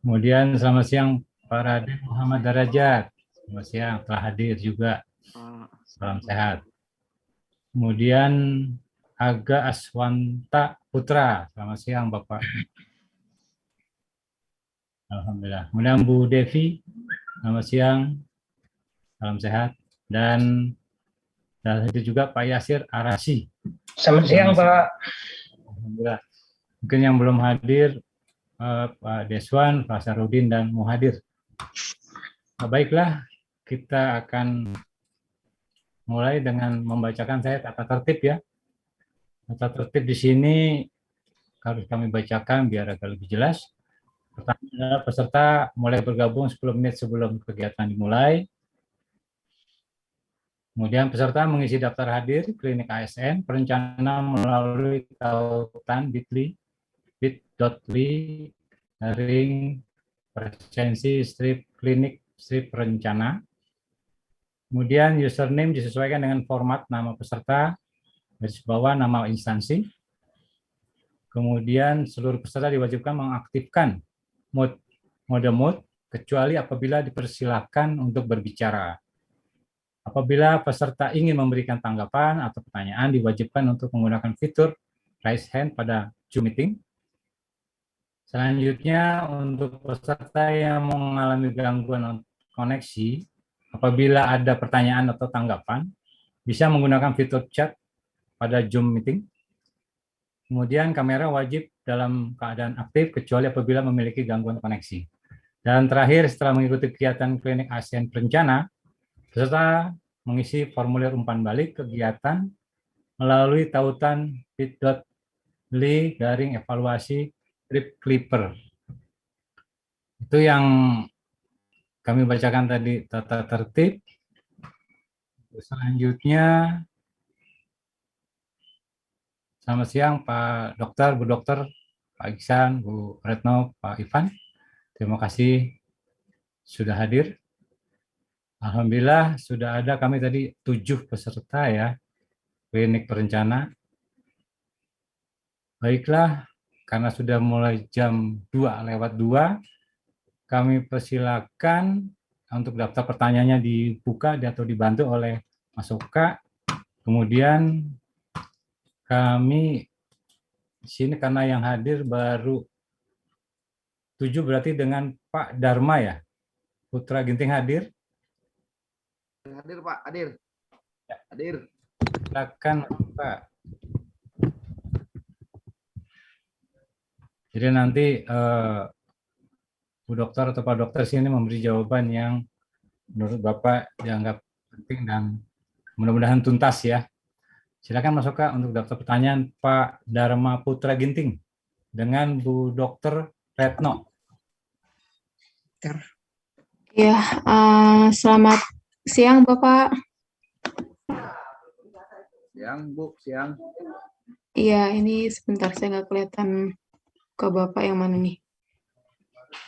Kemudian selamat siang Pak Raden Muhammad Darajat. Selamat siang, telah hadir juga. Salam sehat. Kemudian Aga Aswanta Putra. Selamat siang Bapak. Alhamdulillah. Kemudian Bu Devi. Selamat siang. Salam sehat. Dan itu juga Pak Yasir Arasi. Selamat siang Pak. Alhamdulillah. Mungkin yang belum hadir Pak Deswan, Pak Sarudin, dan Muhadir. Baiklah, kita akan mulai dengan membacakan saya tata tertib ya. Tata tertib di sini harus kami bacakan biar agak lebih jelas. Pertama adalah peserta mulai bergabung 10 menit sebelum kegiatan dimulai. Kemudian peserta mengisi daftar hadir klinik ASN perencana melalui tautan bit.ly/presensi/klinik/perencana. Kemudian username disesuaikan dengan format nama peserta, garis bawah nama instansi. Kemudian seluruh peserta diwajibkan mengaktifkan mode kecuali apabila dipersilakan untuk berbicara. Apabila peserta ingin memberikan tanggapan atau pertanyaan, diwajibkan untuk menggunakan fitur raise hand pada Zoom meeting. Selanjutnya, untuk peserta yang mengalami gangguan koneksi, apabila ada pertanyaan atau tanggapan, bisa menggunakan fitur chat pada Zoom meeting. Kemudian kamera wajib dalam keadaan aktif kecuali apabila memiliki gangguan koneksi. Dan terakhir, setelah mengikuti kegiatan klinik ASN perencana, peserta mengisi formulir umpan balik kegiatan melalui tautan bit.ly/evaluasi trip clipper. Itu yang kami bacakan tadi tata tertib. Selanjutnya, selamat siang Pak Dokter, Bu Dokter, Pak Iksan, Bu Retno, Pak Ivan. Terima kasih sudah hadir. Alhamdulillah sudah ada kami tadi 7 peserta ya, klinik perencana. Baiklah, karena sudah mulai jam 2:02, kami persilakan untuk daftar pertanyaannya dibuka atau dibantu oleh Mas Oka. Kemudian kami di sini karena yang hadir baru 7 berarti dengan Pak Dharma ya. Putra Ginting hadir? Hadir Pak, hadir. Hadir. Silakan Pak. Jadi nanti Bu Dokter atau Pak Dokter sini memberi jawaban yang menurut Bapak dianggap penting dan mudah-mudahan tuntas ya. Silakan Mas Oka untuk daftar pertanyaan Pak Dharma Putra Ginting dengan Bu Dokter Retno. Ya, selamat siang Bapak. Siang Bu, siang. Iya, ini sebentar saya nggak kelihatan ke Bapak yang mana nih.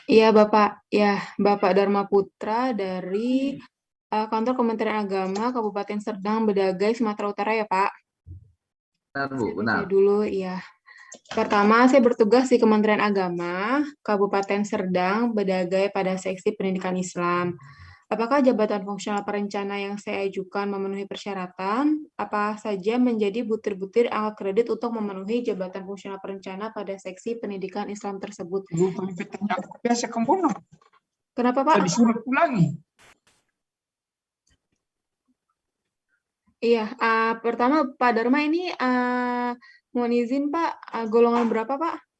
Iya Bapak, ya Bapak Dharma Putra dari Kantor Kementerian Agama Kabupaten Serdang, Bedagai, Sumatera Utara ya Pak. Benar Bu, benar. Saya dulu ya. Pertama, saya bertugas di Kementerian Agama Kabupaten Serdang, Bedagai pada seksi pendidikan Islam. Apakah jabatan fungsional perencana yang saya ajukan memenuhi persyaratan? Apa saja menjadi butir-butir angka kredit untuk memenuhi jabatan fungsional perencana pada seksi pendidikan Islam tersebut? Ibu kami bertanya biasa kemana? Kenapa Pak? Saya disuruh ulangi. Iya, pertama Pak Dharma ini mohon izin Pak, golongan berapa Pak?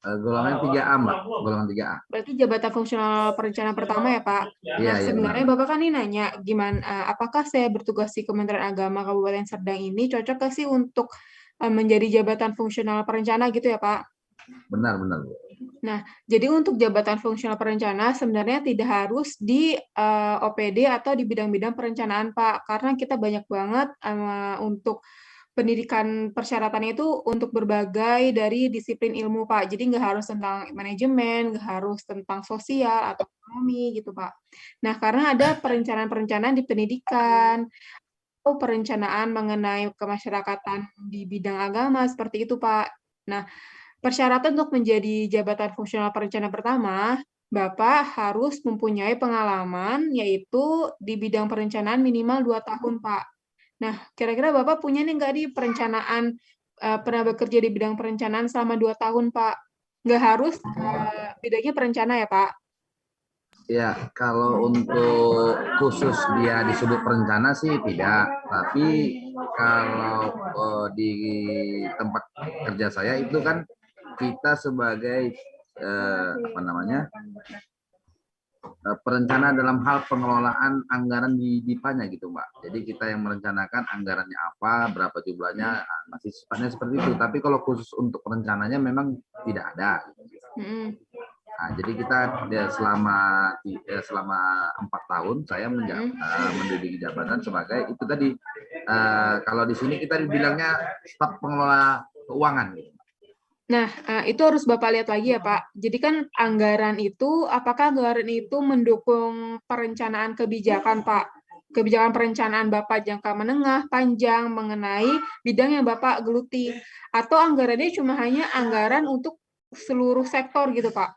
Golongan 3A Mbak, golongan 3A. Berarti jabatan fungsional perencana pertama ya Pak? Iya, iya. Sebenarnya Bapak kan ini nanya, gimana, apakah saya bertugas di Kementerian Agama Kabupaten Serdang ini cocok nggak sih untuk menjadi jabatan fungsional perencana gitu ya Pak? Benar, benar Bu. Nah, jadi untuk jabatan fungsional perencana sebenarnya tidak harus di OPD atau di bidang-bidang perencanaan Pak, karena kita banyak banget untuk pendidikan persyaratannya itu untuk berbagai dari disiplin ilmu Pak. Jadi nggak harus tentang manajemen, nggak harus tentang sosial atau ekonomi gitu Pak. Nah, karena ada perencanaan-perencanaan di pendidikan atau perencanaan mengenai kemasyarakatan di bidang agama seperti itu Pak. Nah, Persyaratan untuk menjadi jabatan fungsional perencana pertama, Bapak harus mempunyai pengalaman, yaitu di bidang perencanaan minimal 2 tahun, Pak. Nah, kira-kira Bapak punya nih nggak nih perencanaan, pernah bekerja di bidang perencanaan selama 2 tahun, Pak? Nggak harus, bidangnya perencana ya, Pak? Ya, kalau untuk khusus dia di sudut perencana sih tidak, tapi kalau di tempat kerja saya itu kan kita sebagai apa namanya perencana dalam hal pengelolaan anggaran di DIPA-nya gitu, Mbak. Jadi kita yang merencanakan anggarannya apa, berapa jumlahnya, masih sifatnya seperti itu. Tapi kalau khusus untuk perencananya memang tidak ada. Nah, jadi kita selama 4 tahun saya menduduki jabatan sebagai itu tadi. Kalau di sini kita dibilangnya staf pengelola keuangan. Nah, itu harus Bapak lihat lagi ya, Pak. Jadi kan anggaran itu, apakah anggaran itu mendukung perencanaan kebijakan, Pak? Kebijakan perencanaan Bapak jangka menengah, panjang, mengenai bidang yang Bapak geluti. Atau anggarannya cuma hanya anggaran untuk seluruh sektor gitu, Pak.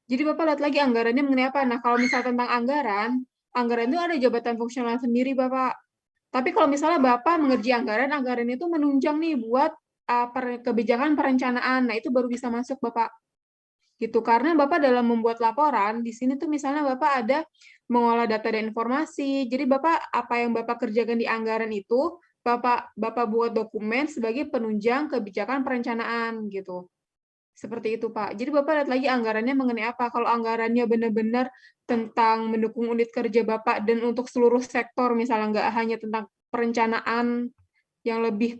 Jadi Bapak lihat lagi anggarannya mengenai apa. Nah, kalau misalnya tentang anggaran itu ada jabatan fungsional sendiri, Bapak. Tapi kalau misalnya Bapak mengerjakan anggaran itu menunjang nih buat kebijakan perencanaan. Nah, itu baru bisa masuk, Bapak. Gitu. Karena Bapak dalam membuat laporan, di sini tuh misalnya Bapak ada mengolah data dan informasi. Jadi Bapak, apa yang Bapak kerjakan di anggaran itu, Bapak buat dokumen sebagai penunjang kebijakan perencanaan, gitu. Seperti itu, Pak. Jadi Bapak lihat lagi anggarannya mengenai apa. Kalau anggarannya benar-benar tentang mendukung unit kerja Bapak dan untuk seluruh sektor, misalnya nggak hanya tentang perencanaan yang lebih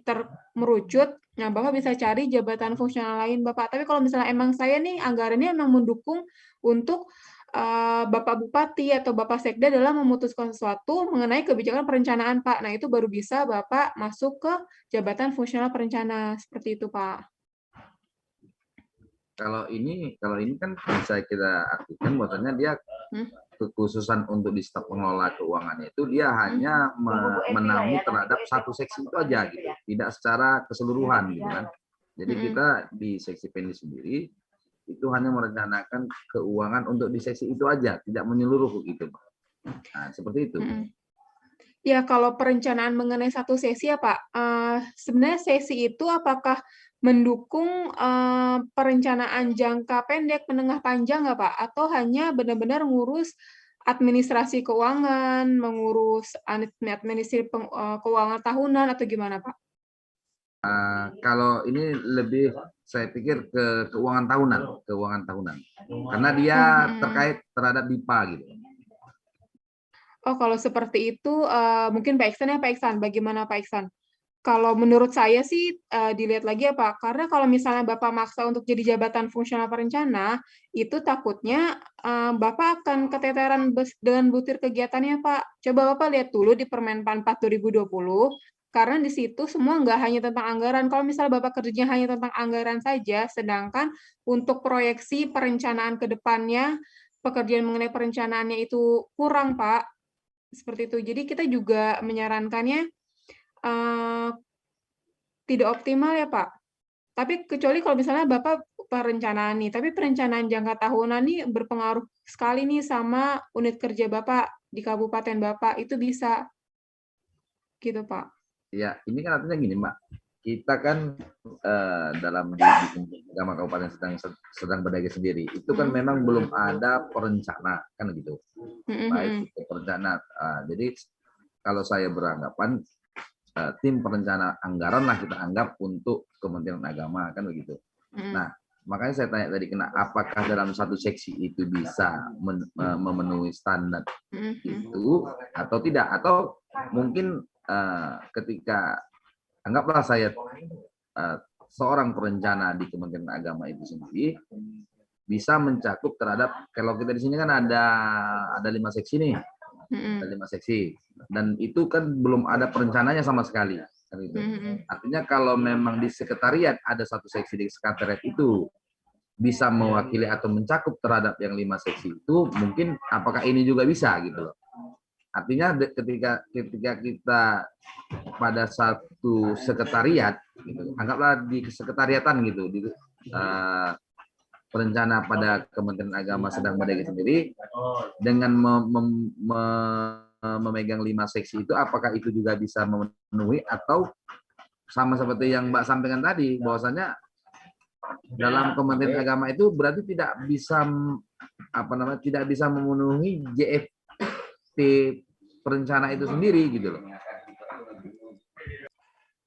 merucut, nah Bapak bisa cari jabatan fungsional lain, Bapak. Tapi kalau misalnya emang saya nih anggarannya emang mendukung untuk Bapak Bupati atau Bapak Sekda dalam memutuskan sesuatu mengenai kebijakan perencanaan, Pak. Nah, itu baru bisa Bapak masuk ke jabatan fungsional perencana. Seperti itu, Pak. Kalau ini kan bisa kita artikan bahwasanya dia kekhususan untuk di staf pengelola keuangannya itu dia hanya menaungi terhadap satu seksi itu aja gitu, tidak secara keseluruhan gitu kan. Jadi kita di seksi Pendi sendiri itu hanya merencanakan keuangan untuk di seksi itu aja, tidak menyeluruh gitu. Nah, seperti itu. Ya, kalau perencanaan mengenai satu sesi ya Pak, sebenarnya sesi itu apakah mendukung perencanaan jangka pendek, menengah, panjang nggak Pak? Atau hanya benar-benar ngurus administrasi keuangan, mengurus administrasi keuangan tahunan, atau gimana Pak? Kalau ini lebih saya pikir ke keuangan tahunan, karena dia terkait terhadap DIPA gitu. Oh, kalau seperti itu, mungkin Pak Iksan ya, Pak Iksan. Bagaimana Pak Iksan? Kalau menurut saya sih, dilihat lagi ya, Pak. Karena kalau misalnya Bapak maksa untuk jadi jabatan fungsional perencana, itu takutnya, Bapak akan keteteran dengan butir kegiatannya, Pak. Coba Bapak lihat dulu di Permenpan 4 2020, karena di situ semua nggak hanya tentang anggaran. Kalau misalnya Bapak kerjanya hanya tentang anggaran saja, sedangkan untuk proyeksi perencanaan ke depannya, pekerjaan mengenai perencanaannya itu kurang, Pak. Seperti itu. Jadi kita juga menyarankannya tidak optimal ya, Pak. Tapi kecuali kalau misalnya Bapak perencanaan nih, tapi perencanaan jangka tahunan nih berpengaruh sekali nih sama unit kerja Bapak di kabupaten Bapak, itu bisa. Gitu, Pak. Ya, ini kan artinya gini, Mbak. Kita kan dalam di Agama Kabupaten sedang berdaya sendiri, itu kan memang belum ada perencana, kan gitu. Baik itu perencana. Jadi kalau saya beranggapan tim perencana anggaran lah kita anggap untuk Kementerian Agama, kan begitu. Nah, makanya saya tanya tadi, apakah dalam satu seksi itu bisa memenuhi standar itu atau tidak, atau mungkin ketika anggaplah saya seorang perencana di Kementerian Agama itu sendiri bisa mencakup terhadap, kalau kita di sini kan ada 5 seksi nih, ada 5 seksi, dan itu kan belum ada perencananya sama sekali. Kan itu. Artinya kalau memang di sekretariat ada satu seksi di sekretariat itu bisa mewakili atau mencakup terhadap yang 5 seksi itu, mungkin apakah ini juga bisa gitu loh. Artinya ketika kita pada satu sekretariat, gitu, anggaplah di sekretariatan gitu, di perencana pada Kementerian Agama Sedang Badai sendiri, dengan memegang 5 seksi itu, apakah itu juga bisa memenuhi atau sama seperti yang Mbak sampaikan tadi, bahwasanya dalam Kementerian Agama itu berarti tidak bisa tidak bisa memenuhi JFT perencana itu sendiri gitu loh.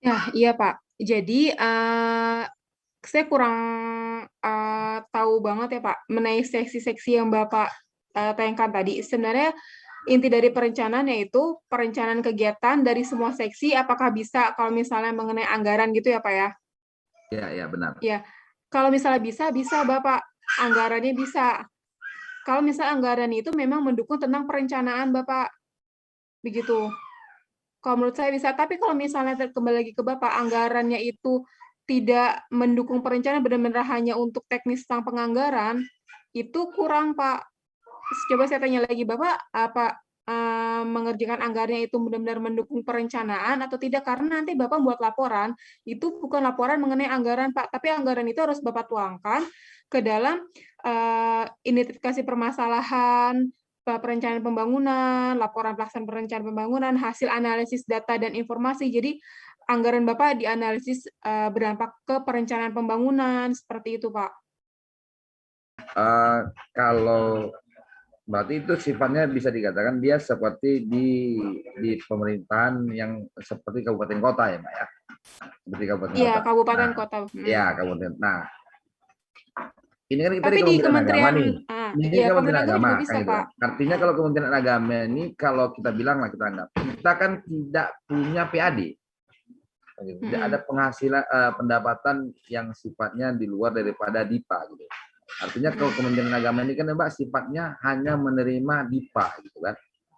Ya, iya Pak. Jadi saya kurang tahu banget ya Pak mengenai seksi-seksi yang Bapak tayangkan tadi. Sebenarnya inti dari perencanaan yaitu perencanaan kegiatan dari semua seksi, apakah bisa kalau misalnya mengenai anggaran gitu ya Pak ya? Ya benar. Ya, kalau misalnya bisa Bapak, anggarannya bisa. Kalau misalnya anggaran itu memang mendukung tentang perencanaan Bapak, begitu. Kalau menurut saya bisa, tapi kalau misalnya kembali lagi ke Bapak, anggarannya itu tidak mendukung perencanaan, benar-benar hanya untuk teknis tentang penganggaran, itu kurang Pak. Coba saya tanya lagi, Bapak apa mengerjakan anggarannya itu benar-benar mendukung perencanaan atau tidak? Karena nanti Bapak buat laporan, itu bukan laporan mengenai anggaran Pak, tapi anggaran itu harus Bapak tuangkan ke dalam identifikasi permasalahan, perencanaan pembangunan, laporan pelaksanaan perencanaan pembangunan, hasil analisis data dan informasi. Jadi anggaran Bapak dianalisis berdampak ke perencanaan pembangunan, seperti itu Pak. Kalau berarti itu sifatnya bisa dikatakan dia seperti di pemerintahan yang seperti kabupaten kota ya Mbak ya? Seperti kabupaten kota. Iya, kabupaten kota. Iya, kabupaten. Nah, ini kan kita tapi di Kementerian Agama nih. Ini ya, Kementerian Agama juga bisa, kan gitu. Pak. Artinya kalau Kementerian Agama ini kalau kita bilang lah kita anggap, kita kan tidak punya PAD. Tidak ada penghasilan pendapatan yang sifatnya di luar daripada DIPA gitu. Artinya kalau Kementerian Agama ini kan Mbak sifatnya hanya menerima DIPA gitu kan.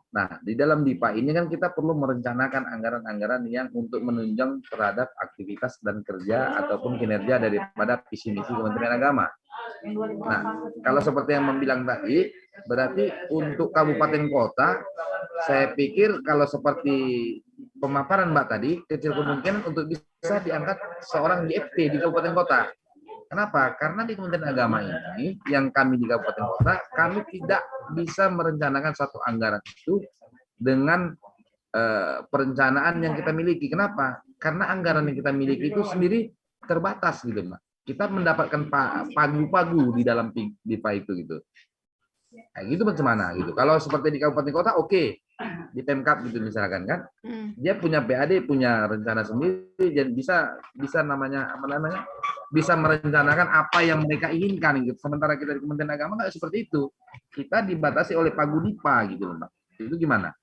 Nah, di dalam DIPA ini kan kita perlu merencanakan anggaran-anggaran yang untuk menunjang terhadap aktivitas dan kerja ataupun kinerja daripada visi misi Kementerian Agama. Nah, kalau seperti yang membilang tadi, berarti untuk kabupaten kota, saya pikir kalau seperti pemaparan Mbak tadi, kecil kemungkinan untuk bisa diangkat seorang JFT di kabupaten kota. Kenapa? Karena di Kementerian Agama ini, yang kami di kabupaten kota, kami tidak bisa merencanakan satu anggaran itu dengan perencanaan yang kita miliki. Kenapa? Karena anggaran yang kita miliki itu sendiri terbatas gitu, Mbak. Kita mendapatkan pagu-pagu di dalam DIPA itu gitu. Kayak gitu bagaimana gitu. Kalau seperti di kabupaten kota oke. Di Pemkab gitu misalkan kan. Dia punya PAD, punya rencana sendiri dan bisa bisa merencanakan apa yang mereka inginkan gitu. Sementara kita di Kementerian Agama nggak seperti itu. Kita dibatasi oleh pagu DIPA gitu, Mbak. Itu gimana?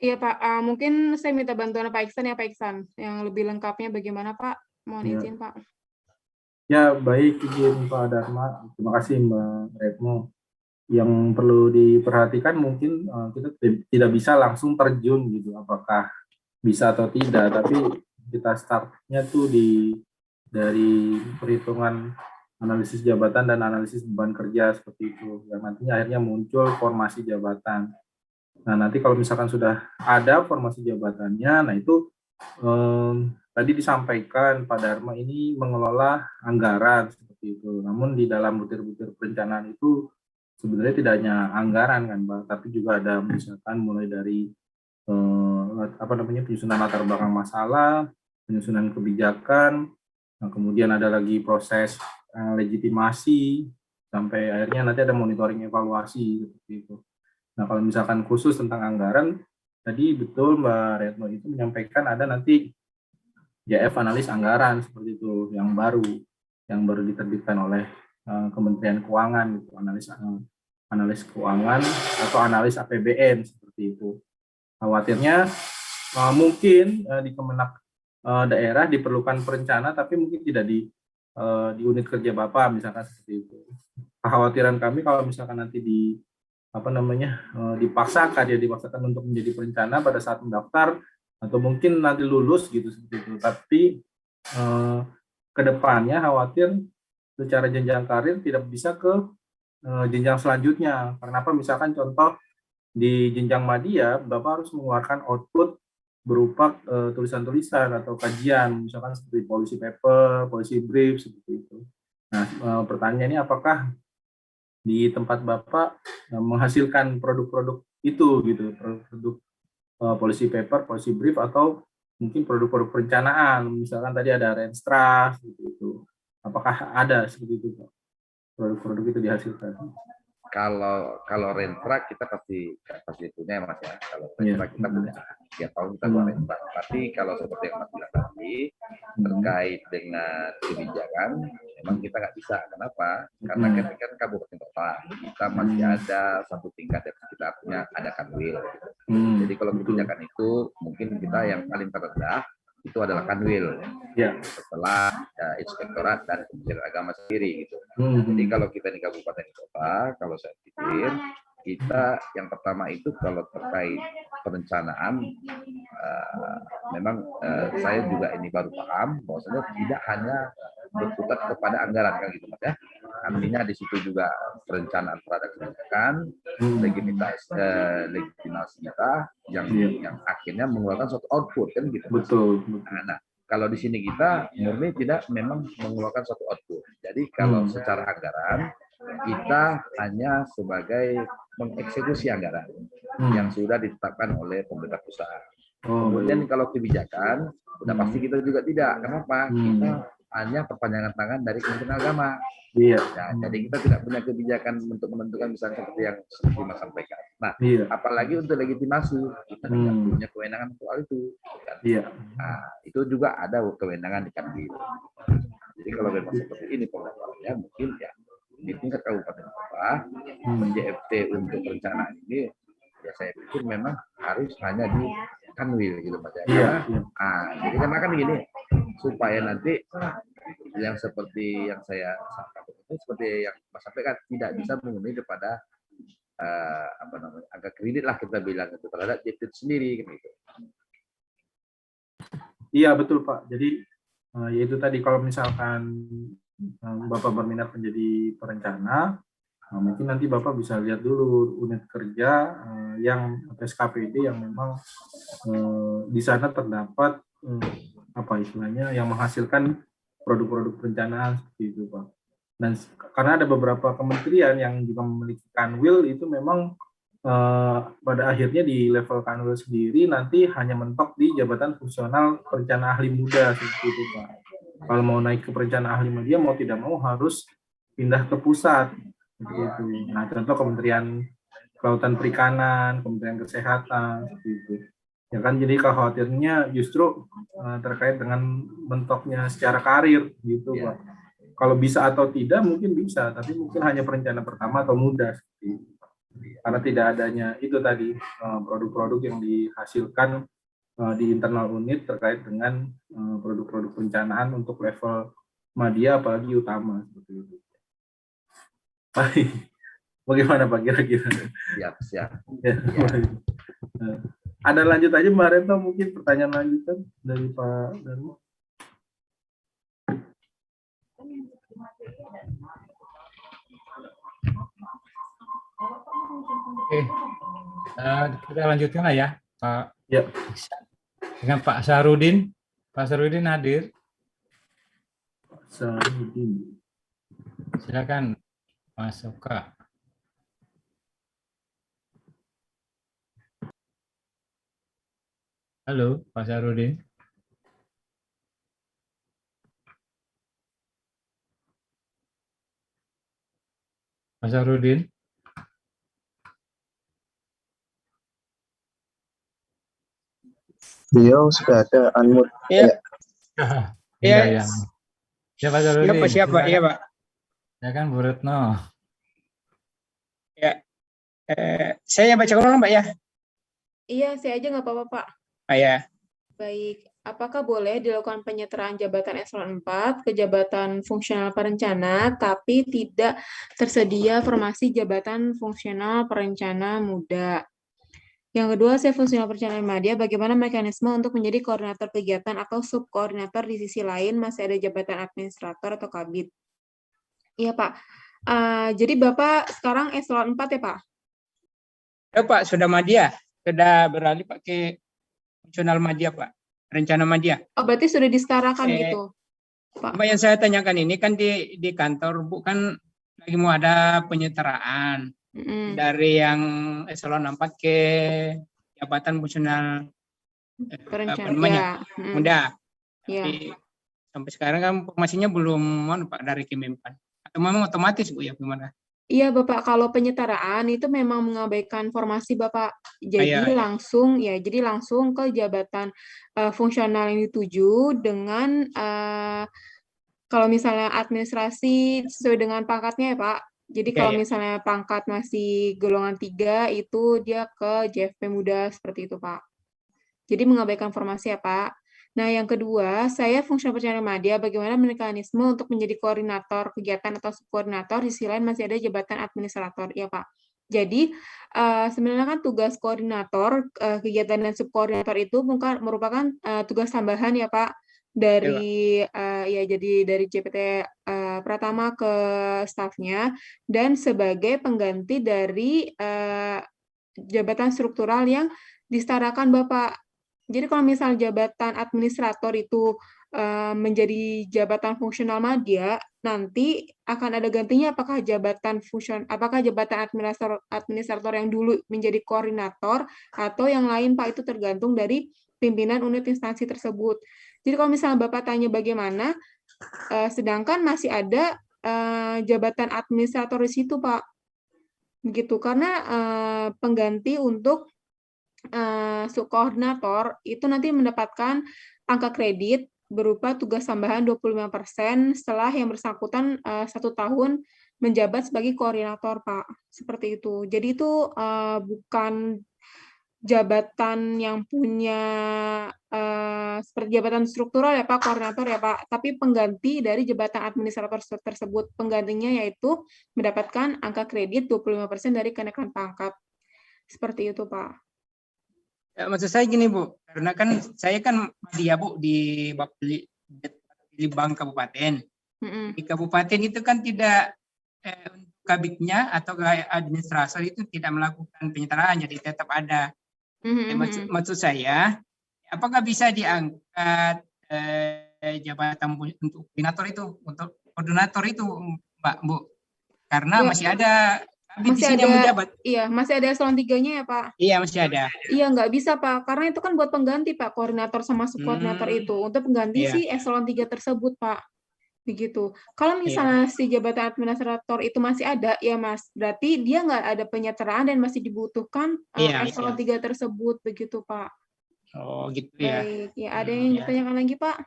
Iya Pak, mungkin saya minta bantuan Pak Iksan ya Pak Iksan. Yang lebih lengkapnya bagaimana Pak? Mohon izin Pak. Ya baik, izin Pak Dharma. Terima kasih Mbak Retno. Yang perlu diperhatikan mungkin kita tidak bisa langsung terjun gitu, apakah bisa atau tidak, tapi kita startnya tuh dari perhitungan analisis jabatan dan analisis beban kerja seperti itu, yang nantinya akhirnya muncul formasi jabatan. Nah nanti kalau misalkan sudah ada formasi jabatannya, nah itu tadi disampaikan Pak Dharma ini mengelola anggaran seperti itu, namun di dalam butir-butir perencanaan itu sebenarnya tidak hanya anggaran kan Pak, tapi juga ada misalkan mulai dari penyusunan latar belakang masalah, penyusunan kebijakan, nah, kemudian ada lagi proses legitimasi, sampai akhirnya nanti ada monitoring evaluasi seperti itu. Nah kalau misalkan khusus tentang anggaran, tadi betul Mbak Retno itu menyampaikan ada nanti JF analis anggaran seperti itu yang baru diterbitkan oleh Kementerian Keuangan gitu, analis keuangan atau analis APBN seperti itu. Khawatirnya mungkin di Kemenak daerah diperlukan perencana, tapi mungkin tidak di unit kerja Bapak misalkan seperti itu. Kekhawatiran kami kalau misalkan nanti dipaksakan untuk menjadi perencana pada saat mendaftar atau mungkin nanti lulus gitu seperti itu. Tapi kedepannya khawatir secara jenjang karir tidak bisa ke jenjang selanjutnya. Karena apa? Misalkan contoh di jenjang madya Bapak harus mengeluarkan output berupa tulisan-tulisan atau kajian, misalkan seperti policy paper, policy brief, seperti itu. Nah, pertanyaannya apakah di tempat Bapak menghasilkan produk-produk itu gitu, produk policy paper, policy brief, atau mungkin produk-produk perencanaan, misalkan tadi ada Renstra, seperti itu. Apakah ada seperti itu, Pak? Produk-produk itu dihasilkan? Kalau Renstra kita pasti punya, Mas ya. Kalau Renstra kita punya, tiap tahun kita buat Renstra. Tapi kalau seperti yang Mas bilang tadi, terkait dengan kebijakan, memang kita nggak bisa. Kenapa? Karena kita kan kabupaten kota, kita masih ada satu tingkat yang kita punya, ada Kanwil. Jadi kalau kebijakan itu mungkin kita yang paling terendah itu adalah Kanwil, setelah Inspektorat dan Kementerian Agama sendiri gitu. Jadi kalau kita di kabupaten kota, kalau saya pikir kita yang pertama itu kalau terkait perencanaan, memang saya juga ini baru paham bahwasanya tidak hanya berkutat kepada anggaran kan gitu Mas ya. Artinya di situ juga perencanaan terhadap kebijakan, legitimasi kita yang akhirnya mengeluarkan suatu output kan gitu. Betul. Nah, kalau di sini kita murni tidak memang mengeluarkan suatu output. Jadi kalau secara anggaran kita hanya sebagai mengeksekusi anggaran yang sudah ditetapkan oleh pemerintah pusat. Kemudian kalau kebijakan sudah pasti kita juga tidak. Kenapa? Kita hanya perpanjangan tangan dari Kementerian Agama. Nah, jadi kita tidak punya kebijakan untuk menentukan misalnya seperti yang seperti Mas sampaikan. Nah, apalagi untuk legitimasi kita tidak punya kewenangan soal itu. Kan? Nah, itu juga ada kewenangan di Kanwil. Jadi kalau memang seperti ini pengetahuannya mungkin ya di tingkat kabupaten kota, JFT untuk perencanaan ini ya saya pikir memang harus hanya di Kanwil gitu Mas ya. Jadi karena kan gini, supaya nanti yang seperti yang saya sampaikan itu seperti yang Mas sampaikan tidak bisa memenuhi kepada agak kredit lah kita bilang itu terhadap JFT sendiri gitu. Iya betul Pak. Jadi yaitu tadi kalau misalkan Bapak berminat menjadi perencana, mungkin nanti Bapak bisa lihat dulu unit kerja yang SKPD yang memang di sana terdapat apa istilahnya yang menghasilkan produk-produk perencanaan seperti itu Pak. Dan karena ada beberapa kementerian yang juga memiliki Kanwil itu memang pada akhirnya di level Kanwil sendiri nanti hanya mentok di jabatan fungsional perencana ahli muda seperti itu Pak. Kalau mau naik ke perencanaan ahli media mau tidak mau harus pindah ke pusat seperti itu. Nah, contoh Kementerian Kelautan Perikanan, Kementerian Kesehatan seperti itu. Ya kan jadi khawatirnya justru terkait dengan mentoknya secara karir gitu Pak. Kalau bisa atau tidak mungkin bisa, tapi mungkin hanya perencana pertama atau muda seperti itu. Karena tidak adanya itu tadi produk-produk yang dihasilkan di internal unit terkait dengan produk-produk perencanaan untuk level madya apalagi utama seperti itu. Baik, bagaimana Pak kira-kira? Siap. Ya. Ada lanjut aja Mbak Reto mungkin pertanyaan lanjutan dari Pak Darmo. Oke, kita lanjutkan lah ya Pak. Ya. Dengan Pak Sahrudin. Pak Sahrudin hadir. Pak Sahrudin. Silakan Mas Oka. Halo Pak Sahrudin. Pak Sahrudin. Beliau sudah ada unmute. Iya. Iya. Ya Pak Sahrudin. Siapa? Iya Pak. Ya kan Bu Retno. Ya. Saya yang baca ulang Mbak ya? Iya, saya aja nggak apa-apa Pak. Ya. Baik, apakah boleh dilakukan penyetaraan jabatan eselon 4 ke jabatan fungsional perencana, tapi tidak tersedia formasi jabatan fungsional perencana muda? Yang kedua, saya fungsional perencanaan madya, bagaimana mekanisme untuk menjadi koordinator kegiatan atau subkoordinator di sisi lain masih ada jabatan administrator atau kabid? Iya Pak, jadi Bapak sekarang eselon 4 ya Pak? Pak, sudah Madya. Sudah beralih Pak ke fungsional Madya, Pak. Rencana Madya. Oh, berarti sudah disetarakan gitu, Pak. Apa yang saya tanyakan ini kan di kantor, Bu, kan lagi mau ada penyetaraan dari yang eselon 4 ke jabatan fungsional Perencana. muda. Ya. Tapi sampai sekarang kan informasinya belum Pak dari Kemenpan. Atau memang otomatis Bu ya gimana? Iya Bapak, kalau penyetaraan itu memang mengabaikan formasi Bapak. Jadi langsung ke jabatan fungsional yang dituju dengan kalau misalnya administrasi sesuai dengan pangkatnya ya Pak. Jadi kalau misalnya pangkat masih golongan 3 itu dia ke JFP muda seperti itu Pak. Jadi mengabaikan formasi ya Pak. Nah, yang kedua, saya fungsional perencanaan madya, bagaimana mekanisme untuk menjadi koordinator kegiatan atau subkoordinator, di sisi lain masih ada jabatan administrator, ya Pak. Jadi, sebenarnya kan tugas koordinator, kegiatan dan subkoordinator itu merupakan tugas tambahan ya Pak, dari jadi dari JPT Pratama ke stafnya, dan sebagai pengganti dari jabatan struktural yang disetarakan Bapak. Jadi kalau misal jabatan administrator itu menjadi jabatan fungsional madya, nanti akan ada gantinya apakah jabatan administrator yang dulu menjadi koordinator atau yang lain Pak, itu tergantung dari pimpinan unit instansi tersebut. Jadi kalau misalnya Bapak tanya bagaimana, sedangkan masih ada jabatan administrator di situ Pak. Begitu, karena pengganti untuk subkoordinator itu nanti mendapatkan angka kredit berupa tugas tambahan 25% setelah yang bersangkutan 1 tahun menjabat sebagai koordinator, Pak. Seperti itu. Jadi itu bukan jabatan yang punya seperti jabatan struktural ya Pak, koordinator ya Pak, tapi pengganti dari jabatan administrator tersebut. Penggantinya yaitu mendapatkan angka kredit 25% dari kenaikan pangkat. Seperti itu, Pak. Ya, maksud saya gini Bu, karena kan saya kan dia Bu di Bank Kabupaten. Di kabupaten itu kan tidak kabitnya atau administrasi itu tidak melakukan penyetaraan, jadi tetap ada. Maksud saya, apakah bisa diangkat jabatan untuk koordinator itu, Mbak Bu? Karena masih ada menjabat. Iya, masih ada eselon 3-nya ya, Pak? Iya, masih ada. Iya, nggak bisa, Pak. Karena itu kan buat pengganti, Pak, koordinator sama subkoordinator itu. Untuk pengganti si eselon 3 tersebut, Pak. Begitu. Kalau misalnya si jabatan administrator itu masih ada, ya Mas, berarti dia nggak ada penyetaraan dan masih dibutuhkan eselon 3 tersebut. Begitu, Pak. Oh, gitu ya. Baik. Ya, ada yang ditanyakan lagi, Pak?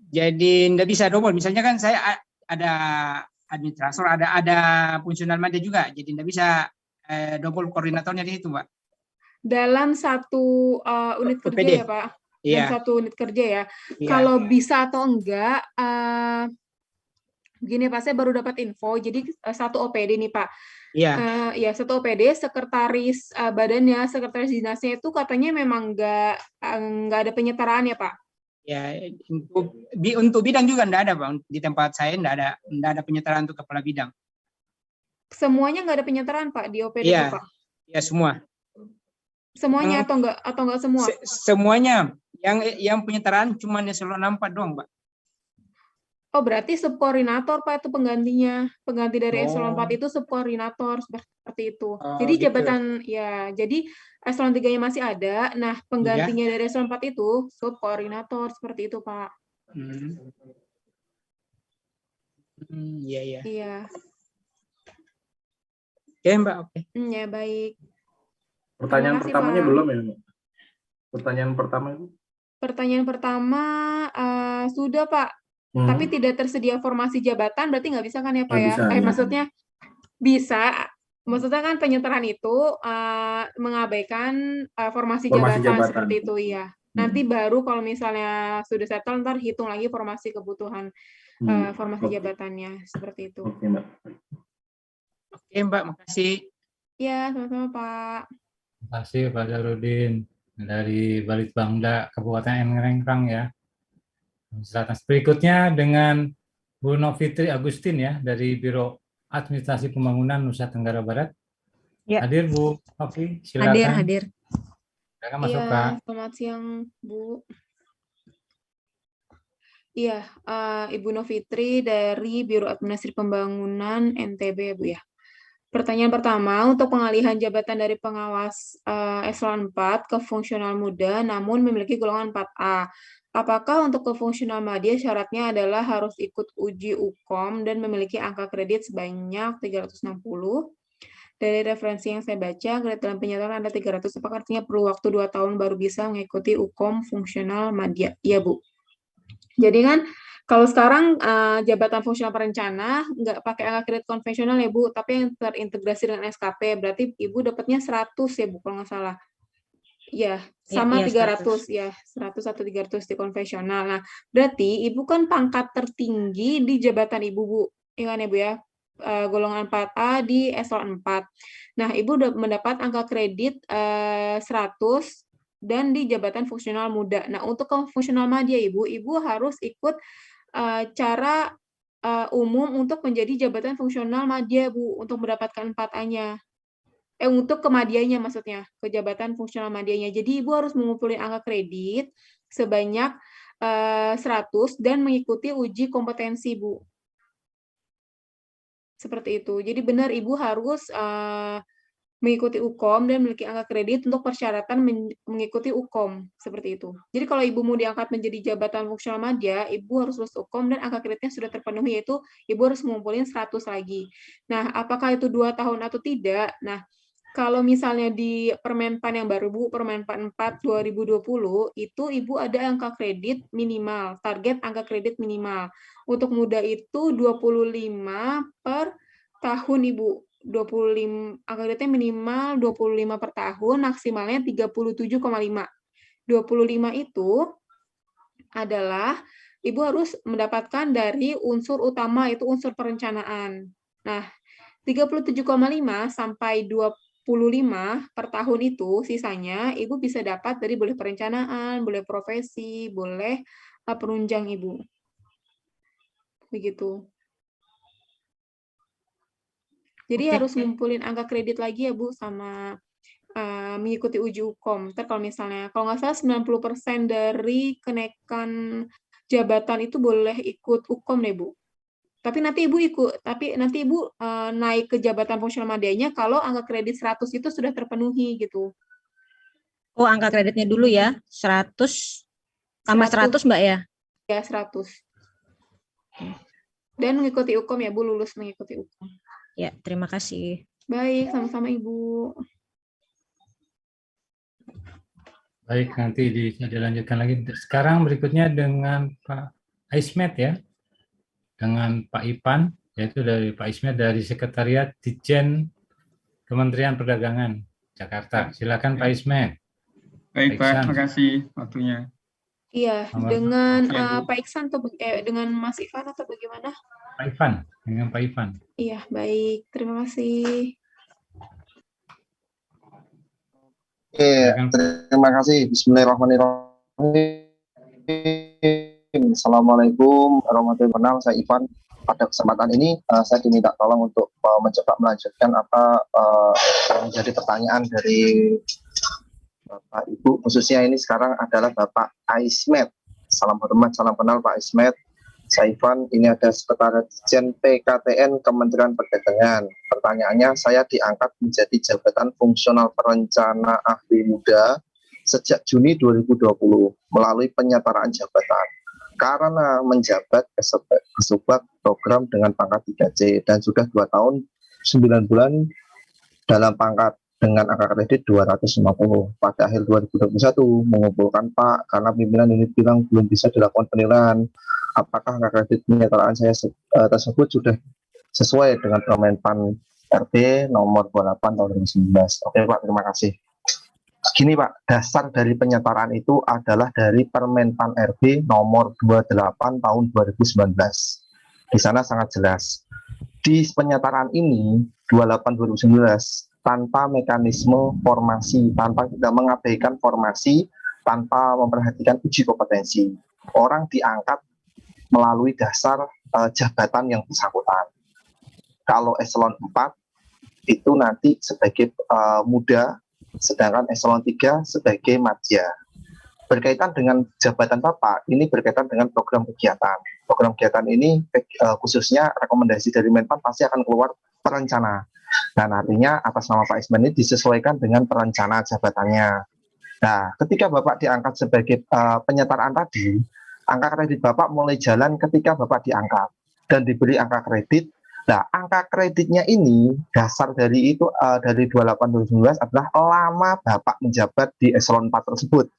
Jadi nggak bisa double. Misalnya kan saya ada administrator, ada fungsional madya juga, jadi nggak bisa double koordinatornya di situ, Mbak. Dalam satu unit kerja ya, Pak? Dalam satu unit kerja ya. Kalau bisa atau enggak, begini Pak, saya baru dapat info, jadi satu OPD nih Pak. Ya, satu OPD, sekretaris badannya, sekretaris dinasnya itu katanya memang nggak ada penyetaraan ya Pak? Ya, untuk bidang juga enggak ada, Bang. Di tempat saya enggak ada penyetaraan untuk kepala bidang. Semuanya enggak ada penyetaraan, Pak, di OPD itu, Pak? Iya, semua. Semuanya atau enggak semua? Semuanya. Yang penyetaraan cuma eselon 4 doang, Pak. Oh, berarti subkoordinator, Pak, itu penggantinya. Pengganti dari eselon 4 itu subkoordinator, seperti itu. Jadi jabatan, jadi eselon 3-nya masih ada, nah penggantinya dari eselon 4 itu subkoordinator, seperti itu, Pak. Iya. Iya. Oke, Mbak, oke. Ya, baik. Pertanyaan pertamanya belum ya, Mbak? Pertanyaan pertama itu? Pertanyaan pertama sudah, Pak. Tapi tidak tersedia formasi jabatan, berarti nggak bisa kan ya Pak ya? Maksudnya bisa, maksudnya kan penyetaraan itu mengabaikan formasi jabatan seperti itu ya. Nanti baru kalau misalnya sudah settle, ntar hitung lagi formasi kebutuhan formasi jabatannya, seperti itu. Oke, Mbak. Oke, Mbak, makasih. Ya, sama-sama Pak. Terima kasih Pak Darudin dari Balitbangda Kabupaten Ngerengkrang ya. Selatan. Berikutnya dengan Bu Novitri Agustin ya dari Biro Administrasi Pembangunan Nusa Tenggara Barat. Ya. Hadir Bu Oki, silakan. Hadir. Silakan masuk, Iya, Kak. selamat siang, Bu. Iya, Ibu Novitri dari Biro Administrasi Pembangunan NTB ya, Bu ya. Pertanyaan pertama, untuk pengalihan jabatan dari pengawas eselon 4 ke fungsional muda namun memiliki golongan 4A. Apakah untuk ke fungsional madya syaratnya adalah harus ikut uji UKOM dan memiliki angka kredit sebanyak 360? Dari referensi yang saya baca, kredit dalam penyataan ada 300, apakah artinya perlu waktu 2 tahun baru bisa mengikuti UKOM fungsional madya? Iya, Bu. Jadi kan kalau sekarang jabatan fungsional perencana nggak pakai angka kredit konvensional ya Bu, tapi yang terintegrasi dengan SKP, berarti Ibu dapatnya 100 ya Bu kalau nggak salah. Ya, sama 300 ya, 100 atau 300 di konvensional. Nah, berarti Ibu kan pangkat tertinggi di jabatan Ibu Bu, ya kan ya Bu ya, golongan 4A di eselon 4. Nah, Ibu udah mendapat angka kredit 100 dan di jabatan fungsional muda. Nah, untuk ke fungsional madya Ibu harus ikut cara umum untuk menjadi jabatan fungsional madya, Bu, untuk mendapatkan 4A-nya. Untuk kemadianya maksudnya, ke jabatan fungsional madianya. Jadi Ibu harus mengumpulkan angka kredit sebanyak 100 dan mengikuti uji kompetensi, Bu. Seperti itu. Jadi benar Ibu harus mengikuti UKOM dan memiliki angka kredit untuk persyaratan mengikuti UKOM, seperti itu. Jadi kalau Ibu mau diangkat menjadi jabatan fungsional madya, Ibu harus lulus UKOM dan angka kreditnya sudah terpenuhi, yaitu Ibu harus mengumpulin 100 lagi. Nah, apakah itu 2 tahun atau tidak? Nah, kalau misalnya di Permenpan yang baru, Bu, Permenpan 4 2020, itu Ibu ada angka kredit minimal, target angka kredit minimal. Untuk muda itu 25 per tahun, Ibu. 25, angka kreditnya minimal 25 per tahun, maksimalnya 37,5. 25 itu adalah Ibu harus mendapatkan dari unsur utama, itu unsur perencanaan. Nah, 37,5 sampai 25 per tahun itu, sisanya Ibu bisa dapat dari boleh perencanaan, boleh profesi, boleh penunjang Ibu. Begitu. Jadi harus ngumpulin angka kredit lagi ya Bu, sama mengikuti uji UKOM. Ntar kalau misalnya, kalau nggak salah 90% dari kenaikan jabatan itu boleh ikut UKOM deh Bu. Tapi nanti Ibu naik ke jabatan fungsional madyanya kalau angka kredit 100 itu sudah terpenuhi gitu. Oh, angka kreditnya dulu ya, 100 tambah 100 Mbak ya? Ya, 100. Dan mengikuti UKOM ya Bu, lulus mengikuti UKOM. Ya, terima kasih. Baik, sama-sama Ibu. Baik, nanti bisa dilanjutkan lagi. Sekarang berikutnya dengan Pak Ismet ya. Dengan Pak Ipan, yaitu dari Pak Ismet dari Sekretariat Ditjen Kementerian Perdagangan Jakarta. Silakan Pak Ismet. Baik Pak, terima kasih waktunya. Iya, dengan Pak Iksan atau dengan Mas Ivan atau bagaimana? Pak Ivan, dengan Pak Ivan. Iya, baik. Terima kasih. Terima kasih. Bismillahirrahmanirrahim. Assalamualaikum warahmatullahi wabarakatuh. Saya Ivan. Pada kesempatan ini saya diminta tolong untuk mencoba melanjutkan apa yang menjadi pertanyaan dari Bapak Ibu, khususnya ini sekarang adalah Bapak Ismet. Salam hormat, salam kenal Pak Ismet. Saya Ivan, ini ada Sekretariat Ditjen PKTN Kementerian Perdagangan. Pertanyaannya, saya diangkat menjadi jabatan fungsional perencana ahli muda sejak Juni 2020 melalui penyetaraan jabatan. Karena menjabat ke sebuah program dengan pangkat 3C dan sudah 2 tahun 9 bulan dalam pangkat dengan angka kredit 250. Pada akhir 2021 mengumpulkan Pak, karena pimpinan ini bilang belum bisa dilakukan penilaian. Apakah angka kredit penyetaraan saya tersebut sudah sesuai dengan Permenpan RB nomor 28 tahun 2019. Oke Pak, terima kasih. Gini Pak, dasar dari penyetaraan itu adalah dari Permenpan RB nomor 28 tahun 2019. Di sana sangat jelas. Di penyetaraan ini 28 2019 tanpa mekanisme formasi, tanpa kita mengabaikan formasi, tanpa memperhatikan uji kompetensi. Orang diangkat melalui dasar jabatan yang bersangkutan. Kalau eselon 4 itu nanti sebagai muda, sedangkan eselon 3 sebagai madya. Berkaitan dengan jabatan Bapak, ini berkaitan dengan program kegiatan. Program kegiatan ini khususnya rekomendasi dari Menpan pasti akan keluar perencana. Dan artinya atas nama Pak Isman ini disesuaikan dengan perencana jabatannya. Nah, ketika Bapak diangkat sebagai penyetaraan tadi, angka kredit Bapak mulai jalan ketika Bapak diangkat dan diberi angka kredit. Nah, angka kreditnya ini dasar dari itu dari 28-2019 adalah lama Bapak menjabat di eselon 4 tersebut.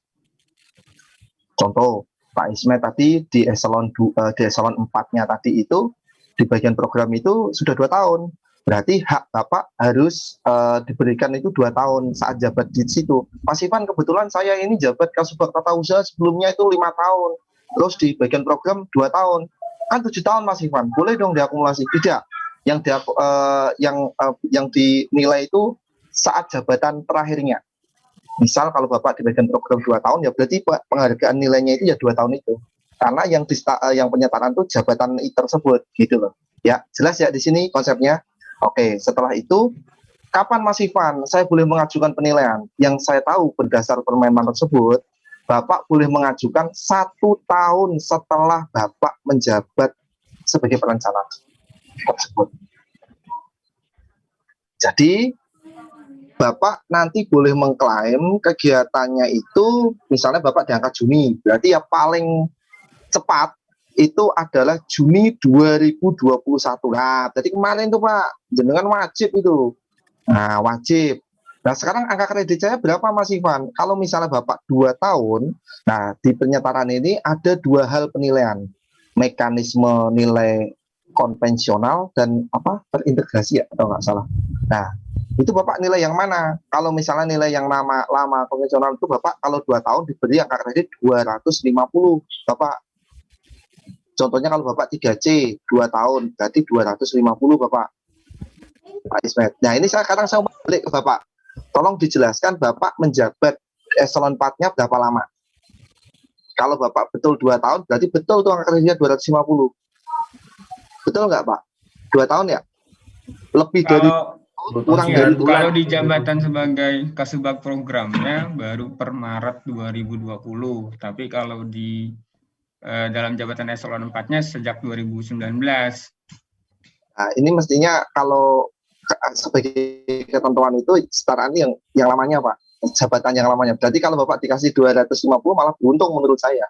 Contoh, Pak Ismet tadi di eselon 4-nya tadi itu di bagian program itu sudah 2 tahun. Berarti hak Bapak harus diberikan itu 2 tahun saat jabat di situ. Mas Ivan, kebetulan saya ini jabat Kasubag Tata Usaha sebelumnya itu 5 tahun. Terus di bagian program 2 tahun. Kan 7 tahun Mas Ivan. Boleh dong diakumulasi? Tidak. Yang dinilai itu saat jabatan terakhirnya. Misal kalau Bapak di bagian program 2 tahun, ya berarti penghargaan nilainya itu ya 2 tahun itu. Karena yang penyetaraan itu jabatan tersebut, gitu loh. Ya, jelas ya di sini konsepnya. Oke, setelah itu, kapan Mas Ivan saya boleh mengajukan penilaian? Yang saya tahu berdasar permenpan tersebut, Bapak boleh mengajukan 1 tahun setelah Bapak menjabat sebagai perencana tersebut. Jadi, Bapak nanti boleh mengklaim kegiatannya itu, misalnya Bapak diangkat Juni, berarti ya paling cepat itu adalah Juni 2021. Nah, jadi kemarin tuh Pak, jenengan wajib itu. Nah, wajib. Nah, sekarang angka kredit saya berapa Mas Ivan? Kalau misalnya Bapak 2 tahun, nah di penyetaraan ini ada 2 hal penilaian. Mekanisme nilai konvensional dan terintegrasi ya, atau nggak salah. Nah, itu Bapak nilai yang mana? Kalau misalnya nilai yang lama konvensional itu Bapak kalau 2 tahun diberi angka kredit 250 Bapak. Contohnya kalau Bapak 3C 2 tahun berarti 250 Bapak. Pak Ismet. Nah, ini sekarang saya balik ke Bapak. Tolong dijelaskan Bapak menjabat eselon 4-nya berapa lama? Kalau Bapak betul 2 tahun berarti betul tuh angka kreditnya 250. Betul nggak Pak? 2 tahun ya? Lebih dari kurang dari bulan. Kalau di jabatan sebagai Kasubag programnya baru per Maret 2020, tapi kalau di dalam jabatan eselon 4-nya sejak 2019. Nah, ini mestinya kalau sebagai ketentuan itu setaraan yang lamanya Pak, jabatan yang lamanya. Berarti kalau Bapak dikasih 250 malah beruntung menurut saya.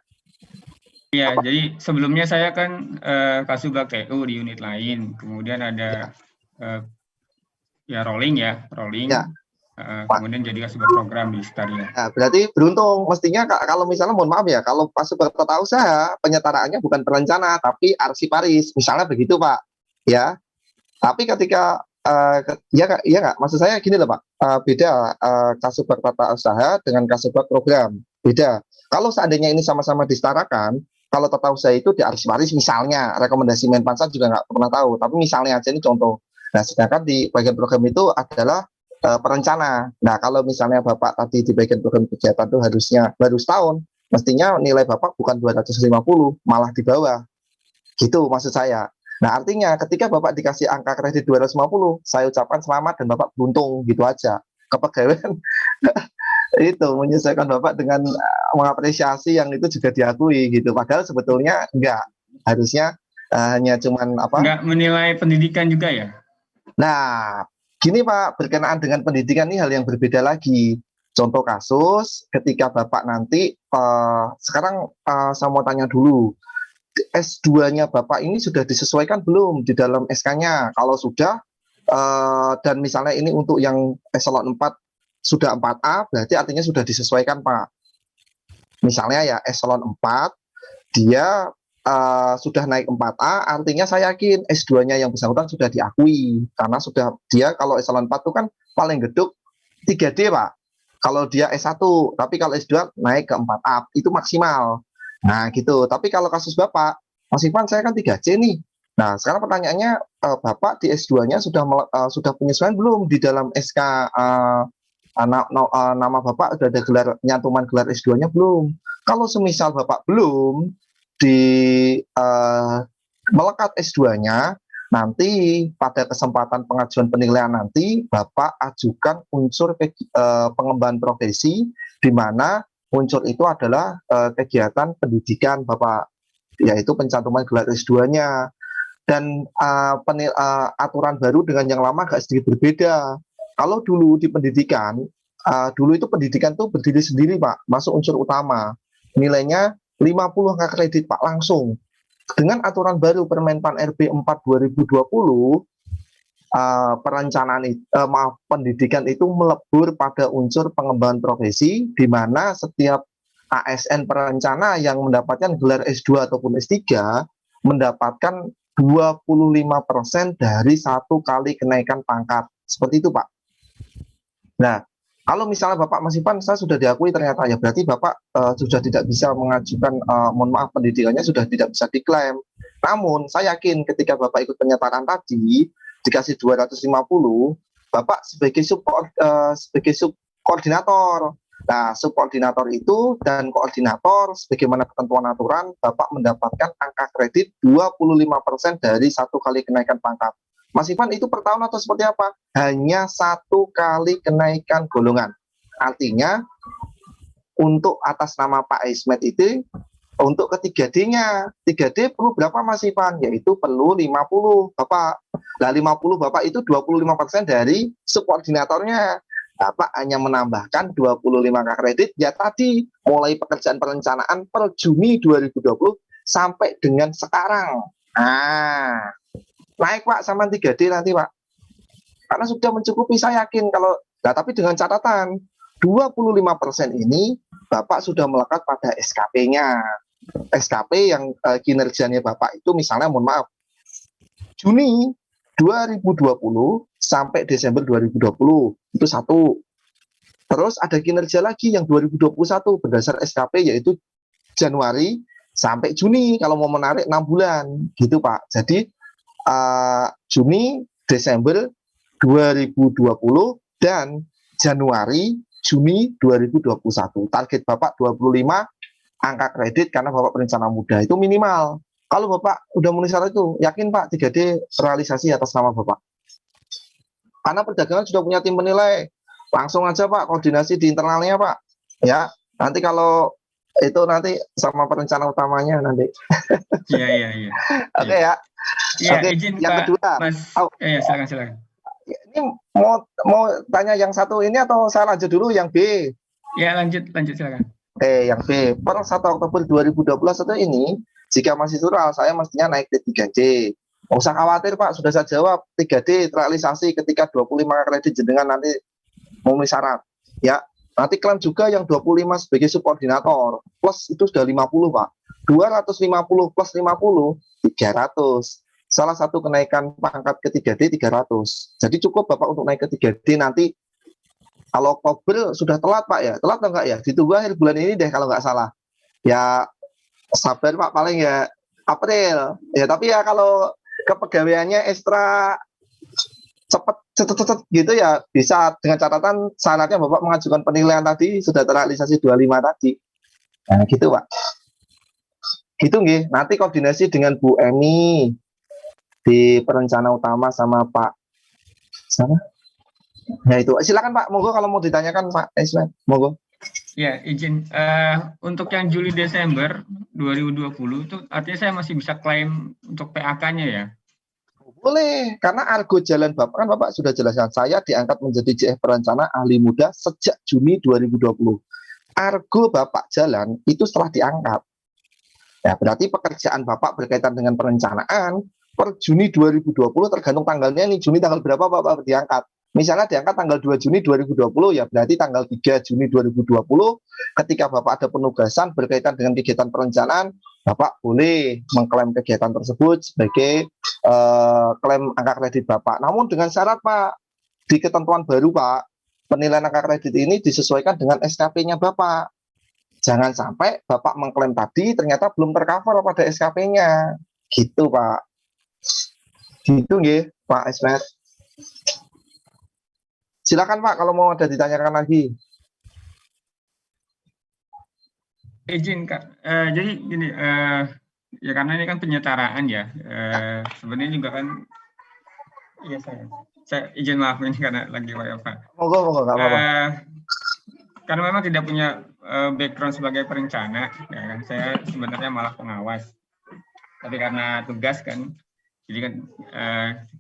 Iya, jadi sebelumnya saya kan Kasubag TU di unit lain, kemudian ada rolling. Ya. Kemudian jadi Kasubag program di Staria. Nah, berarti beruntung. Mestinya kalau misalnya mohon maaf ya, kalau Kasubag Tata Usaha penyetaraannya bukan perencana tapi arsiparis, misalnya begitu Pak. Ya. Tapi ketika nggak, maksud saya gini loh Pak, beda Kasubag Tata Usaha dengan Kasubag program, beda. Kalau seandainya ini sama-sama disetarakan, kalau tata usaha itu di arsiparis misalnya, rekomendasi Menpansat juga nggak pernah tahu, tapi misalnya aja ini contoh. Nah, sedangkan di bagian program itu adalah perencana. Nah, kalau misalnya Bapak tadi di bagian program kegiatan itu harusnya baru setahun, mestinya nilai Bapak bukan 250, malah di bawah. Gitu maksud saya. Nah, artinya ketika Bapak dikasih angka kredit 250, saya ucapkan selamat dan Bapak beruntung, gitu aja. Kepegawaian itu menyesuaikan Bapak dengan mengapresiasi yang itu juga diakui gitu. Padahal sebetulnya enggak. Harusnya hanya cuman Enggak menilai pendidikan juga ya? Nah, gini Pak, berkenaan dengan pendidikan ini hal yang berbeda lagi. Contoh kasus ketika Bapak nanti sekarang saya mau tanya dulu. S2-nya Bapak ini sudah disesuaikan belum di dalam SK-nya? Kalau sudah dan misalnya ini untuk yang eselon 4 sudah 4A, berarti artinya sudah disesuaikan Pak. Misalnya ya eselon 4 dia sudah naik 4A, artinya saya yakin S2-nya yang bersangkutan sudah diakui karena sudah dia kalau eselon 4 itu kan paling geduk 3D Pak. Kalau dia S1, tapi kalau S2 naik ke 4A itu maksimal. Nah gitu. Tapi kalau kasus Bapak, Mas Ivan saya kan 3C nih. Nah sekarang pertanyaannya Bapak di S2-nya sudah penyesuaian belum di dalam SK nama Bapak sudah ada nyantuman gelar S2-nya belum? Kalau semisal Bapak belum di melekat S2-nya, nanti pada kesempatan pengajuan penilaian nanti Bapak ajukan unsur pengembangan profesi, di mana unsur itu adalah kegiatan pendidikan Bapak, yaitu pencantuman gelar S2-nya. Dan aturan baru dengan yang lama agak sedikit berbeda. Kalau dulu di pendidikan, dulu itu pendidikan tuh berdiri sendiri Pak, masuk unsur utama, nilainya 50 angka kredit Pak langsung. Dengan aturan baru Permenpan RB 4 2020, perencanaan pendidikan itu melebur pada unsur pengembangan profesi, di mana setiap ASN perencana yang mendapatkan gelar S2 ataupun S3 mendapatkan 25% dari 1 kali kenaikan pangkat. Seperti itu Pak. Nah, kalau misalnya Bapak Mas Ivan, saya sudah diakui ternyata, ya berarti Bapak sudah tidak bisa mengajukan, mohon maaf, pendidikannya sudah tidak bisa diklaim. Namun saya yakin ketika Bapak ikut penyetaraan tadi, dikasih 250, Bapak sebagai subkoordinator. Nah, subkoordinator itu dan koordinator, sebagaimana ketentuan aturan, Bapak mendapatkan angka kredit 25% dari 1 kali kenaikan pangkat. Mas Ivan, itu per tahun atau seperti apa? Hanya 1 kali kenaikan golongan. Artinya, untuk atas nama Pak Ismet itu, untuk ke 3D-nya, 3D perlu berapa Mas Ivan? Yaitu perlu 50 Bapak. Nah, 50 Bapak itu 25% dari subkoordinatornya. Bapak hanya menambahkan 25 angka kredit, ya tadi, mulai pekerjaan perencanaan per Juni 2020 sampai dengan sekarang. Nah, naik Pak sama 3D nanti Pak, karena sudah mencukupi, saya yakin. Kalau tapi dengan catatan 25% ini Bapak sudah melekat pada SKP-nya, SKP yang kinerjanya Bapak itu misalnya, mohon maaf, Juni 2020 sampai Desember 2020, itu 1. Terus ada kinerja lagi yang 2021 berdasar SKP, yaitu Januari sampai Juni kalau mau menarik 6 bulan gitu Pak. Jadi Juni, Desember 2020 dan Januari, Juni 2021. Target Bapak 25 angka kredit karena Bapak perencana muda itu minimal. Kalau Bapak udah memenuhi syarat itu, yakin Pak 3D realisasi atas nama Bapak. Karena perdagangan sudah punya tim penilai, langsung aja Pak koordinasi di internalnya Pak. Ya, nanti kalau itu nanti sama perencana utamanya nanti. Iya. Oke ya. Iya, Oke, izin yang Pak kedua. Mas. Iya, silakan. Ini mau tanya yang satu ini atau saya lanjut dulu yang B? Ya, lanjut silakan. Yang B. Per 1 Oktober 2021 ini, jika masih sural, saya mestinya naik ke 3D. Nggak usah khawatir Pak, sudah saya jawab. 3D terrealisasi ketika 25 kredit jenengan nanti memenuhi syarat. Ya, nanti klaim juga yang 25 sebagai subkoordinator. Plus itu sudah 50 Pak. 250 plus 50, 300. Salah satu kenaikan pangkat ke 3D 300. Jadi cukup Bapak untuk naik ke 3D nanti. Kalau Oktober sudah telat Pak ya, telat atau enggak ya? Ditunggu akhir bulan ini deh kalau nggak salah. Ya sabar Pak, paling ya April. Ya tapi ya kalau kepegawaiannya ekstra cepet gitu ya bisa, dengan catatan syaratnya Bapak mengajukan penilaian tadi sudah terrealisasi 25 tadi. Nah gitu Pak. Gitu nggih. Nanti koordinasi dengan Bu Emi di perencana utama sama Pak sama. Ya itu. Silakan Pak, monggo kalau mau ditanyakan Pak Ismet, monggo. Ya, izin untuk yang Juli Desember 2020 itu artinya saya masih bisa klaim untuk PAK-nya ya? Boleh, karena argo jalan Bapak kan Bapak sudah jelaskan, saya diangkat menjadi JF perencana ahli muda sejak Juni 2020. Argo Bapak jalan itu setelah diangkat. Ya, berarti pekerjaan Bapak berkaitan dengan perencanaan per Juni 2020 tergantung tanggalnya nih, Juni tanggal berapa Bapak diangkat. Misalnya diangkat tanggal 2 Juni 2020, ya berarti tanggal 3 Juni 2020 ketika Bapak ada penugasan berkaitan dengan kegiatan perencanaan, Bapak boleh mengklaim kegiatan tersebut sebagai klaim angka kredit Bapak. Namun dengan syarat Pak, di ketentuan baru Pak, penilaian angka kredit ini disesuaikan dengan SKP-nya Bapak. Jangan sampai Bapak mengklaim tadi ternyata belum tercover pada SKP-nya. Gitu Pak. Gitu nggih Pak Ismet. Silakan Pak kalau mau ada ditanyakan lagi. Izin Kak, jadi gini, ya karena ini kan penyetaraan ya, sebenarnya juga kan Iya, saya izin maaf ini karena lagi WFH. Monggo, nggak apa-apa. Karena memang tidak punya background sebagai perencana, ya kan, saya sebenarnya malah pengawas. Tapi karena tugas kan, jadi kan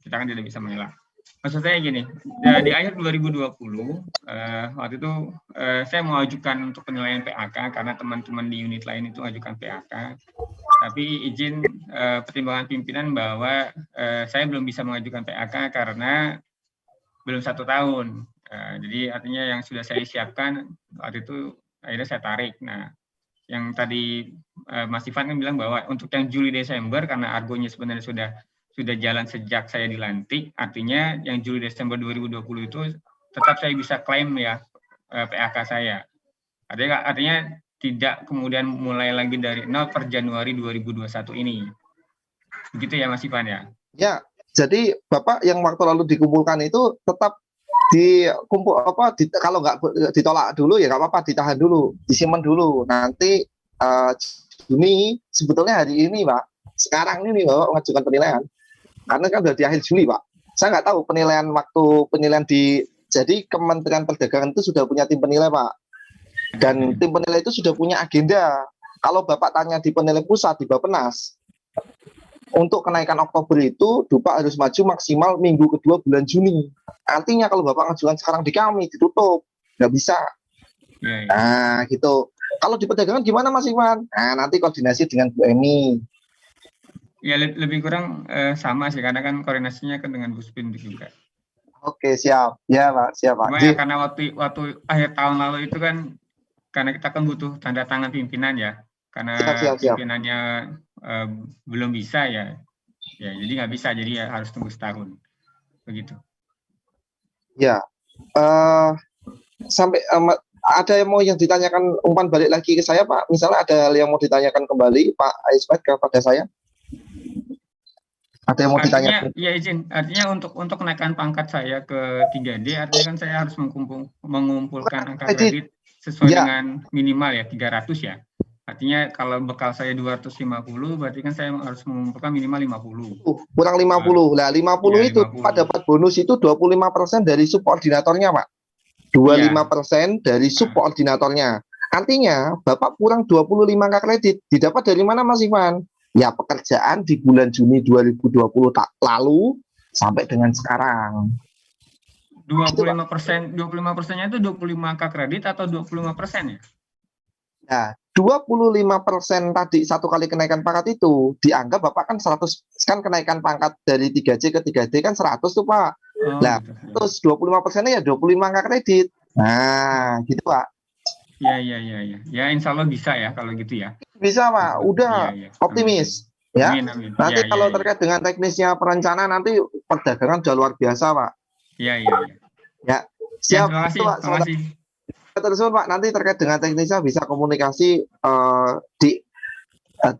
kita kan tidak bisa mengelak. Maksud saya gini, di akhir 2020, waktu itu saya mau ajukan untuk penilaian PAK karena teman-teman di unit lain itu ajukan PAK. Tapi izin pertimbangan pimpinan bahwa saya belum bisa mengajukan PAK karena belum 1 tahun. Jadi artinya yang sudah saya siapkan waktu itu akhirnya saya tarik. Nah, yang tadi Mas Ivan kan bilang bahwa untuk yang Juli Desember karena argonya sebenarnya sudah jalan sejak saya dilantik, artinya yang Juli Desember 2020 itu tetap saya bisa klaim ya PAK saya. Artinya tidak kemudian mulai lagi dari 0 per Januari 2021 ini. Begitu ya Mas Ivan ya? Ya, jadi Bapak yang waktu lalu dikumpulkan itu tetap dikumpul kalau nggak ditolak dulu ya nggak apa-apa, ditahan dulu, disimpan dulu. Nanti Juni sebetulnya hari ini Pak, sekarang ini Bapak mengajukan penilaian. Karena kan sudah di akhir Juli Pak. Saya nggak tahu penilaian jadi Kementerian Perdagangan itu sudah punya tim penilai Pak. Dan tim penilai itu sudah punya agenda. Kalau Bapak tanya di penilai pusat di Bappenas, untuk kenaikan Oktober itu Dupak harus maju maksimal minggu kedua bulan Juni. Artinya kalau Bapak ngajukan sekarang di kami ditutup, nggak bisa. Nah gitu. Kalau di perdagangan gimana Mas Iwan? Nah nanti koordinasi dengan Bu Emi. Ya lebih kurang sama sih karena kan koordinasinya kan dengan Bu Spin juga. Oke siap. Ya Pak, siap Pak. Ya, karena waktu akhir tahun lalu itu kan karena kita kan butuh tanda tangan pimpinan ya. Karena siap. Pimpinannya belum bisa ya jadi nggak bisa, jadi ya harus tunggu setahun begitu ya. Sampai ada yang mau ditanyakan umpan balik lagi ke saya Pak, misalnya ada yang mau ditanyakan kembali Pak Aisbat kepada saya, ada yang mau ditanyakan? Ya izin, artinya untuk kenaikan pangkat saya ke 3D artinya kan saya harus mengumpulkan angka kredit sesuai dengan minimal ya 300 ya. Artinya kalau bekal saya 250, berarti kan saya harus mengumpulkan minimal 50. Kurang 50. Lah 50 itu 50. Pak dapat bonus itu 25% dari subordinatornya, Pak. 25% dari subordinatornya. Artinya Bapak kurang 25 angka kredit. Didapat dari mana Mas Ivan? Ya pekerjaan di bulan Juni 2020 lalu sampai dengan sekarang. 25%-nya itu 25 angka kredit atau 25% ya? Nah, 25% tadi satu kali kenaikan pangkat itu dianggap Bapak kan 100 kan kenaikan pangkat dari 3C ke 3D kan 100 tuh Pak. Nah, terus 25%-nya ya 25 angka kredit. Nah, gitu Pak. Ya. Ya insya Allah bisa ya kalau gitu ya. Bisa Pak, udah optimis. Amin. Ya. Amin. Nanti kalau terkait dengan teknisnya perencanaan nanti perdagangan sudah luar biasa Pak. Iya. Ya, siap. Terima kasih. Terima kasih. Terus Pak, nanti terkait dengan teknisnya bisa komunikasi di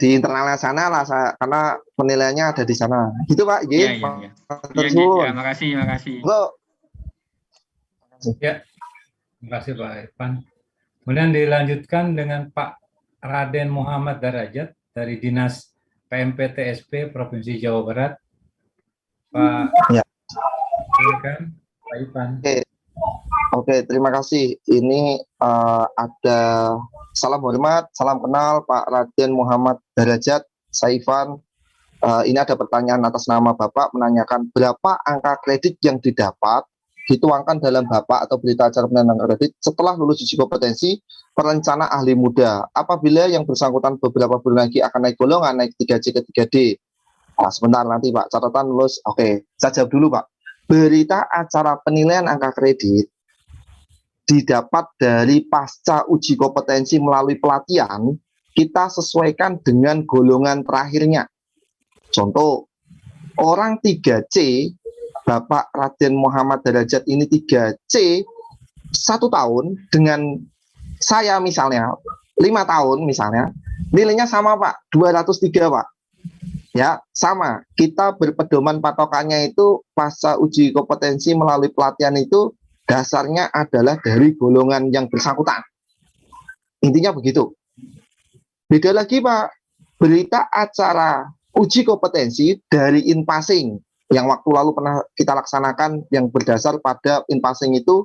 internalnya sana lah, karena penilaiannya ada di sana. Gitu Pak. Iya. Makasih. Ya, terima kasih Pak Irfan. Kemudian dilanjutkan dengan Pak Raden Muhammad Darajat dari Dinas PMPTSP Provinsi Jawa Barat. Pak, silakan Pak Irfan. Oke, terima kasih. Ini ada salam hormat, salam kenal Pak Raden Muhammad Darajat, Saifan. Ini ada pertanyaan atas nama Bapak menanyakan berapa angka kredit yang didapat dituangkan dalam Bapak atau berita acara penilaian kredit setelah lulus uji kompetensi perencana ahli muda. Apabila yang bersangkutan beberapa bulan lagi akan naik golongan, naik 3C ke 3D. Sebentar nanti Pak, catatan lulus. Oke, saya jawab dulu Pak. Berita acara penilaian angka kredit didapat dari pasca uji kompetensi melalui pelatihan, kita sesuaikan dengan golongan terakhirnya. Contoh, orang 3C, Bapak Raden Muhammad Darajat ini 3C 1 tahun dengan saya misalnya 5 tahun misalnya, nilainya sama Pak, 203 Pak. Ya, sama. Kita berpedoman patokannya itu pasca uji kompetensi melalui pelatihan itu dasarnya adalah dari golongan yang bersangkutan. Intinya begitu. Beda lagi Pak, berita acara uji kompetensi dari in passing yang waktu lalu pernah kita laksanakan yang berdasar pada in-passing itu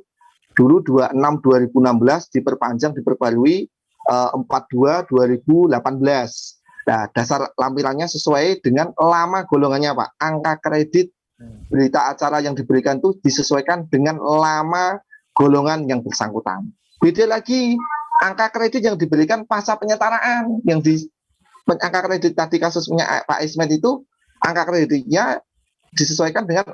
dulu 26/2016 diperpanjang diperbarui 42/2018. Nah, dasar lampirannya sesuai dengan lama golongannya, Pak. Angka kredit berita acara yang diberikan itu disesuaikan dengan lama golongan yang bersangkutan. Beda lagi angka kredit yang diberikan pasca penyetaraan. Angka kredit tadi kasusnya Pak Ismet itu angka kreditnya disesuaikan dengan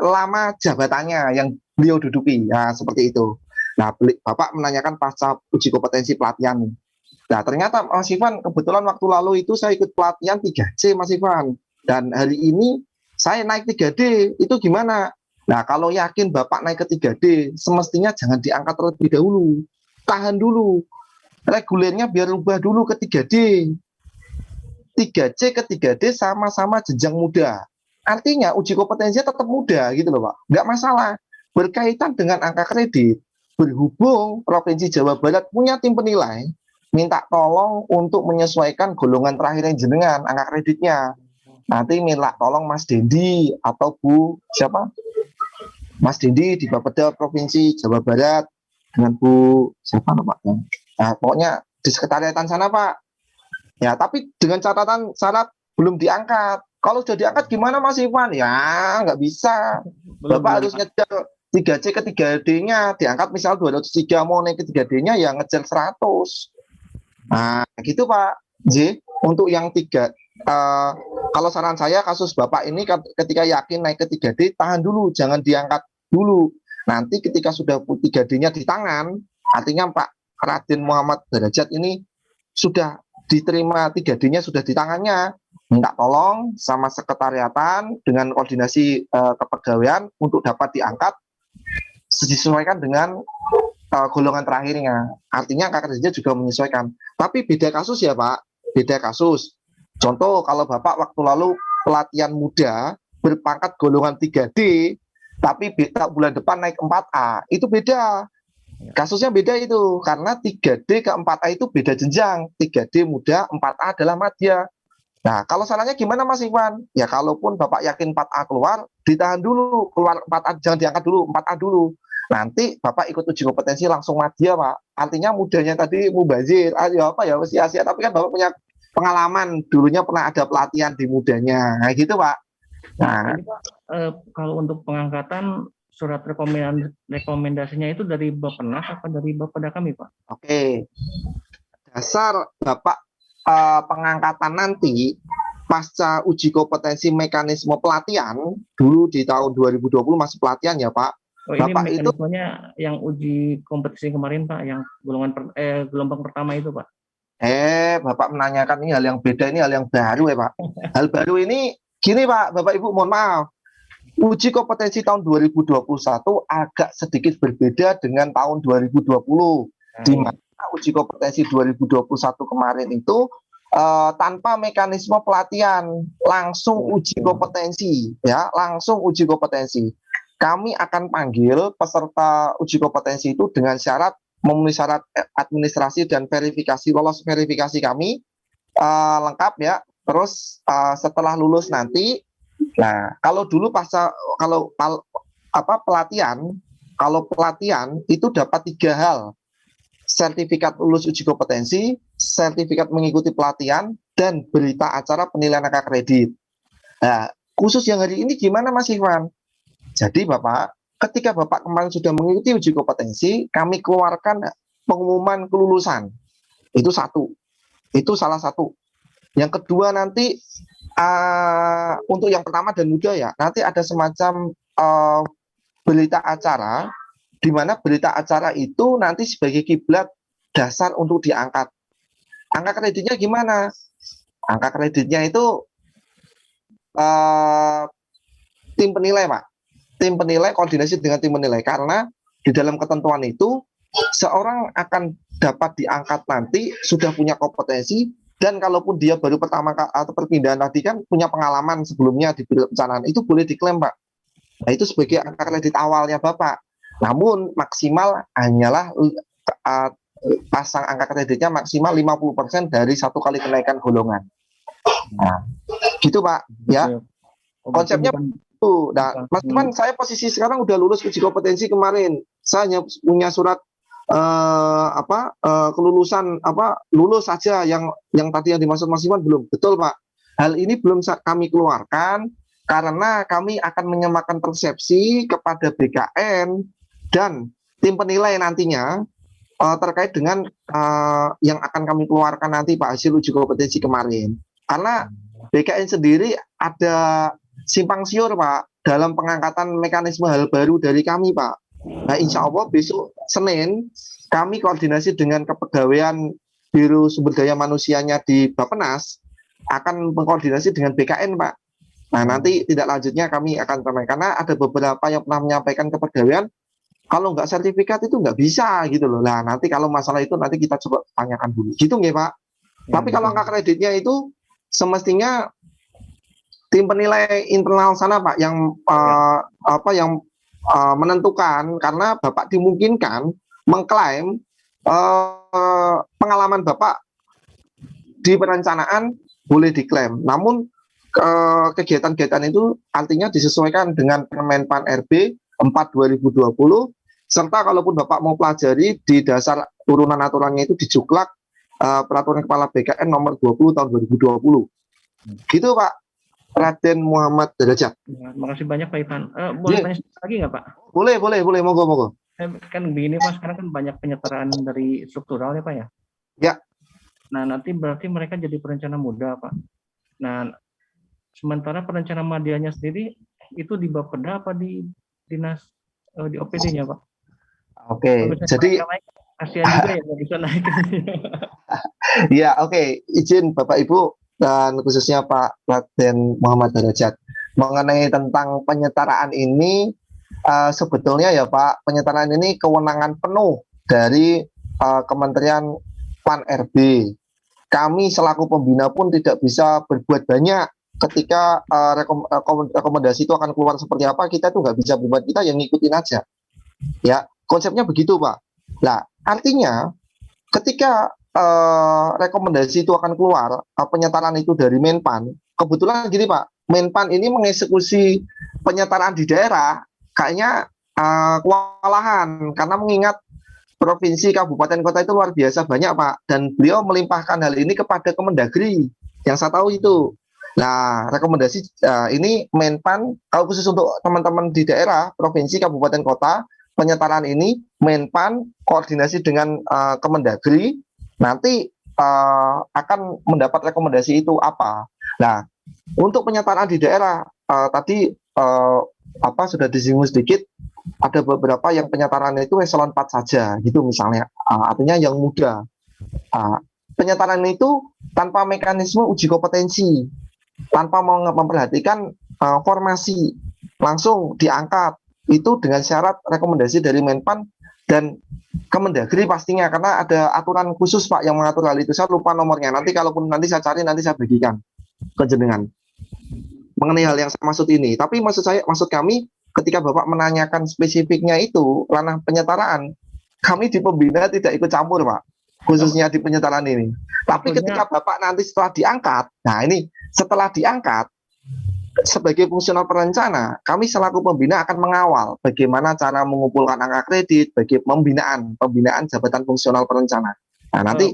lama jabatannya yang beliau duduki. Nah, seperti itu. Nah, Bapak menanyakan pasca uji kompetensi pelatihan. Nah, ternyata Mas Ivan, kebetulan waktu lalu itu saya ikut pelatihan 3C, Mas Ivan. Dan hari ini saya naik 3D, itu gimana? Nah, kalau yakin Bapak naik ke 3D, semestinya jangan diangkat terlebih dahulu. Tahan dulu. Regulernya biar ubah dulu ke 3D. 3C ke 3D sama-sama jenjang muda. Artinya uji kompetensinya tetap muda gitu loh, Pak. Nggak masalah. Berkaitan dengan angka kredit, berhubung Provinsi Jawa Barat punya tim penilai, minta tolong untuk menyesuaikan golongan terakhir yang jenengan, angka kreditnya. Nanti minta tolong Mas Dendi atau Bu siapa? Mas Dendi di Bapeda Provinsi Jawa Barat dengan Bu siapa namanya? Nah, pokoknya di sekretariatan sana, Pak. Ya, tapi dengan catatan syarat belum diangkat. Kalau sudah diangkat gimana Mas Ivan? Ya, nggak bisa. Bapak harus ngejar 3C ke 3D-nya, diangkat misal 203, mau naik ke 3D-nya ya ngejar 100. Nah, gitu Pak. J, untuk yang 3, kalau saran saya kasus Bapak ini ketika yakin naik ke 3D, tahan dulu, jangan diangkat dulu. Nanti ketika sudah 3D-nya di tangan, artinya Pak Raden Muhammad Derajat ini sudah diterima 3D-nya sudah di tangannya, minta tolong sama sekretariatan dengan koordinasi kepegawaian untuk dapat diangkat disesuaikan dengan golongan terakhirnya. Artinya angka kreditnya juga menyesuaikan. Tapi beda kasus ya Pak, beda kasus. Contoh kalau Bapak waktu lalu pelatihan muda berpangkat golongan 3D, tapi bulan depan naik 4A, itu beda. Kasusnya beda itu, karena 3D ke 4A itu beda jenjang. 3D muda, 4A adalah madya. Nah, kalau salahnya gimana Mas Iwan? Ya kalaupun Bapak yakin 4A keluar, ditahan dulu, keluar 4A, jangan diangkat dulu, 4A dulu. Nanti Bapak ikut uji kompetensi langsung madya, Pak. Artinya mudanya tadi mubazir, ya apa ya, sia-sia, tapi kan Bapak punya pengalaman, dulunya pernah ada pelatihan di mudanya. Nah, gitu, Pak. Nah, ini, Pak, kalau untuk pengangkatan surat rekomendasinya itu dari Bappenas apa dari Bapeda kami, Pak? Oke. Dasar Bapak pengangkatan nanti pasca uji kompetensi mekanisme pelatihan dulu di tahun 2020 masih pelatihan ya Pak. Oh, ini Bapak mekanismenya itu yang uji kompetisi kemarin Pak, yang gelombang pertama itu Pak. Bapak menanyakan ini hal yang beda, ini hal yang baru ya Pak. Hal baru ini gini Pak, Bapak Ibu mohon maaf. Uji kompetensi tahun 2021 agak sedikit berbeda dengan tahun 2020. Di mana uji kompetensi 2021 kemarin itu tanpa mekanisme pelatihan, langsung uji kompetensi, ya, langsung uji kompetensi. Kami akan panggil peserta uji kompetensi itu dengan syarat memenuhi syarat administrasi dan verifikasi, lolos verifikasi kami lengkap ya. Terus setelah lulus nanti, nah kalau dulu pelatihan itu dapat 3 hal. Sertifikat lulus uji kompetensi, sertifikat mengikuti pelatihan, dan berita acara penilaian angka kredit. Nah, khusus yang hari ini gimana Mas Iwan? Jadi Bapak, ketika Bapak kemarin sudah mengikuti uji kompetensi, kami keluarkan pengumuman kelulusan. Itu satu. Itu salah satu. Yang kedua nanti, untuk yang pertama dan muda ya, nanti ada semacam berita acara, di mana berita acara itu nanti sebagai kiblat dasar untuk diangkat. Angka kreditnya gimana? Angka kreditnya itu tim penilai, Pak. Tim penilai koordinasi dengan tim penilai. Karena di dalam ketentuan itu, seorang akan dapat diangkat nanti sudah punya kompetensi, dan kalaupun dia baru pertama atau perpindahan tadi kan punya pengalaman sebelumnya di perencanaan, itu boleh diklaim, Pak. Nah, itu sebagai angka kredit awalnya Bapak. Namun maksimal hanyalah pasang angka kreditnya maksimal 50% dari 1 kali kenaikan golongan. Nah, gitu Pak. Ya. Konsepnya itu. Nah, Mas Ivan, saya posisi sekarang udah lulus uji kompetensi kemarin. Saya hanya punya surat kelulusan lulus saja, yang tadi yang dimaksud Mas Ivan belum. Betul, Pak. Hal ini belum kami keluarkan karena kami akan menyamakan persepsi kepada BKN dan tim penilai nantinya terkait dengan yang akan kami keluarkan nanti Pak, hasil uji kompetensi kemarin. Karena BKN sendiri ada simpang siur Pak dalam pengangkatan mekanisme hal baru dari kami Pak. Nah, insya Allah besok Senin kami koordinasi dengan kepegawaian Biro Sumber Daya Manusianya di Bappenas akan mengkoordinasi dengan BKN Pak. Nah, nanti tidak lanjutnya kami akan sampaikan, karena ada beberapa yang pernah menyampaikan kepegawaian kalau nggak sertifikat itu nggak bisa gitu loh. Nah, nanti kalau masalah itu nanti kita coba tanyakan dulu. Gitu nggak Pak? Tapi kalau angka kreditnya itu semestinya tim penilai internal sana Pak yang menentukan, karena Bapak dimungkinkan mengklaim pengalaman Bapak di perencanaan boleh diklaim. Namun kegiatan-kegiatan itu artinya disesuaikan dengan Permenpan RB 4/2020, serta kalaupun Bapak mau pelajari di dasar turunan aturannya itu dijuklak Peraturan Kepala BKN nomor 20 tahun 2020. Gitu Pak Raden Muhammad Derajat. Terima kasih banyak Pak Ivan. Boleh tanya lagi nggak Pak? Boleh, monggo. Kan begini Pak, sekarang kan banyak penyetaraan dari struktural ya Pak ya? Ya. Nah, nanti berarti mereka jadi perencana muda Pak. Nah, sementara perencana madianya sendiri itu di Bapeda apa di dinas di OPD-nya Pak? Oke, jadi kasihan juga ya nggak bisa naik. Ya, oke. Izin Bapak Ibu dan khususnya Pak Raden Muhammad Derajat mengenai tentang penyetaraan ini, sebetulnya ya Pak, penyetaraan ini kewenangan penuh dari Kementerian Pan RB. Kami selaku pembina pun tidak bisa berbuat banyak ketika rekomendasi itu akan keluar seperti apa. Kita tuh nggak bisa berbuat, kita yang ngikutin aja. Ya, konsepnya begitu Pak. Nah, artinya ketika rekomendasi itu akan keluar, penyetaraan itu dari Menpan, kebetulan gini Pak, Menpan ini mengeksekusi penyetaraan di daerah kayaknya kewalahan, karena mengingat provinsi, kabupaten, kota itu luar biasa banyak Pak, dan beliau melimpahkan hal ini kepada Kemendagri, yang saya tahu itu. Nah, rekomendasi ini Menpan, kalau khusus untuk teman-teman di daerah, provinsi, kabupaten, kota, penyetaraan ini Menpan koordinasi dengan Kemendagri, nanti akan mendapat rekomendasi itu apa. Nah, untuk penyetaraan di daerah tadi sudah disinggung sedikit, ada beberapa yang penyetaraan itu eselon 4 saja gitu misalnya, artinya yang muda. Penyetaraan itu tanpa mekanisme uji kompetensi, tanpa memperhatikan formasi, langsung diangkat itu dengan syarat rekomendasi dari Menpan dan Kemendagri pastinya, karena ada aturan khusus Pak yang mengatur hal itu. Saya lupa nomornya. Nanti kalaupun nanti saya cari, nanti saya bagikan ke jenengan mengenai hal yang saya maksud ini. Tapi maksud kami ketika Bapak menanyakan spesifiknya itu ranah penyetaraan, kami di pembina tidak ikut campur Pak, khususnya di penyetaraan ini. Tapi ketika Bapak nanti setelah diangkat, nah ini setelah diangkat sebagai fungsional perencana, kami selaku pembina akan mengawal bagaimana cara mengumpulkan angka kredit bagi pembinaan jabatan fungsional perencana. Nah, nanti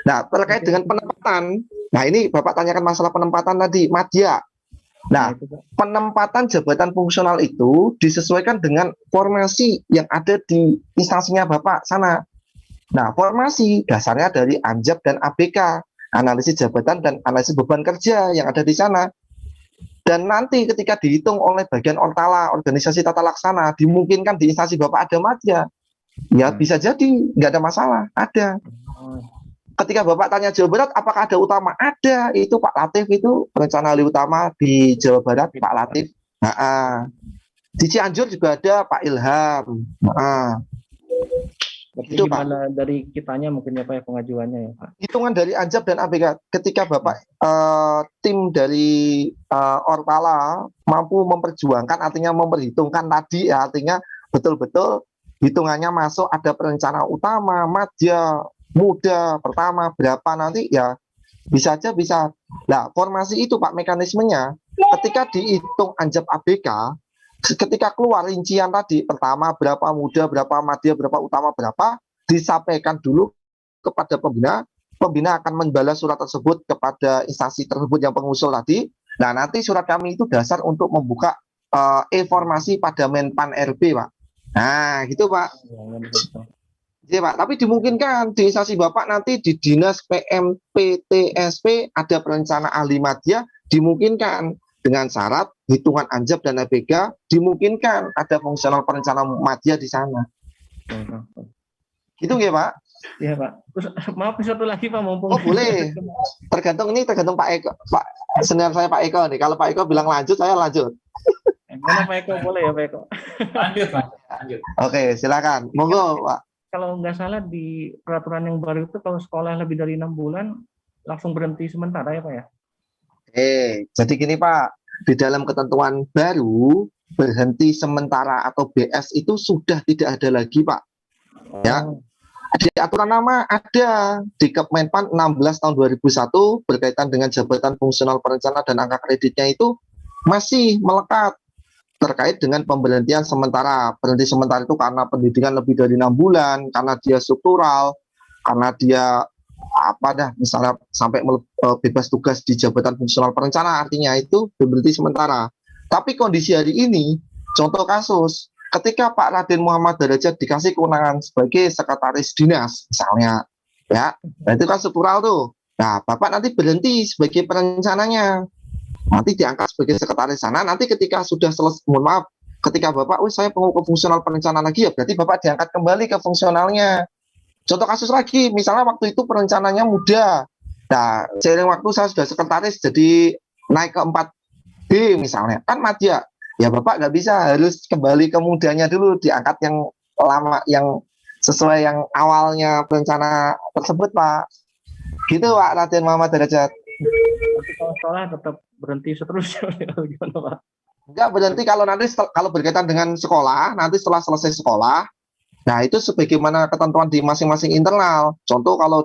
terkait dengan penempatan. Nah, ini Bapak tanyakan masalah penempatan tadi, madya. Nah, penempatan jabatan fungsional itu disesuaikan dengan formasi yang ada di instansinya Bapak sana. Nah, formasi dasarnya dari ANJAP dan ABK, analisis jabatan dan analisis beban kerja yang ada di sana. Dan nanti ketika dihitung oleh bagian Ortala, organisasi tata laksana, dimungkinkan di instansi Bapak ada madya, ya bisa jadi, nggak ada masalah, ada. Ketika Bapak tanya Jawa Barat, apakah ada utama? Ada, itu Pak Latif, itu perencana ahli utama di Jawa Barat, Pak Latif. Di Cianjur juga ada Pak Ilham. Itu gimana dari kitanya mungkin ya Pak pengajuannya ya Pak? Hitungan dari ANJAP dan ABK, ketika Bapak tim dari Ortala mampu memperjuangkan, artinya memperhitungkan tadi, ya, artinya betul-betul hitungannya masuk, ada perencana utama, madya, muda, pertama, berapa nanti ya bisa aja bisa. Nah, formasi itu Pak mekanismenya ketika dihitung anjab ABK, ketika keluar rincian tadi, pertama berapa muda, berapa madya, berapa utama, berapa, disampaikan dulu kepada pembina. Pembina akan membalas surat tersebut kepada instansi tersebut yang pengusul tadi. Nah, nanti surat kami itu dasar untuk membuka informasi pada Menpan RB, Pak. Nah, gitu, Pak. Iya, Pak. Tapi dimungkinkan di instansi Bapak nanti di Dinas PMPTSP ada perencana ahli madya, dimungkinkan dengan syarat hitungan anjab dan ABK, dimungkinkan ada fungsional perencana madya di sana. Gitu nggih, Pak? Iya, Pak. Terus maaf satu lagi, Pak, mumpung. Oh, boleh. Tergantung Pak Eko. Pak, senior saya Pak Eko nih. Kalau Pak Eko bilang lanjut, saya lanjut. Mana Pak Eko? Boleh ya, Pak Eko? Lanjut, Pak. Lanjut. Oke, silakan. Monggo, Pak. Kalau nggak salah di peraturan yang baru itu kalau sekolah lebih dari 6 bulan langsung berhenti sementara ya, Pak ya? Jadi gini, Pak. Di dalam ketentuan baru, berhenti sementara atau BS itu sudah tidak ada lagi, Pak. Ya. Di aturan nama ada di Kemenpan 16 tahun 2001 berkaitan dengan jabatan fungsional perencana dan angka kreditnya itu masih melekat terkait dengan pemberhentian sementara. Berhenti sementara itu karena pendidikan lebih dari 6 bulan, karena dia struktural, karena dia misalnya sampai bebas tugas di jabatan fungsional perencana, artinya itu berhenti sementara. Tapi kondisi hari ini, contoh kasus, ketika Pak Raden Muhammad Derajat dikasih kewenangan sebagai sekretaris dinas, misalnya, ya, nah itu kan struktural tuh. Nah, Bapak nanti berhenti sebagai perencananya, nanti diangkat sebagai sekretaris sana. Nanti ketika sudah selesai, mohon maaf, ketika Bapak, saya mau ke fungsional perencanaan lagi ya, berarti Bapak diangkat kembali ke fungsionalnya. Contoh kasus lagi, misalnya waktu itu perencananya muda. Nah, seiring waktu saya sudah sekretaris, jadi naik ke 4B misalnya, kan madya. Ya Bapak nggak bisa, harus kembali ke mudanya dulu, diangkat yang lama, yang sesuai yang awalnya perencana tersebut, Pak. Gitu, Pak Raden Muhammad Derajat. Tapi kalau sekolah tetap berhenti seterusnya, gimana, Pak? Enggak berhenti kalau nanti kalau berkaitan dengan sekolah, nanti setelah selesai sekolah, nah itu sebagaimana ketentuan di masing-masing internal. Contoh kalau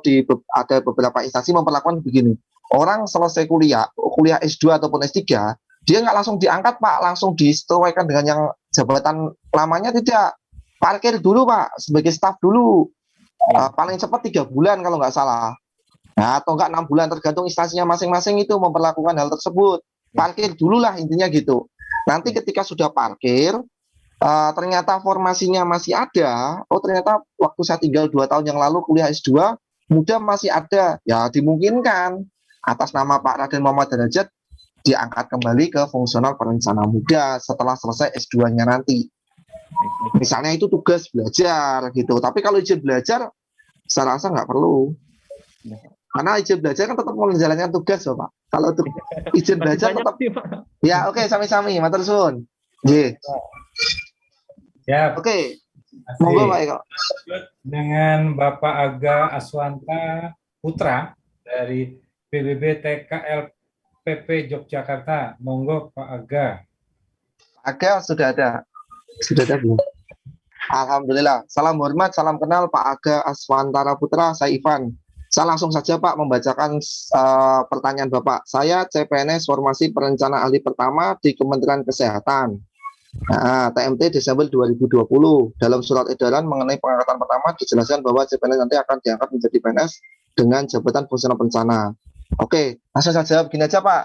ada beberapa instansi memperlakukan begini, orang selesai kuliah S2 ataupun S3, dia nggak langsung diangkat, Pak, langsung disesuaikan dengan yang jabatan lamanya, tidak. Parkir dulu, Pak, sebagai staf dulu. Paling cepat 3 bulan kalau nggak salah. Nah, atau nggak 6 bulan, tergantung instansinya masing-masing itu memperlakukan hal tersebut. Parkir dulu lah, intinya gitu. Nanti ketika sudah parkir, ternyata formasinya masih ada, ternyata waktu saya tinggal 2 tahun yang lalu kuliah S2, muda masih ada, ya dimungkinkan atas nama Pak Raden Muhammad Derajat diangkat kembali ke fungsional perencana muda setelah selesai S2-nya nanti. Misalnya itu tugas belajar gitu. Tapi kalau izin belajar, saya rasa nggak perlu. Karena izin belajar kan tetap menjalankan tugas, Pak. Kalau izin belajar tetap. Ya, oke, sami-sami, matur suwun. Nggih. Ya. Oke. Monggo, Pak Eko. Dengan Bapak Aga Aswanta Putra dari PBB TKL PP Yogyakarta. Monggo Pak Aga. Pak Aga sudah ada. Sudah ada belum? Alhamdulillah. Salam hormat, salam kenal Pak Aga Aswantara Putra, saya Ivan. Saya langsung saja Pak membacakan pertanyaan Bapak. Saya CPNS Formasi Perencana Ahli Pertama di Kementerian Kesehatan. Nah, TMT Desember 2020. Dalam surat edaran mengenai pengangkatan pertama dijelaskan bahwa CPNS nanti akan diangkat menjadi PNS dengan jabatan fungsional perencana. Oke, langsung saja begini aja Pak.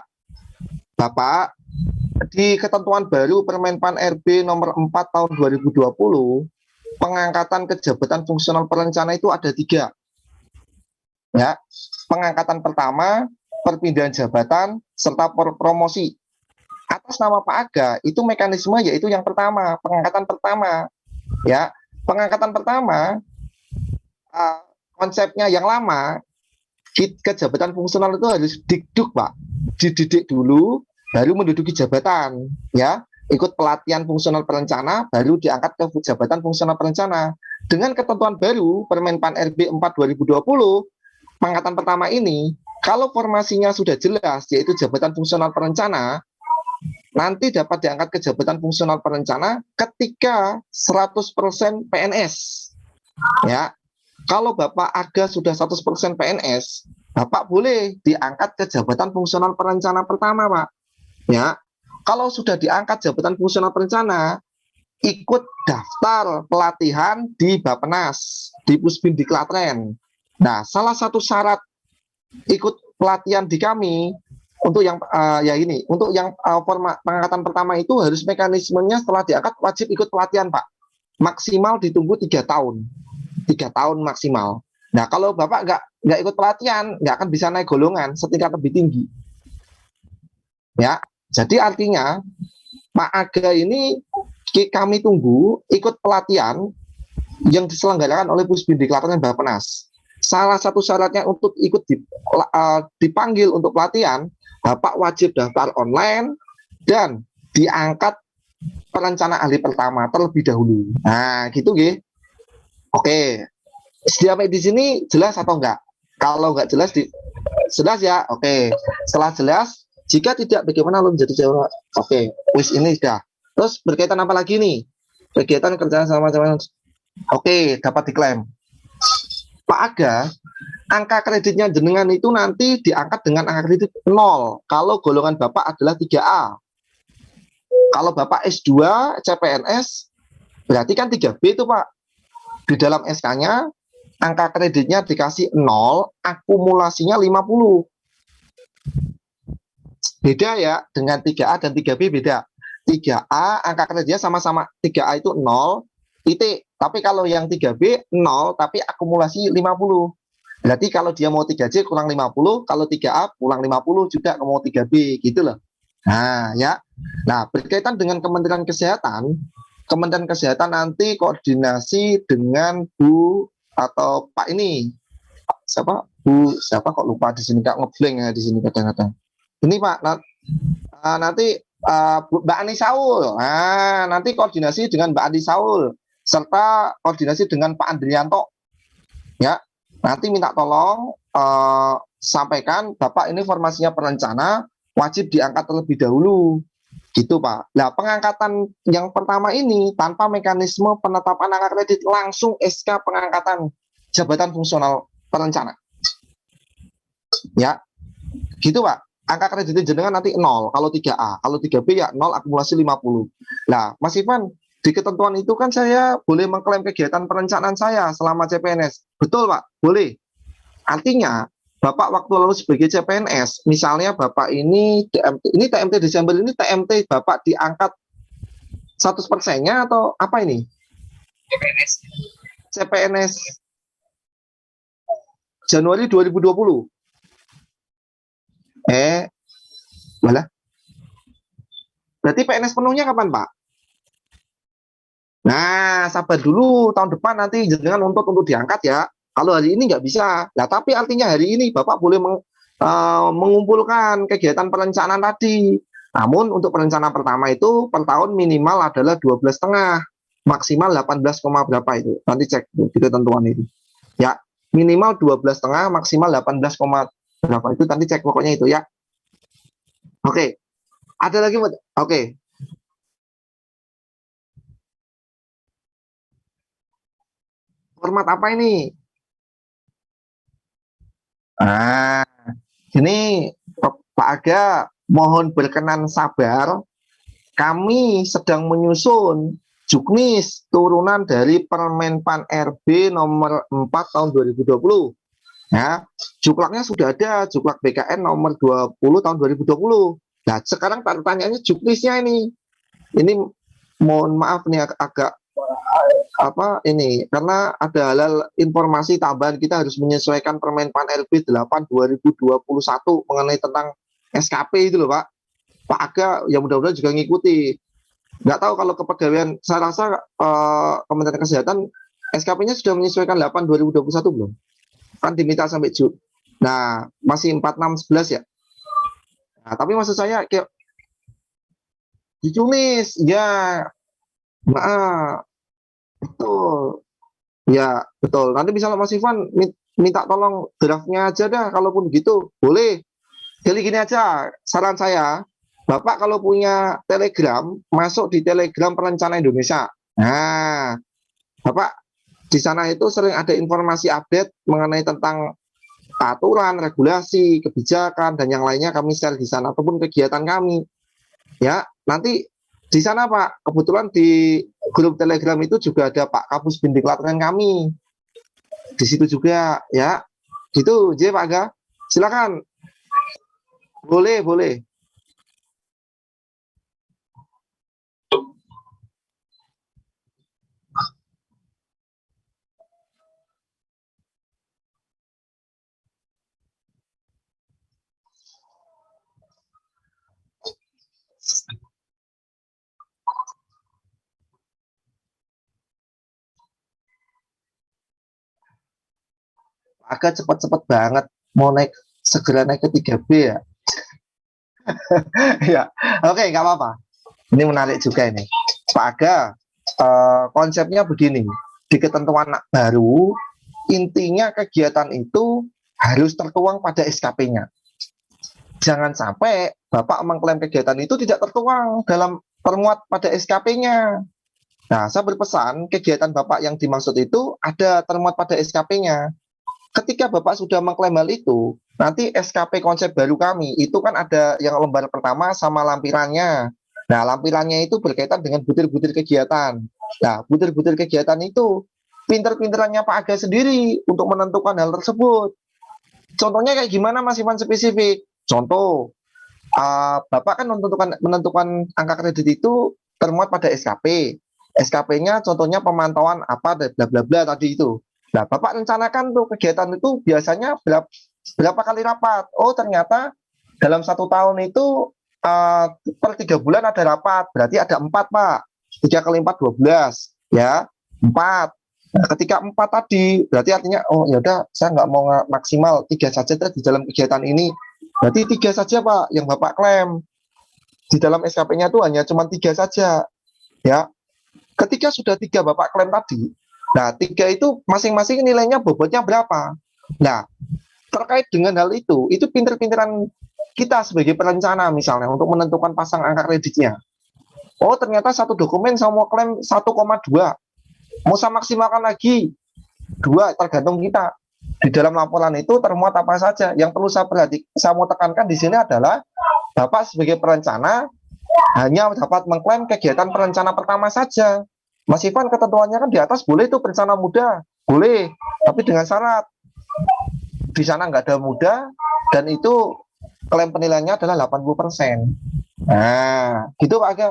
Bapak, di ketentuan baru Permenpan RB nomor 4 tahun 2020, pengangkatan ke jabatan fungsional perencana itu ada 3. Ya, pengangkatan pertama, perpindahan jabatan, serta promosi. Atas nama Pak Aga, itu mekanisme yaitu yang pertama, pengangkatan pertama. Ya, pengangkatan pertama, konsepnya yang lama, ke jabatan fungsional itu harus dikduk, Pak. Dididik dulu, baru menduduki jabatan. Ya, ikut pelatihan fungsional perencana, baru diangkat ke jabatan fungsional perencana. Dengan ketentuan baru, Permenpan RB 4 2020, pengangkatan pertama ini, kalau formasinya sudah jelas, yaitu jabatan fungsional perencana, nanti dapat diangkat ke jabatan fungsional perencana ketika 100% PNS. Ya, kalau Bapak Aga sudah 100% PNS, Bapak boleh diangkat ke jabatan fungsional perencana pertama, Pak. Ya, kalau sudah diangkat jabatan fungsional perencana, ikut daftar pelatihan di Bappenas, di Pusbin di Klatren. Nah, salah satu syarat ikut pelatihan di kami untuk yang untuk yang format pengangkatan pertama itu harus mekanismenya setelah diangkat wajib ikut pelatihan, Pak. Maksimal ditunggu 3 tahun. 3 tahun maksimal. Nah, kalau Bapak nggak ikut pelatihan, nggak akan bisa naik golongan setingkat lebih tinggi. Ya, jadi artinya Pak Aga ini kami tunggu ikut pelatihan yang diselenggarakan oleh Pusbin di Klatren dan Bappenas. Salah satu syaratnya untuk ikut dipanggil untuk pelatihan, Bapak wajib daftar online dan diangkat perencana ahli pertama terlebih dahulu. Nah, gitu nggih. Oke. Sampai di sini jelas atau enggak? Kalau enggak jelas jelas ya. Oke. Setelah jelas, jika tidak bagaimana lo menjadi jawab? Oke, wis ini sudah. Terus berkaitan apa lagi nih? Kegiatan kerjaan sama macam. Oke, dapat diklaim. Pak Aga, angka kreditnya jenengan itu nanti diangkat dengan angka kredit 0 kalau golongan Bapak adalah 3A. Kalau Bapak S2 CPNS berarti kan 3B itu, Pak. Di dalam SK-nya angka kreditnya dikasih 0, akumulasinya 50. Beda ya, dengan 3A dan 3B beda. 3A angka kreditnya sama-sama 3A itu 0 titik. Tapi kalau yang 3B 0 tapi akumulasi 50. Berarti kalau dia mau 3C kurang 50, kalau 3A kurang 50 juga mau 3B gitu loh. Nah, ya. Nah, berkaitan dengan Kementerian Kesehatan nanti koordinasi dengan Bu atau Pak ini. Siapa? Bu siapa kok lupa di sini, Kak, ngeblank ya di sini kadang-kadang. Ini Pak, nanti Mbak Ani Saul. Nah, nanti koordinasi dengan Mbak Ani Saul serta koordinasi dengan Pak Andrianto. Ya, nanti minta tolong sampaikan Bapak ini formasinya perencana wajib diangkat terlebih dahulu. Gitu, Pak. Nah, pengangkatan yang pertama ini tanpa mekanisme penetapan angka kredit, langsung SK pengangkatan jabatan fungsional perencana. Ya. Gitu, Pak. Angka kreditnya jenengan nanti 0 kalau 3A, kalau 3B ya 0 akumulasi 50. Nah, Mas Ivan, di ketentuan itu kan saya boleh mengklaim kegiatan perencanaan saya selama CPNS. Betul, Pak? Boleh. Artinya, Bapak waktu lalu sebagai CPNS, misalnya Bapak ini TMT Desember ini TMT Bapak diangkat 100%-nya atau apa ini? CPNS Januari 2020. Malah. Berarti PNS penuhnya kapan, Pak? Nah, sabar dulu, tahun depan nanti jangan untuk diangkat ya. Kalau hari ini nggak bisa. Nah, tapi artinya hari ini Bapak boleh mengumpulkan kegiatan perencanaan tadi. Namun untuk perencanaan pertama itu per tahun minimal adalah 12,5, maksimal 18, berapa itu. Nanti cek di ketentuan itu. Ya, minimal 12,5, maksimal 18, berapa itu nanti cek pokoknya itu ya. Oke. Ada lagi? Oke. Format apa ini? Nah, ini Pak Aga mohon berkenan sabar. Kami sedang menyusun juknis turunan dari Permenpan RB nomor 4 tahun 2020. Ya, juklaknya sudah ada, juklak BKN nomor 20 tahun 2020. Nah, sekarang pertanyaannya juknisnya ini. Ini mohon maaf nih agak ini karena ada hal informasi tambahan, kita harus menyesuaikan Permenpan RB 8 2021 mengenai tentang SKP itu loh, Pak. Pak Aga ya mudah-mudahan juga ngikuti. Nggak tahu kalau kepegawaian, saya rasa Kementerian Kesehatan SKP-nya sudah menyesuaikan 8 2021 belum? Kan diminta sampai Juni. Nah, masih 4611 ya. Nah, tapi maksud saya kayak dicunis ya. Betul. Ya, betul. Nanti bisa Mas Ivan minta tolong draftnya aja dah, kalaupun gitu. Boleh. Jadi gini aja, saran saya, Bapak kalau punya Telegram, masuk di Telegram Perencana Indonesia. Nah, Bapak di sana itu sering ada informasi update mengenai tentang aturan, regulasi, kebijakan, dan yang lainnya kami share di sana, ataupun kegiatan kami. Ya, nanti di sana Pak, kebetulan di grup Telegram itu juga ada Pak Kapus Bindiklatren kami. Di situ juga ya. Gitu, J Pak Aga. Silakan. Boleh, boleh. Agak cepat-cepat banget mau segera naik ke 3B ya. Ya, oke, nggak apa-apa. Ini menarik juga ini. Pak Aga, konsepnya begini. Di ketentuan baru, intinya kegiatan itu harus tertuang pada SKP-nya. Jangan sampai Bapak mengklaim kegiatan itu tidak tertuang termuat pada SKP-nya. Nah, saya berpesan kegiatan Bapak yang dimaksud itu ada termuat pada SKP-nya. Ketika Bapak sudah mengklaim hal itu, nanti SKP konsep baru kami itu kan ada yang lembar pertama sama lampirannya. Nah, lampirannya itu berkaitan dengan butir-butir kegiatan. Nah, butir-butir kegiatan itu pinter-pinterannya Pak Aga sendiri untuk menentukan hal tersebut. Contohnya kayak gimana Mas Ivan spesifik? Contoh, Bapak kan menentukan angka kredit itu termuat pada SKP. SKP-nya contohnya pemantauan apa, bla bla bla tadi itu. Nah, Bapak rencanakan tuh kegiatan itu biasanya berapa kali rapat? Oh, ternyata dalam 1 tahun itu per 3 bulan ada rapat, berarti ada 4 Pak. 3 kali 4 12, ya 4. Nah, ketika 4 tadi, berarti artinya oh ya udah saya nggak mau maksimal 3 saja di dalam kegiatan ini. Berarti 3 saja Pak yang Bapak klaim. Di dalam SKP-nya itu hanya cuma 3 saja, ya. Ketika sudah 3 Bapak klaim tadi. Nah, 3 itu masing-masing nilainya bobotnya berapa? Nah, terkait dengan hal itu pinter-pinteran kita sebagai perencana misalnya untuk menentukan pasang angka kreditnya. Oh, ternyata satu dokumen saya mau klaim 1,2. Mau saya maksimalkan lagi 2, tergantung kita. Di dalam laporan itu termuat apa saja. Yang perlu saya mau tekankan di sini adalah Bapak sebagai perencana hanya dapat mengklaim kegiatan perencana pertama saja. Mas Ivan ketentuannya kan di atas boleh itu perencana muda, boleh, tapi dengan syarat di sana nggak ada muda dan itu klaim penilaiannya adalah 80%. Nah, gitu Pak Aga.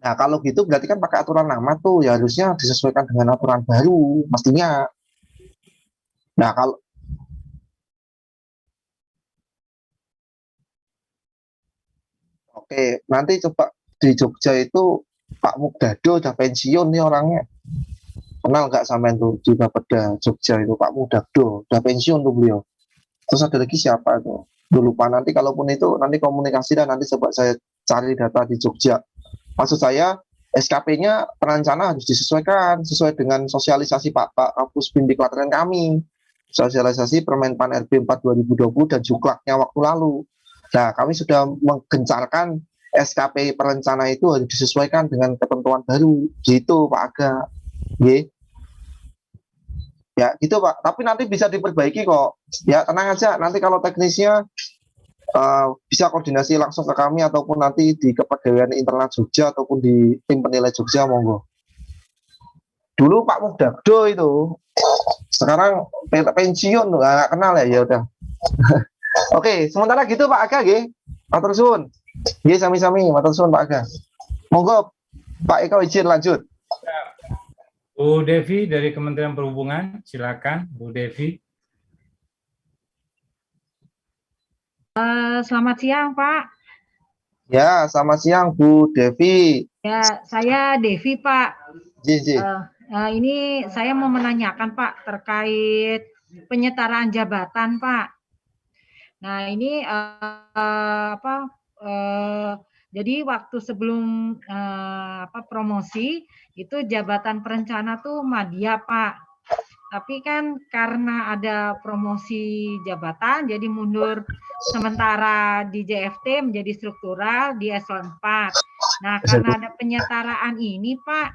Nah, kalau gitu berarti kan pakai aturan lama tuh ya harusnya disesuaikan dengan aturan baru pastinya. Nah, kalau oke, nanti coba di Jogja itu Pak Mugdado udah pensiun nih orangnya. Kenal nggak sampean tuh di Bapeda Jogja itu Pak Mugdado udah pensiun tuh beliau. Terus ada lagi siapa tuh? Dulu lupa, nanti kalaupun itu nanti komunikasi dan nanti coba saya cari data di Jogja. Maksud saya SKP-nya perencana harus disesuaikan sesuai dengan sosialisasi Pak Kapus Bindiklatren kami. Sosialisasi Permenpan RB 4 2020 dan juklaknya waktu lalu. Nah, kami sudah menggencarkan SKP perencana itu harus disesuaikan dengan ketentuan baru. Gitu Pak Aga. Ya, gitu Pak. Tapi nanti bisa diperbaiki kok. Ya, tenang aja. Nanti kalau teknisnya bisa koordinasi langsung ke kami ataupun nanti di Kepegawaian Internal Jogja ataupun di tim penilai Jogja, monggo. Dulu Pak Mugdado itu, sekarang pensiun, nggak kenal ya udah. Oke, sementara gitu Pak Aga, nggih. Matur suwun. Nggih, sami-sami, matur suwun Pak Aga. Monggo Pak Eko izin lanjut. Bu Devi dari Kementerian Perhubungan, silakan Bu Devi. Selamat siang Pak. Ya, selamat siang Bu Devi. Ya, saya Devi Pak. Ji. Ini saya mau menanyakan Pak terkait penyetaraan jabatan Pak. Nah ini jadi waktu sebelum promosi itu jabatan perencana tuh madya Pak. Tapi kan karena ada promosi jabatan jadi mundur sementara di JFT menjadi struktural di eselon 4. Nah karena ada penyetaraan ini Pak,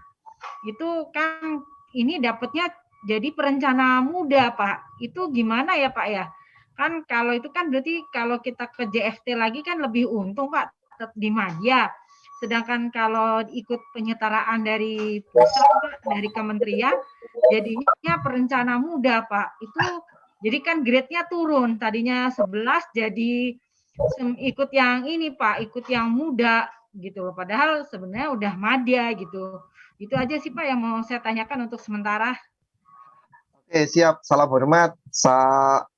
itu kan ini dapatnya jadi perencana muda Pak. Itu gimana ya Pak ya? Kan kalau itu kan berarti kalau kita ke JFT lagi kan lebih untung Pak di Madya. Sedangkan kalau ikut penyetaraan dari pusat Pak, dari kementerian, jadinya perencana muda Pak. Itu jadi kan grade-nya turun. Tadinya 11 jadi ikut yang ini Pak, ikut yang muda gitu loh. Padahal sebenarnya udah Madya gitu. Itu aja sih Pak yang mau saya tanyakan untuk sementara. Oke, siap. Salam hormat. Salam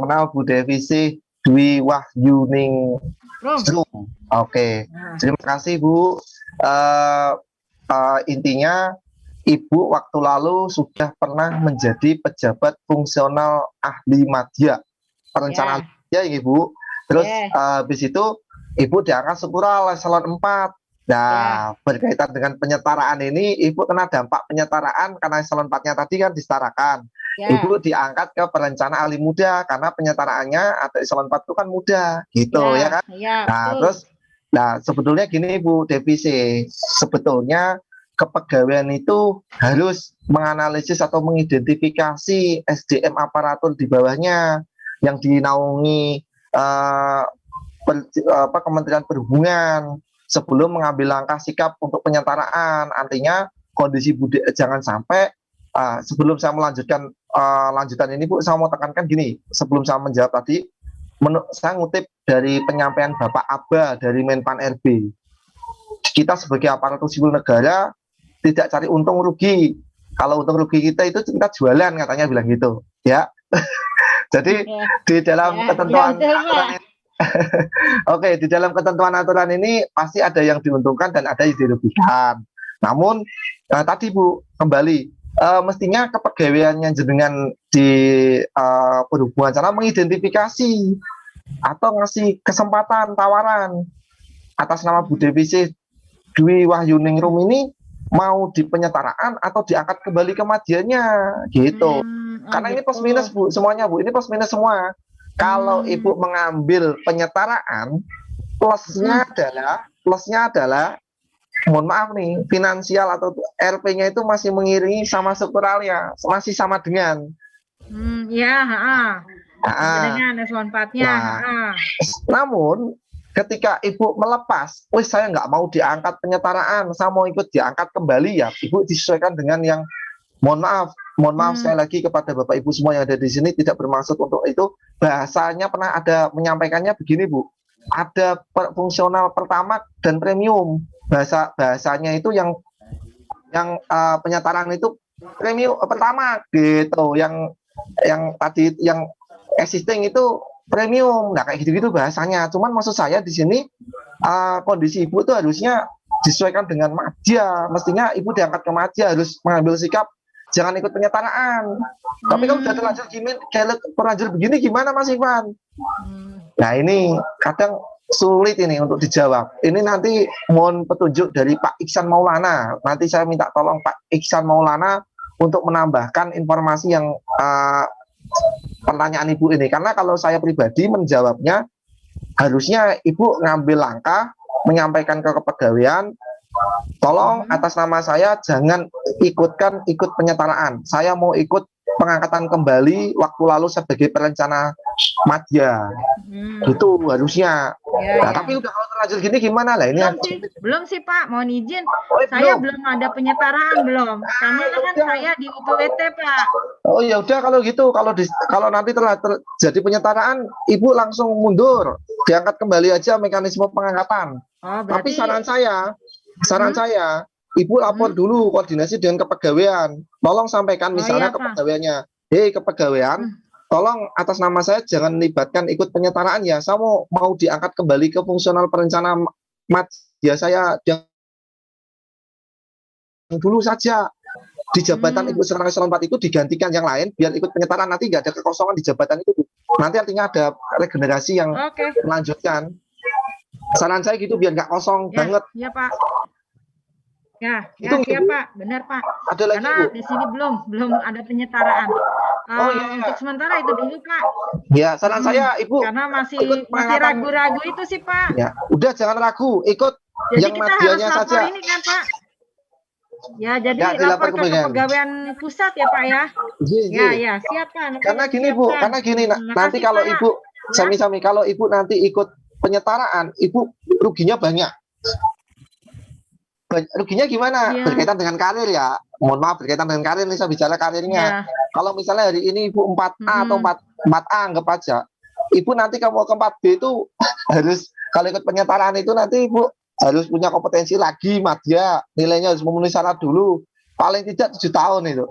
kenal Bu Devisi Dwi Wahyuning Rum. Oke, terima kasih Bu. Intinya Ibu waktu lalu sudah pernah menjadi pejabat fungsional ahli madya perencanaan ya Ibu. Terus habis itu Ibu diangkat Syukural eselon 4. Nah, berkaitan dengan penyetaraan ini, Ibu kena dampak penyetaraan karena eselon 4-nya tadi kan disetarakan. Ibu diangkat ke perencana ahli muda karena penyetaraannya atau eselon 4 itu kan muda, gitu ya kan? Nah, terus sebetulnya gini Bu Devisi, sebetulnya kepegawaian itu harus menganalisis atau mengidentifikasi SDM aparatur di bawahnya yang dinaungi Kementerian Perhubungan sebelum mengambil langkah sikap untuk penyetaraan. Artinya kondisi jangan sampai sebelum saya melanjutkan lanjutan ini Bu, saya mau tekankan gini, sebelum saya menjawab tadi, saya ngutip dari penyampaian Bapak Aba dari Menpan RB. Kita sebagai aparatur sipil negara tidak cari untung rugi. Kalau untung rugi kita itu kita jualan, katanya bilang gitu, ya. Jadi di dalam ketentuan aturan ini, oke, di dalam ketentuan aturan ini pasti ada yang diuntungkan dan ada yang dirugikan. Namun tadi Bu, kembali mestinya kepegawaiannya jenengan di perhubungan cara mengidentifikasi atau ngasih kesempatan tawaran atas nama Bu Devisi Dwi Wahyuning Rum ini mau di penyetaraan atau diangkat kembali ke madjanya gitu. Karena ini plus minus Bu, semuanya Bu, ini plus minus semua. Kalau Ibu mengambil penyetaraan, plusnya adalah mohon maaf nih, finansial atau RP-nya itu masih mengiringi sama strukturalnya, masih sama dengan dengan eselon 4-nya. Namun ketika Ibu melepas, saya nggak mau diangkat penyetaraan, saya mau ikut diangkat kembali, ya Ibu disesuaikan dengan yang mohon maaf sekali lagi kepada Bapak Ibu semua yang ada di sini, tidak bermaksud untuk itu. Bahasanya pernah ada menyampaikannya begini Bu, ada fungsional pertama dan premium. Bahasanya itu yang penyetaraan itu premium pertama gitu, yang tadi yang existing itu premium. Nah kayak gitu-gitu bahasanya. Cuman maksud saya di sini kondisi Ibu itu harusnya disesuaikan dengan madya. Mestinya Ibu diangkat ke madya, harus mengambil sikap jangan ikut penyetaraan. Tapi kalau udah terlanjur begini gimana Mas Ivan? Nah ini kadang sulit ini untuk dijawab. Ini nanti mohon petunjuk dari Pak Iksan Maulana. Nanti saya minta tolong Pak Iksan Maulana untuk menambahkan informasi yang pertanyaan Ibu ini. Karena kalau saya pribadi menjawabnya, harusnya Ibu ngambil langkah menyampaikan ke kepegawaian, tolong atas nama saya jangan ikut penyetaraan. Saya mau ikut pengangkatan kembali waktu lalu sebagai perencana madya. Itu harusnya. Tapi udah kalau terlanjur gini gimana lah ini? Belum sih Pak, mohon izin. Saya belum ada penyetaraan belum. Karena kan saya di UPWT Pak. Oh ya udah kalau gitu, kalau nanti telah terjadi penyetaraan, Ibu langsung mundur, diangkat kembali aja mekanisme pengangkatan. Tapi saran saya, Ibu lapor dulu koordinasi dengan kepegawaian. Tolong sampaikan misalnya kepegawaiannya, hei kepegawaian, tolong atas nama saya jangan libatkan ikut penyetaraan ya. Saya mau diangkat kembali ke fungsional perencana madya saya yang dulu saja. Di jabatan Ibu eselon 4 itu digantikan yang lain biar ikut penyetaraan, nanti nggak ada kekosongan di jabatan itu. Nanti artinya ada regenerasi yang melanjutkan. Saran saya gitu biar nggak kosong banget. Iya Pak. Ya Pak, benar Pak. Ada lagi, karena Bu? Di sini belum ada penyetaraan. Untuk sementara itu dulu Pak. Ya, saran saya Ibu. Karena masih ragu-ragu itu sih Pak. Ya, udah jangan ragu, ikut jadi yang kita madyanya harus saja. Ini kan Pak. Ya, jadi Ya, dilapor lapor ke Kepegawaian Pusat ya Pak ya. Ya, siap Pak. Karena gini Bu, karena gini, nanti kalau Ibu, sami-sami kalau Ibu nanti ikut penyetaraan, Ibu ruginya banyak. Ruginya gimana? Berkaitan dengan karir ya. Mohon maaf, berkaitan dengan karir nih, saya bicara karirnya. Kalau misalnya hari ini Ibu 4A atau 4A anggap aja, Ibu nanti kalau ke 4B itu harus, kalau ikut penyetaraan itu nanti Ibu harus punya kompetensi lagi, madya, nilainya harus memenuhi syarat dulu. Paling tidak 7 tahun itu.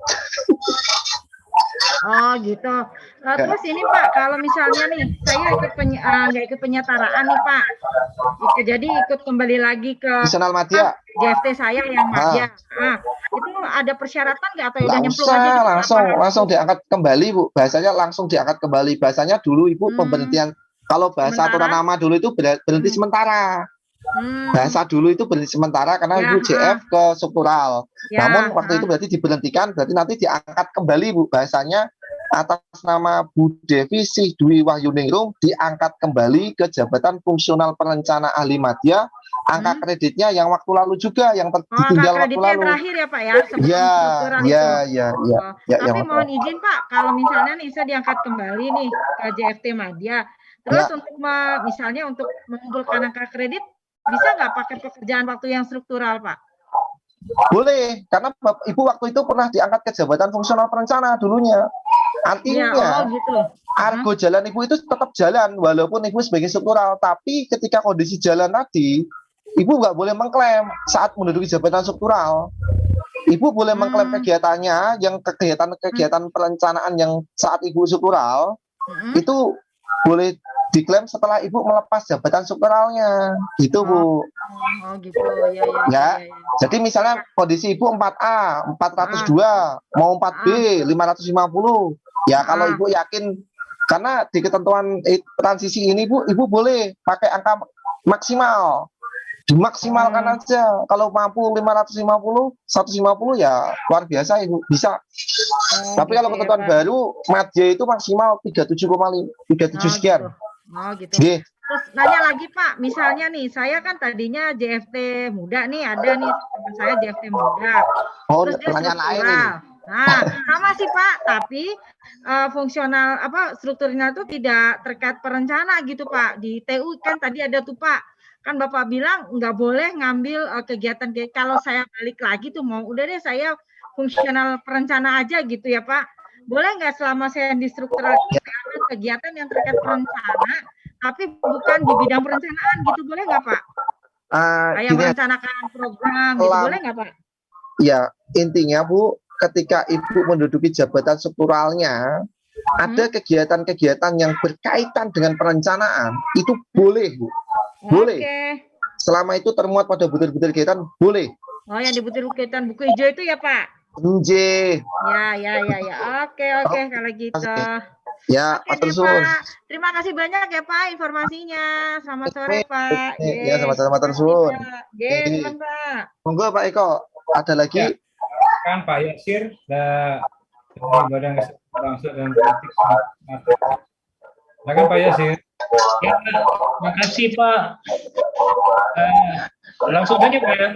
Oh gitu. Terus ini Pak, kalau misalnya nih saya ikut nggak ikut penyetaraan nih Pak, jadi ikut kembali lagi ke Nasional Madya. JFT saya yang Madya. Itu ada persyaratan nggak atau udah nyemplung aja? Langsung diangkat kembali Bu. Bahasanya langsung diangkat kembali. Bahasanya dulu Ibu pemberhentian. Kalau bahasa aturan nama dulu itu berhenti sementara. Bahasa dulu itu berhenti sementara karena Ibu JF ke struktural. Namun waktu itu berarti diberhentikan, berarti nanti diangkat kembali Bu. Bahasanya atas nama Bu Devi Sih Dwi Wahyuningrum diangkat kembali ke jabatan fungsional perencana ahli madya. Angka kreditnya yang waktu lalu juga, yang tertinggal waktu lalu. Terakhir ya Pak ya? Ya. Tapi mohon izin Pak, kalau misalnya nih saya diangkat kembali nih ke JFT Madya, terus untuk misalnya untuk mengumpulkan angka kredit, bisa nggak pakai pekerjaan waktu yang struktural Pak? Boleh, karena Ibu waktu itu pernah diangkat ke jabatan fungsional perencana dulunya. Artinya, argo jalan Ibu itu tetap jalan, walaupun Ibu sebagai struktural. Tapi ketika kondisi jalan tadi, Ibu nggak boleh mengklaim saat menduduki jabatan struktural. Ibu boleh mengklaim kegiatannya, yang kegiatan perencanaan yang saat Ibu struktural, itu boleh diklaim setelah Ibu melepas jabatan strukturalnya, gitu Bu. Oh gitu, ya. Jadi misalnya kondisi Ibu 4A, 402, mau 4B, 550. Ya kalau Ibu yakin, karena di ketentuan transisi ini Ibu boleh pakai angka maksimal. Dimaksimalkan aja. Kalau mampu 550, 150 ya luar biasa Ibu, bisa. Tapi kalau ketentuan baru, madya itu maksimal 37,37 sekian. Gitu. Terus nanya lagi Pak, misalnya nih saya kan tadinya JFT muda nih, ada nih teman saya JFT muda. Terus pertanyaan lain ini. Nah, sama sih Pak, tapi fungsional strukturnya itu tidak terkait perencana gitu Pak. Di TU kan tadi ada tuh Pak, kan Bapak bilang nggak boleh ngambil kegiatan kalau saya balik lagi tuh mau udah deh saya fungsional perencana aja gitu ya Pak. Boleh nggak selama saya di struktural kegiatan yang terkait perencana, tapi bukan di bidang perencanaan gitu, boleh nggak Pak? Kayak merencanakan program gitu, boleh nggak Pak? Ya, intinya Bu, ketika Ibu menduduki jabatan strukturalnya, ada kegiatan-kegiatan yang berkaitan dengan perencanaan, itu boleh Bu. Boleh. Selama itu termuat pada butir-butir kegiatan, boleh. Oh, yang di butir-butir buku hijau itu ya Pak? Ya. Oke, kalau gitu. Ya, Pak. Terima kasih banyak ya Pak informasinya. Selamat sore Pak. Ya, sama-sama tersuwun. Pak. Monggo Pak Eko, ada lagi? Kan Pak Yasir dari Badan Bangsa dan Politik. Silakan Pak Yasir. Ya, terima kasih Pak. Langsung saja Pak ya.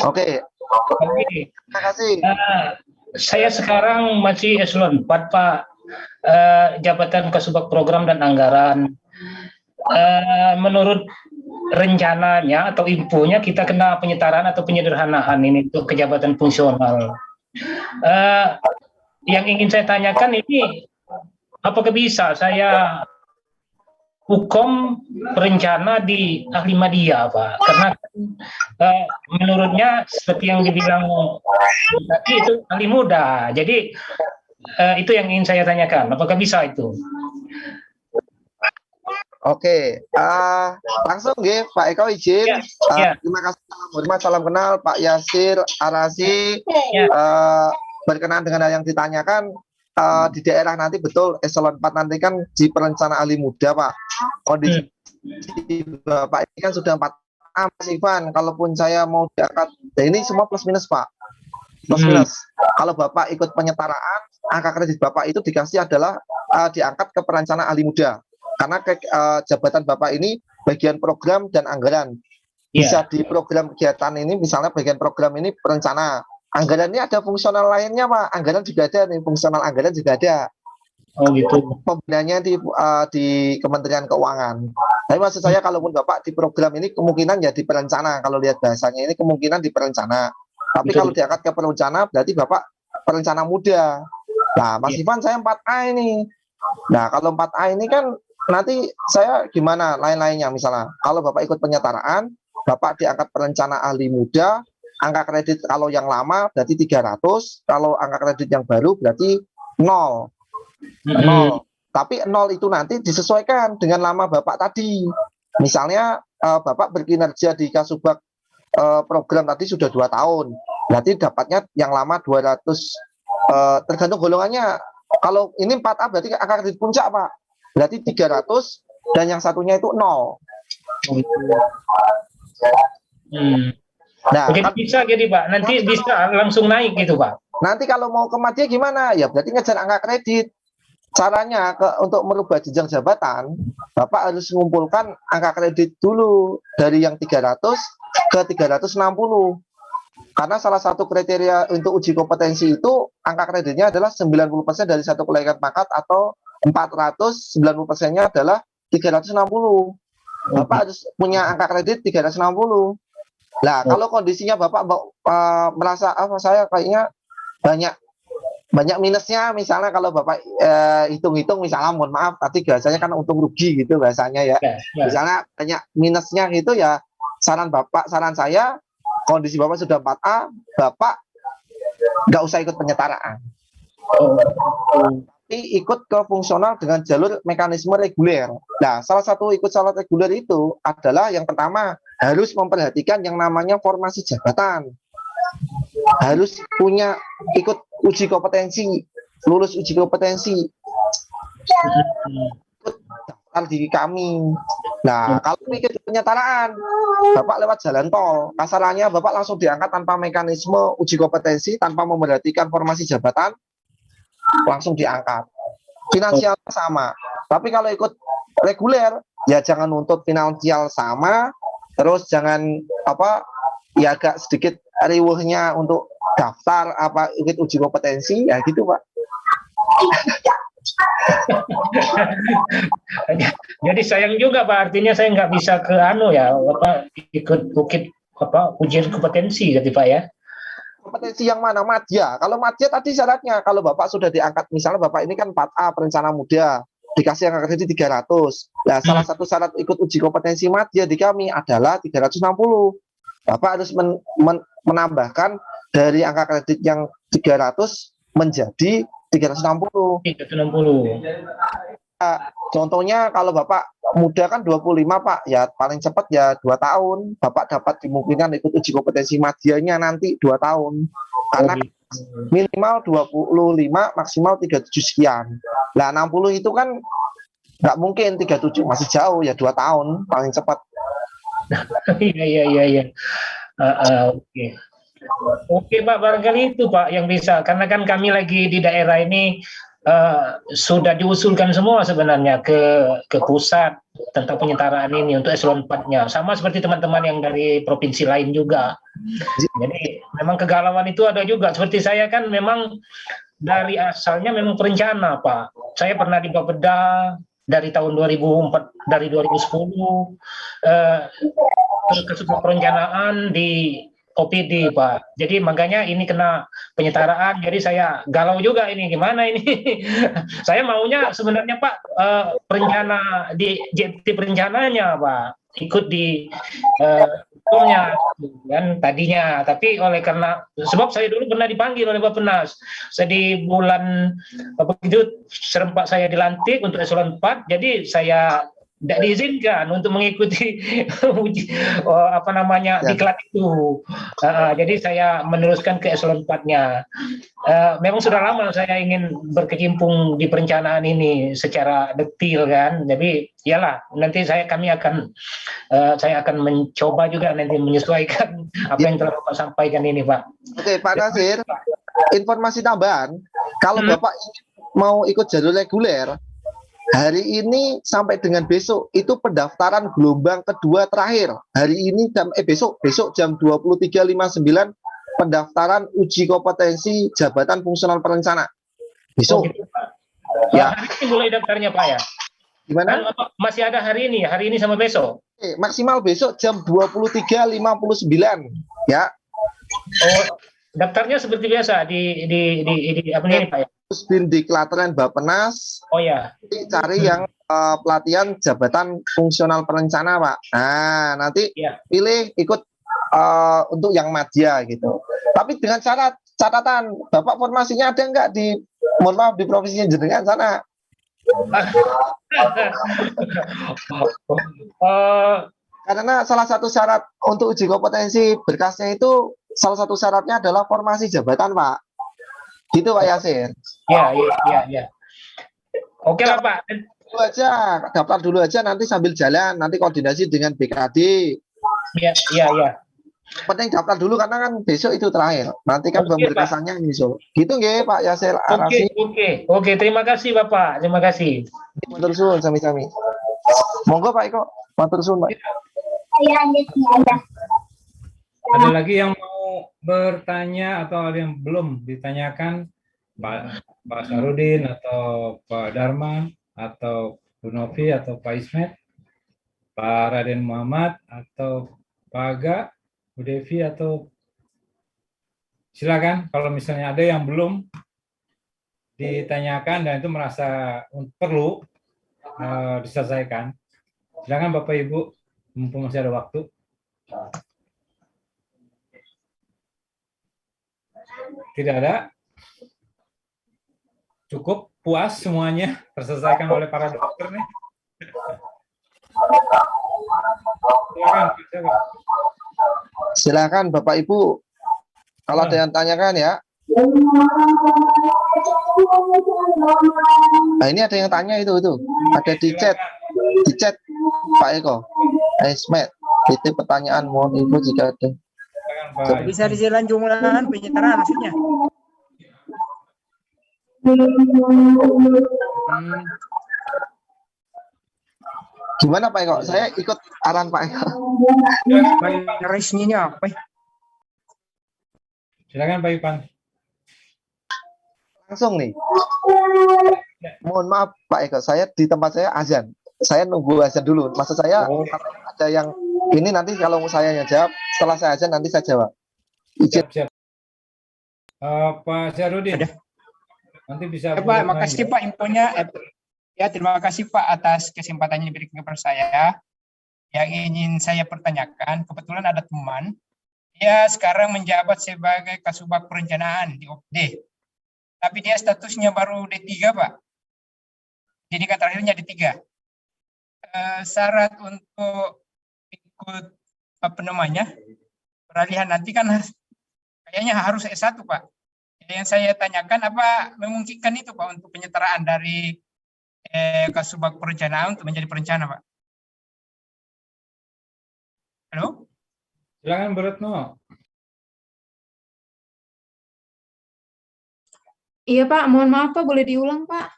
Oke. Terima kasih. Saya sekarang masih eselon 4 Pak, Jabatan Kasubag Program dan Anggaran. Menurut rencananya atau infonya kita kena penyetaraan atau penyederhanaan ini untuk kejabatan fungsional. Yang ingin saya tanyakan ini, apakah bisa saya hukum perencana di ahli madya Pak? Karena menurutnya seperti yang dibilang tadi itu ahli muda. Jadi itu yang ingin saya tanyakan, apakah bisa itu? Oke, langsung ya Pak Eko izin. Terima kasih, hormat, salam kenal Pak Yasir Arasi. Berkenaan dengan hal yang ditanyakan, di daerah nanti betul eselon 4 nanti kan di perencana ahli muda Pak. Kondisi Bapak ini kan sudah 4A Mas Ivan. Kalaupun saya mau diangkat, ini semua plus minus Pak. Plus minus. Kalau Bapak ikut penyetaraan, angka kredit Bapak itu dikasih adalah diangkat ke perencana ahli muda. Karena jabatan Bapak ini bagian program dan anggaran. bisa di program kegiatan ini, misalnya bagian program ini perencana. Anggaran ini ada fungsional lainnya, Pak. Anggaran juga ada nih, fungsional anggaran juga ada. Oh gitu. Pembinaannya di Kementerian Keuangan. Tapi maksud saya kalaupun Bapak di program ini kemungkinan ya di perencana. Kalau lihat bahasanya ini kemungkinan di perencana. Tapi kalau diangkat ke perencana berarti Bapak perencana muda. Nah, Mas Ivan saya 4A ini. Nah, kalau 4A ini kan nanti saya gimana lain-lainnya misalnya. Kalau Bapak ikut penyetaraan, Bapak diangkat perencana ahli muda, angka kredit kalau yang lama berarti 300, kalau angka kredit yang baru berarti 0. 0. Tapi 0 itu nanti disesuaikan dengan lama Bapak tadi. Misalnya Bapak berkinerja di Kasubag program tadi sudah 2 tahun. Berarti dapatnya yang lama 200, tergantung golongannya. Kalau ini 4A berarti angka kredit puncak, Pak. Berarti 300 dan yang satunya itu 0. Nah, jadi bisa jadi Pak, nanti bisa langsung naik gitu Pak. Nanti kalau mau ke madya gimana? Ya berarti ngejar angka kredit. Caranya untuk merubah jenjang jabatan, Bapak harus mengumpulkan angka kredit dulu dari yang 300 ke 360. Karena salah satu kriteria untuk uji kompetensi itu angka kreditnya adalah 90% dari satu kelaikan pangkat atau 490%-nya adalah 360. Bapak harus punya angka kredit 360. Nah, kalau kondisinya Bapak merasa saya kayaknya banyak minusnya, misalnya kalau Bapak hitung-hitung misalnya, mohon maaf, tadi biasanya kan untung rugi gitu bahasanya ya. Misalnya banyak minusnya gitu ya, saran saya, kondisi Bapak sudah 4A, Bapak nggak usah ikut penyetaraan. Tapi ikut ke fungsional dengan jalur mekanisme reguler. Nah, salah satu ikut jalur reguler itu adalah yang pertama, harus memperhatikan yang namanya formasi jabatan. Harus punya ikut uji kompetensi, lulus uji kompetensi, ikut daftar di kami. Nah, kalau ikut penyetaraan, Bapak lewat jalan tol, kasarannya Bapak langsung diangkat tanpa mekanisme uji kompetensi, tanpa memperhatikan formasi jabatan, langsung diangkat. Finansial sama. Tapi kalau ikut reguler, ya jangan nuntut finansial sama, terus jangan ya agak sedikit riwuhnya untuk daftar ikut uji kompetensi, ya gitu Pak. Jadi sayang juga Pak, artinya saya nggak bisa ke ikut ujian kompetensi gitu Pak ya. Kompetensi yang mana? Madya. Kalau madya tadi syaratnya, kalau Bapak sudah diangkat, misalnya Bapak ini kan 4A perencana muda, dikasih angka kredit 300. Nah, salah satu syarat ikut uji kompetensi madya di kami adalah 360. Bapak harus menambahkan dari angka kredit yang 300 menjadi 360. 360. Contohnya kalau Bapak muda kan 25 Pak, ya paling cepat ya 2 tahun. Bapak dapat dimungkinkan ikut uji kompetensi madyanya nanti 2 tahun. Karena minimal 25, maksimal 37 sekian. Nah 60 itu kan nggak mungkin 37, masih jauh ya 2 tahun paling cepat. Iya. Oke Pak, barangkali itu Pak yang bisa, karena kan kami lagi di daerah ini sudah diusulkan semua sebenarnya ke pusat tentang penyetaraan ini untuk eselon 4-nya, sama seperti teman-teman yang dari provinsi lain juga. Jadi memang kegalauan itu ada juga. Seperti saya kan memang dari asalnya memang perencana Pak. Saya pernah di Bapeda dari tahun 2004, dari 2010 ke sebuah perencanaan di OPD Pak. Jadi makanya ini kena penyetaraan, jadi saya galau juga ini gimana ini. Saya maunya sebenarnya Pak perencana di JT perencananya Pak, ikut di kan tadinya, tapi karena sebab saya dulu pernah dipanggil oleh Bappenas. Saya di bulan begitu serempak saya dilantik untuk eselon 4, jadi saya tidak diizinkan untuk mengikuti diklat itu. Jadi saya meneruskan ke eselon 4-nya. Memang sudah lama saya ingin berkecimpung di perencanaan ini secara detail kan. Jadi iyalah, nanti saya akan mencoba juga nanti menyesuaikan apa yang telah Bapak sampaikan ini Pak. Oke Pak Nasir, informasi tambahan, kalau Bapak mau ikut jalur reguler, hari ini sampai dengan besok itu pendaftaran gelombang kedua terakhir. Hari ini besok jam 23.59 pendaftaran uji kompetensi jabatan fungsional perencana. Besok. Oh, gitu, Pak. Ya. Hari ini mulai daftarnya Pak ya? Gimana? Masih ada hari ini sama besok? Maksimal besok jam 23.59 ya. Oh, daftarnya seperti biasa di apa nih Pak ya? Di Klaten Bappenas. Oh ya. Cari yang pelatihan jabatan fungsional perencana Pak. Nah nanti pilih ikut untuk yang madya gitu. Tapi dengan catatan Bapak formasinya ada nggak di, mohon maaf, di provinsi jenengan sana? Karena salah satu syarat untuk uji kompetensi berkasnya itu salah satu syaratnya adalah formasi jabatan Pak. Gitu Pak Yasir. Iya. Oke lah Pak. Daftar dulu aja nanti sambil jalan, nanti koordinasi dengan BKD. Iya. Penting daftar dulu karena kan besok itu terakhir. Nanti kan pemberkasannya nyusul. Gitu nggih Pak Yasir Arasi. Oke, terima kasih Bapak. Terima kasih. Matur suwun sami-sami. Monggo Pak Eko, matur suwun Pak. Ada lagi yang mau bertanya atau ada yang belum ditanyakan, Pak Sarudin atau Pak Dharma atau Bu Novi atau Pak Ismet, Pak Raden Muhammad atau Pak Aga, Bu Devi, atau silakan kalau misalnya ada yang belum ditanyakan dan itu merasa perlu diselesaikan, silakan Bapak Ibu, mumpung masih ada waktu. Tidak ada? Cukup puas semuanya terselesaikan oleh para dokter nih? Silakan Bapak Ibu. Kalau ada yang tanyakan ya. Nah ini ada yang tanya itu. Ada di chat Pak Eko. Ismet, itu pertanyaan, mohon info jika ada. Bisa disilang jumlahan penyetaraan hasilnya. Gimana Pak Eko? Saya ikut arahan Pak Eko. Resminya apa? Silakan Pak Ipan. Langsung nih. Mohon maaf Pak Eko, saya di tempat saya azan. Saya nunggu azan dulu. Maksud saya ada yang ini nanti kalau saya yang jawab, setelah saya azan nanti saya jawab. Siap. Pak Syarudin. Nanti bisa. Pak, makasih Pak infonya. Ya, terima kasih Pak atas kesempatannya diberikan kepada saya. Yang ingin saya pertanyakan, kebetulan ada teman, dia sekarang menjabat sebagai Kasubag Perencanaan di OPD. Tapi dia statusnya baru D3 Pak. Jadi kan terakhirnya D3. Syarat untuk ikut peralihan nanti kan kayaknya harus S1 Pak. Yang saya tanyakan apa memungkinkan itu Pak untuk penyetaraan dari Kasubag Perencanaan untuk menjadi perencana Pak? Halo? Silakan Bu Retno. Iya Pak, mohon maaf Pak, boleh diulang Pak?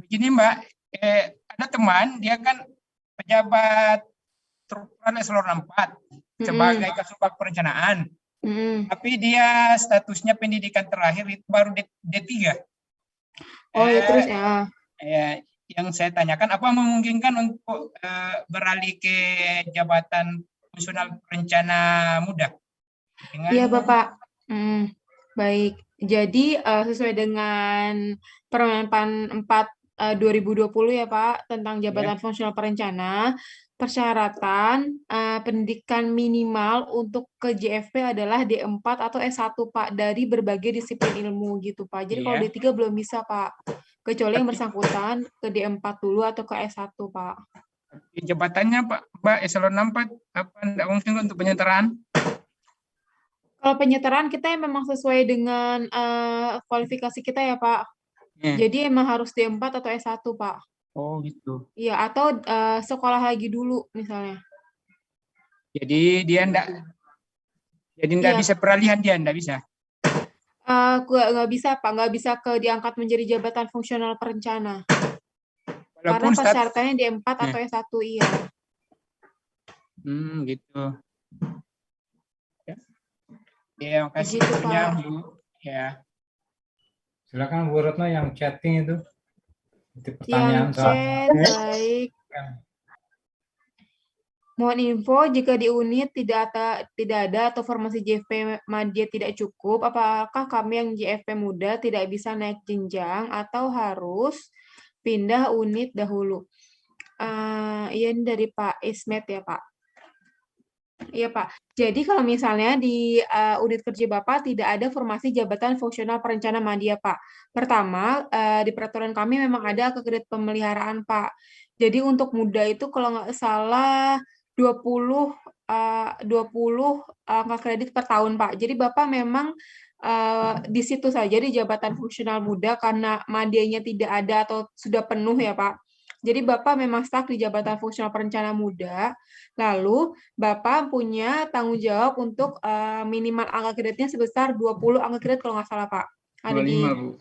Begini Mbak, ada teman, dia kan pejabat struktural eselon 4 sebagai Kasubag Perencanaan. Tapi dia statusnya pendidikan terakhir itu baru D3. Oh ya terus ya. Yang saya tanyakan apa memungkinkan untuk beralih ke jabatan fungsional perencana muda? Iya Bapak. Baik. Jadi sesuai dengan Permen 4 2020 ya Pak tentang jabatan fungsional perencana, persyaratan pendidikan minimal untuk ke JFP adalah D4 atau S1 Pak dari berbagai disiplin ilmu gitu Pak. Jadi kalau D3 belum bisa Pak. Kecuali yang bersangkutan ke D4 dulu atau ke S1 Pak. Jabatannya Pak eselon 4 apa enggak mungkin untuk penyetaraan? Kalau penyetaraan kita memang sesuai dengan kualifikasi kita ya Pak. Jadi emang harus D4 atau S1 Pak. Oh gitu. Iya, atau sekolah lagi dulu misalnya. Jadi dia enggak bisa peralihan, dia enggak bisa. Nggak bisa Pak, nggak bisa diangkat menjadi jabatan fungsional perencana. Karena Walaupun status. persyaratannya di M4 atau S1, iya. Gitu. Ya, makasih Begitu, banyak, Pak. Bu. Ya. Silakan Bu Retno yang chatting itu. Pertanyaan Yang chat, baik. Mohon info jika di unit tidak ada atau formasi JFP Madya tidak cukup, apakah kami yang JFP muda tidak bisa naik jenjang atau harus pindah unit dahulu? Iya, ini dari Pak Ismet ya, Pak. Iya, Pak. Jadi kalau misalnya di unit kerja Bapak tidak ada formasi jabatan fungsional perencana madya, Pak. Pertama, di peraturan kami memang ada kredit pemeliharaan, Pak. Jadi untuk muda itu kalau nggak salah 20 angka kredit per tahun, Pak. Jadi Bapak memang di situ saja di jabatan fungsional muda karena madyanya tidak ada atau sudah penuh ya, Pak. Jadi Bapak memang stuck di jabatan fungsional perencana muda. Lalu Bapak punya tanggung jawab untuk minimal angka kreditnya sebesar 20 angka kredit kalau nggak salah, Pak. Ada 25, di Bu.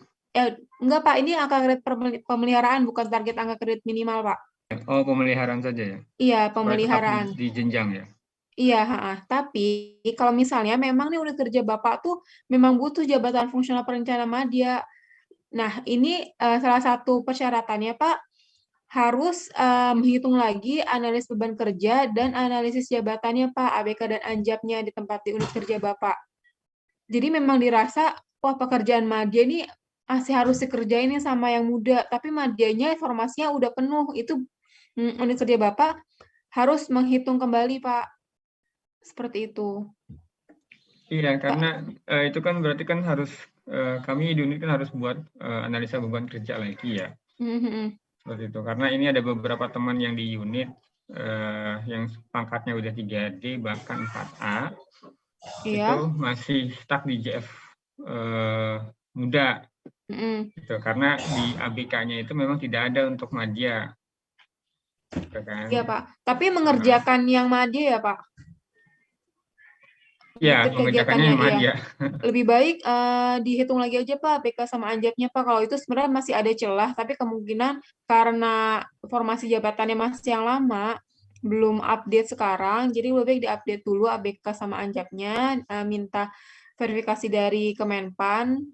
enggak, Pak, ini angka kredit pemeliharaan bukan target angka kredit minimal, Pak. Oh, pemeliharaan saja ya? Iya, pemeliharaan. Di jenjang ya? Iya, tapi kalau misalnya memang nih unit kerja Bapak tuh memang butuh jabatan fungsional perencana madya. Nah, ini salah satu persyaratannya, Pak, harus menghitung lagi analis beban kerja dan analisis jabatannya, Pak, ABK dan anjapnya di tempat di unit kerja Bapak. Jadi memang dirasa, wah pekerjaan madya ini masih harus dikerjain nih sama yang muda, tapi madyanya informasinya udah penuh. Itu unit kerja Bapak harus menghitung kembali, Pak. Seperti itu. Iya, karena itu kan berarti kan harus kami di unit kan harus buat analisa beban kerja lagi ya. Seperti itu. Karena ini ada beberapa teman yang di unit yang pangkatnya udah 3D bahkan 4A. Iya. Itu masih stuck di JF muda. Gitu. Karena di ABK-nya itu memang tidak ada untuk madya. Gitu kan? Iya, Pak. Tapi mengerjakan yang madya ya, Pak? Iya, mengerjakannya yang madya. Lebih baik dihitung lagi aja, Pak, BK sama anjapnya, Pak. Kalau itu sebenarnya masih ada celah, tapi kemungkinan karena formasi jabatannya masih yang lama, belum update sekarang, jadi lebih baik diupdate dulu ABK sama anjapnya, minta verifikasi dari Kemenpan,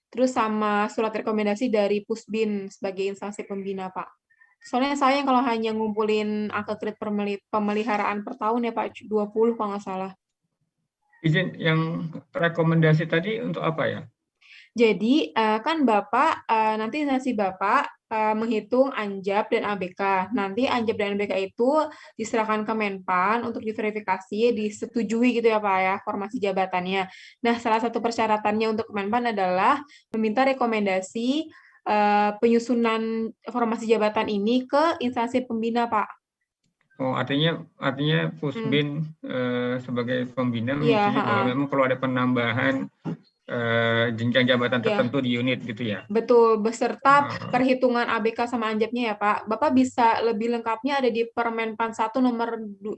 terus sama surat rekomendasi dari Pusbin sebagai instansi pembina, Pak. Soalnya sayang kalau hanya ngumpulin angka kredit pemeliharaan per tahun ya, Pak, 20 kalau nggak salah. Izin yang rekomendasi tadi untuk apa ya? Jadi kan Bapak nanti instansi Bapak menghitung anjap dan ABK. Nanti anjap dan ABK itu diserahkan ke Menpan untuk diverifikasi, disetujui gitu ya Pak ya, formasi jabatannya. Nah, salah satu persyaratannya untuk Menpan adalah meminta rekomendasi penyusunan formasi jabatan ini ke instansi pembina, Pak. Oh, artinya Pusbin sebagai pembina menyetujui bahwa memang perlu ada penambahan jenjang jabatan tertentu di unit gitu ya? Betul, beserta perhitungan ABK sama anjapnya ya Pak. Bapak bisa lebih lengkapnya ada di Permenpan 1 nomor 1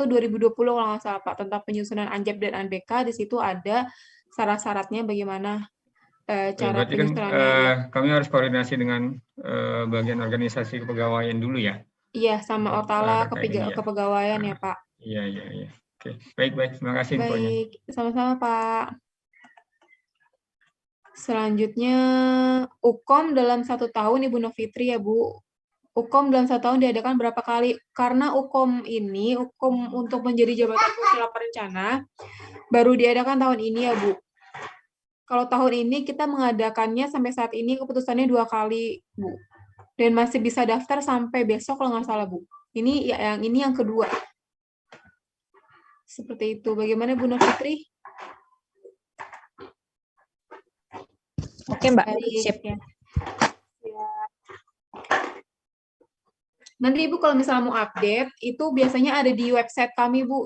2020 kalau nggak salah Pak, tentang penyusunan anjap dan ABK. Di situ ada syarat-syaratnya bagaimana cara penyusunannya. Kami harus koordinasi dengan bagian organisasi kepegawaian dulu ya? Iya, sama Ortala kepegawaian ya Pak. Iya. Oke, baik. Terima kasih infonya. Baik, sama-sama Pak. Selanjutnya, UKOM dalam 1 tahun, Ibu Novitri ya Bu. UKOM dalam 1 tahun diadakan berapa kali? Karena UKOM untuk menjadi jabatan fungsional perencana, baru diadakan tahun ini ya Bu. Kalau tahun ini kita mengadakannya sampai saat ini keputusannya 2 kali Bu. Dan masih bisa daftar sampai besok kalau nggak salah Bu. Ini yang kedua. Seperti itu. Bagaimana Bu Novitri? Oke Mbak, siap. Nanti Ibu kalau misalnya mau update, itu biasanya ada di website kami Bu.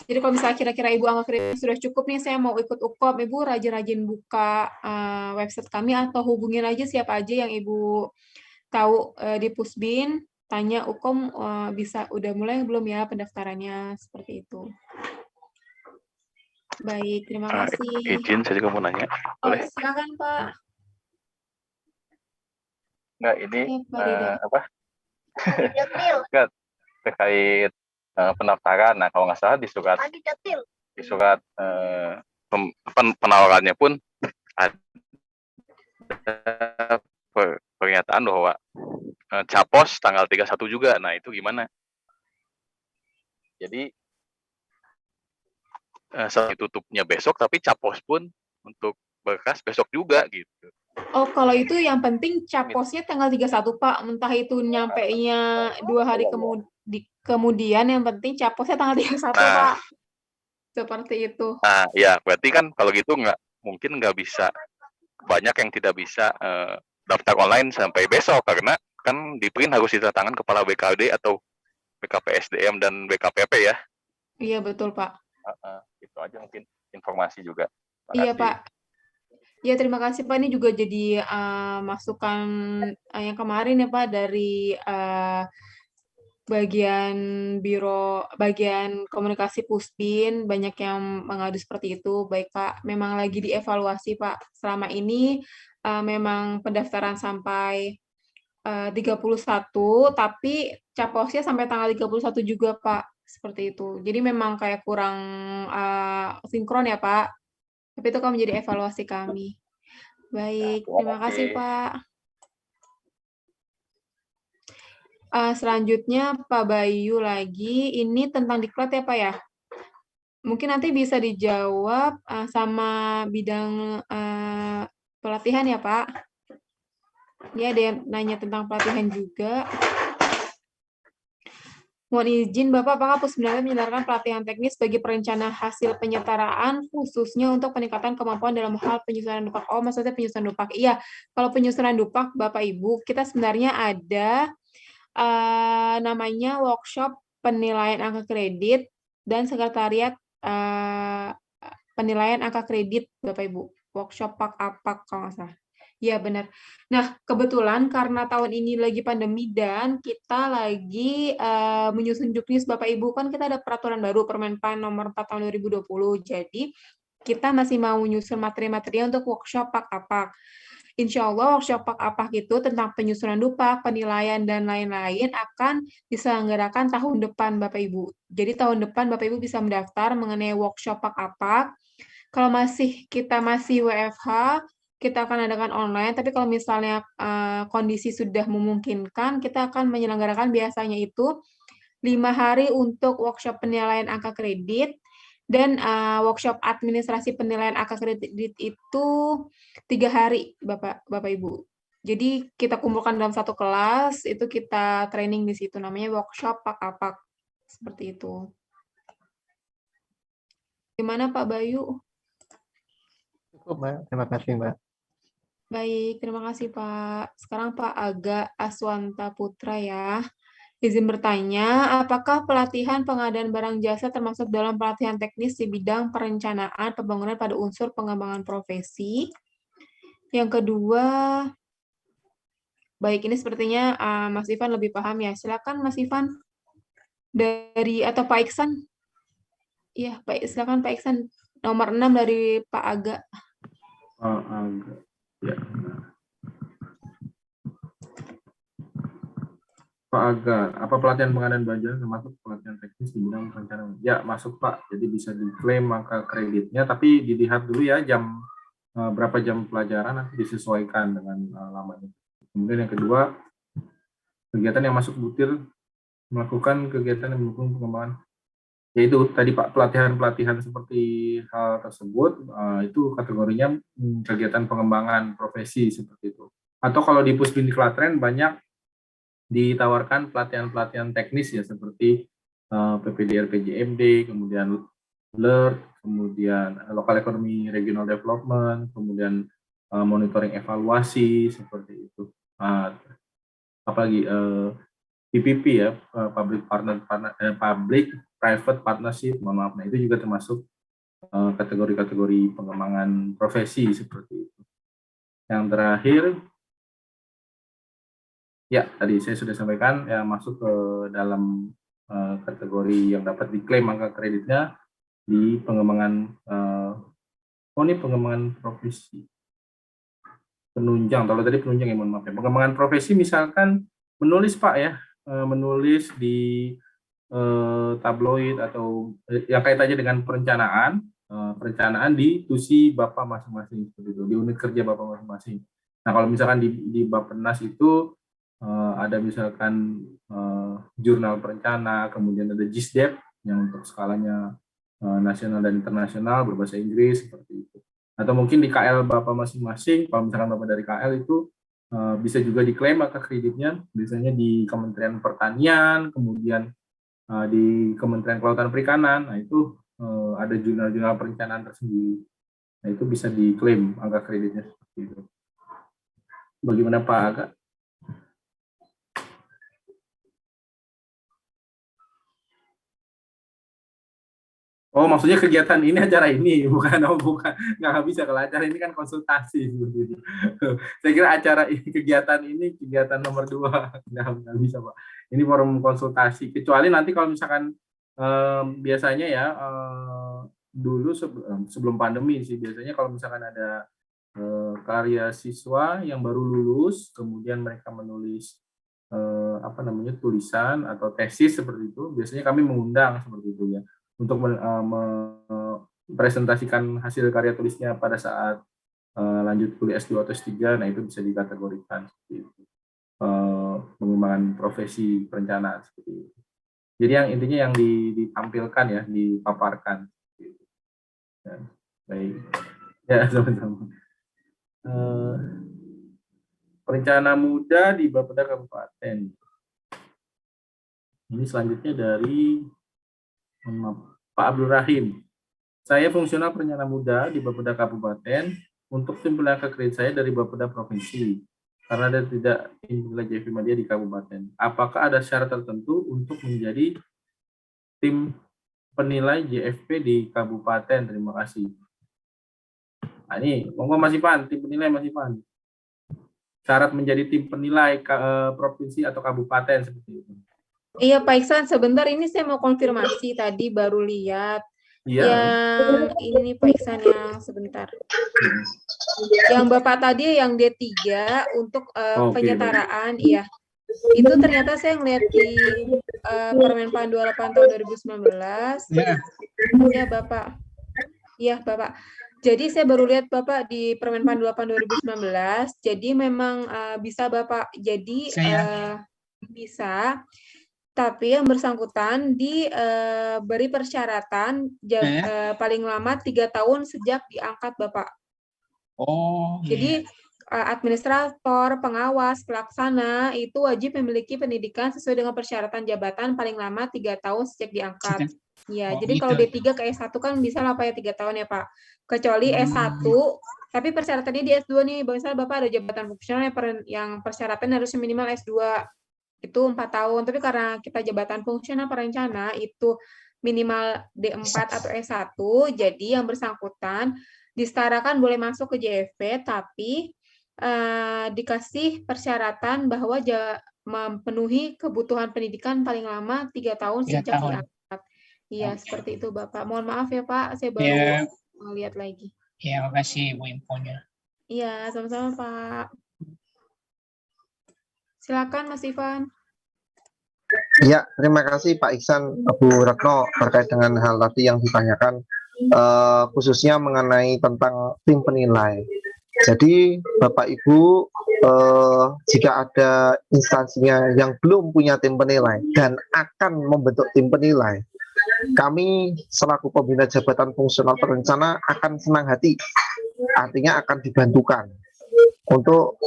Jadi kalau misalnya kira-kira Ibu angka kredit sudah cukup nih, saya mau ikut UKOM, Ibu rajin-rajin buka website kami atau hubungin aja siapa aja yang Ibu tahu di Pusbin, tanya UKOM bisa udah mulai belum ya pendaftarannya, seperti itu. Baik, terima kasih. Izin, saya juga mau nanya. Boleh? Silakan Pak. Enggak, ini Pak Rida. apa? Enggak, terkait pendaftaran. Nah, kalau nggak salah di surat penawarannya pun ada pernyataan bahwa capos tanggal 31 juga. Nah, itu gimana? Jadi saat tutupnya besok, tapi capos pun untuk berkas besok juga gitu. Oh, kalau itu yang penting caposnya tanggal 31, Pak. Entah itu nyampe-nya 2 hari kemudian, yang penting caposnya tanggal 31, Pak. Seperti itu. Nah, ya berarti kan kalau gitu mungkin nggak bisa, banyak yang tidak bisa daftar online sampai besok karena kan di print harus ditandatangan kepala BKD atau BKPSDM dan BKPP ya. Iya betul Pak. Itu aja mungkin informasi juga. Iya Pak. Ya terima kasih Pak, ini juga jadi masukan yang kemarin ya Pak dari bagian komunikasi Puspin, banyak yang mengadu seperti itu. Baik Pak, memang lagi dievaluasi Pak. Selama ini memang pendaftaran sampai 31, tapi caposnya sampai tanggal 31 juga Pak. Seperti itu. Jadi memang kayak kurang sinkron ya Pak. Tapi itu kan menjadi evaluasi kami. Baik, terima kasih Pak. Selanjutnya Pak Bayu lagi, ini tentang diklat ya Pak ya? Mungkin nanti bisa dijawab sama bidang pelatihan ya Pak? Ya, ada yang nanya tentang pelatihan juga. Mohon izin Bapak, apakah Puspin menyelenggarakan pelatihan teknis bagi perencana hasil penyetaraan khususnya untuk peningkatan kemampuan dalam hal penyusunan dupak? Oh, maksudnya penyusunan dupak. Iya, kalau penyusunan dupak Bapak Ibu, kita sebenarnya ada namanya workshop penilaian angka kredit dan sekretariat penilaian angka kredit Bapak Ibu. Workshop pak-apak kalau nggak salah. Ya benar. Nah, kebetulan karena tahun ini lagi pandemi dan kita lagi menyusun juknis Bapak Ibu, kan kita ada peraturan baru Permenpan nomor 4 tahun 2020. Jadi, kita masih mau menyusun materi-materi untuk workshop pak-apak. Insya Allah workshop pak-apak itu tentang penyusunan dupak, penilaian, dan lain-lain akan diselenggarakan tahun depan Bapak Ibu. Jadi tahun depan Bapak Ibu bisa mendaftar mengenai workshop pak-apak. Kalau kita masih WFH, kita akan adakan online, tapi kalau misalnya kondisi sudah memungkinkan, kita akan menyelenggarakan biasanya itu 5 hari untuk workshop penilaian angka kredit, dan workshop administrasi penilaian angka kredit itu 3 hari, Bapak Ibu. Jadi kita kumpulkan dalam satu kelas, itu kita training di situ, namanya workshop pak-apak. Seperti itu. Gimana Pak Bayu? Cukup Mbak, terima kasih Mbak. Baik, terima kasih Pak. Sekarang Pak Aga Aswanta Putra ya. Izin bertanya, apakah pelatihan pengadaan barang jasa termasuk dalam pelatihan teknis di bidang perencanaan pembangunan pada unsur pengembangan profesi? Yang kedua, baik ini sepertinya Mas Ivan lebih paham ya. Silakan Mas Ivan. Atau Pak Iksan. Iya, silakan Pak Iksan. Nomor 6 dari Pak Aga. Aga. Ya. Pak Aga, apa pelatihan pengadaan baja termasuk pelatihan teknis di bidang perencanaan? Ya, masuk Pak. Jadi bisa diklaim angka kreditnya, tapi dilihat dulu ya berapa jam pelajaran nanti disesuaikan dengan lamanya. Kemudian yang kedua, kegiatan yang masuk butir melakukan kegiatan yang mendukung pengembangan. Yaitu tadi Pak, pelatihan-pelatihan seperti hal tersebut itu kategorinya kegiatan pengembangan profesi seperti itu. Atau kalau di Puspin Diklatren banyak ditawarkan pelatihan-pelatihan teknis ya seperti PPDR PJMD, kemudian LERT, kemudian Local Economy Regional Development, kemudian monitoring evaluasi seperti itu. Apalagi PPP ya, Public Private Partnership, mohon maaf. Nah, itu juga termasuk kategori-kategori pengembangan profesi seperti itu. Yang terakhir, ya tadi saya sudah sampaikan ya masuk ke dalam kategori yang dapat diklaim angka kreditnya di pengembangan pengembangan profesi. penunjang. Kalau tadi penunjang ya, mohon maaf ya. Pengembangan profesi misalkan menulis Pak ya, menulis di tabloid atau yang kaitannya dengan perencanaan di tusi Bapak masing-masing seperti itu, di unit kerja Bapak masing-masing. Nah, kalau misalkan di Bappenas itu ada misalkan jurnal perencana, kemudian ada JISDEP yang untuk skalanya nasional dan internasional berbahasa Inggris seperti itu. Atau mungkin di KL Bapak masing-masing, kalau misalkan Bapak dari KL itu bisa juga diklaim maka kreditnya biasanya di Kementerian Pertanian, kemudian di Kementerian Kelautan Perikanan. Nah, itu ada jurnal-jurnal perencanaan tersendiri. Nah, itu bisa diklaim angka kreditnya seperti itu. Bagaimana Pak Aga? Oh, maksudnya kegiatan ini acara ini, bukan nggak bisa. Kalau acara ini kan konsultasi. Saya kira acara ini, kegiatan nomor 2, nggak bisa Pak. Ini forum konsultasi. Kecuali nanti kalau misalkan biasanya ya dulu sebelum pandemi sih, biasanya kalau misalkan ada karya siswa yang baru lulus, kemudian mereka menulis tulisan atau tesis seperti itu, biasanya kami mengundang seperti itu ya, untuk mempresentasikan hasil karya tulisnya pada saat lanjut kuliah S2 atau S3. Nah, itu bisa dikategorikan seperti itu, pengembangan profesi perencanaan seperti itu. Jadi yang intinya yang ditampilkan ya, dipaparkan. Ya, baik. Ya, sama-sama. Perencana muda di Bapeda Kabupaten. Ini selanjutnya dari Pak Abdul Rahim. Saya fungsional perencana muda di Bapeda Kabupaten untuk tim penilaian kredit saya dari Bapeda Provinsi. Karena ada tidak tim penilai JFP Media di Kabupaten. Apakah ada syarat tertentu untuk menjadi tim penilai JFP di Kabupaten? Terima kasih. Nah, ini monggo Mas Ivan, tim penilai Mas Ivan. Syarat menjadi tim penilai provinsi atau kabupaten seperti itu. Iya Pak Iksan, sebentar ini saya mau konfirmasi, tadi baru lihat. Iya. Yang ini Pak Iksan, yang sebentar. Yang Bapak tadi yang D3 untuk penyetaraan, iya. Itu ternyata saya ngeliat di Permenpan 28 tahun 2019. Iya Bapak. Iya Bapak. Jadi saya baru lihat Bapak di Permenpan 28 2019. Jadi memang bisa Bapak. Jadi bisa. Tapi yang bersangkutan diberi persyaratan paling lama 3 tahun sejak diangkat Bapak. Oh. Jadi administrator, pengawas, pelaksana itu wajib memiliki pendidikan sesuai dengan persyaratan jabatan paling lama 3 tahun sejak diangkat. Ya, jadi kalau D3 ke S1 kan bisa lah Pak ya 3 tahun ya Pak. Kecuali S1, tapi persyaratannya di S2 nih, misalnya Bapak ada jabatan fungsional yang persyaratan harus minimal S2. Itu 4 tahun, tapi karena kita jabatan fungsional perencana itu minimal D4 atau S1, jadi yang bersangkutan disetarakan boleh masuk ke JFP, tapi dikasih persyaratan bahwa memenuhi kebutuhan pendidikan paling lama 3 tahun sejak diangkat. Iya, seperti itu Bapak. Mohon maaf ya Pak, saya baru melihat lagi. Ya, makasih Bu infonya. Iya, sama-sama Pak. Silakan Mas Ivan. Ya, terima kasih Pak Iksan, Bu Retno terkait dengan hal tadi yang ditanyakan, khususnya mengenai tentang tim penilai. Jadi Bapak Ibu, jika ada instansinya yang belum punya tim penilai dan akan membentuk tim penilai, kami selaku pembina jabatan fungsional perencana akan senang hati, artinya akan dibantukan untuk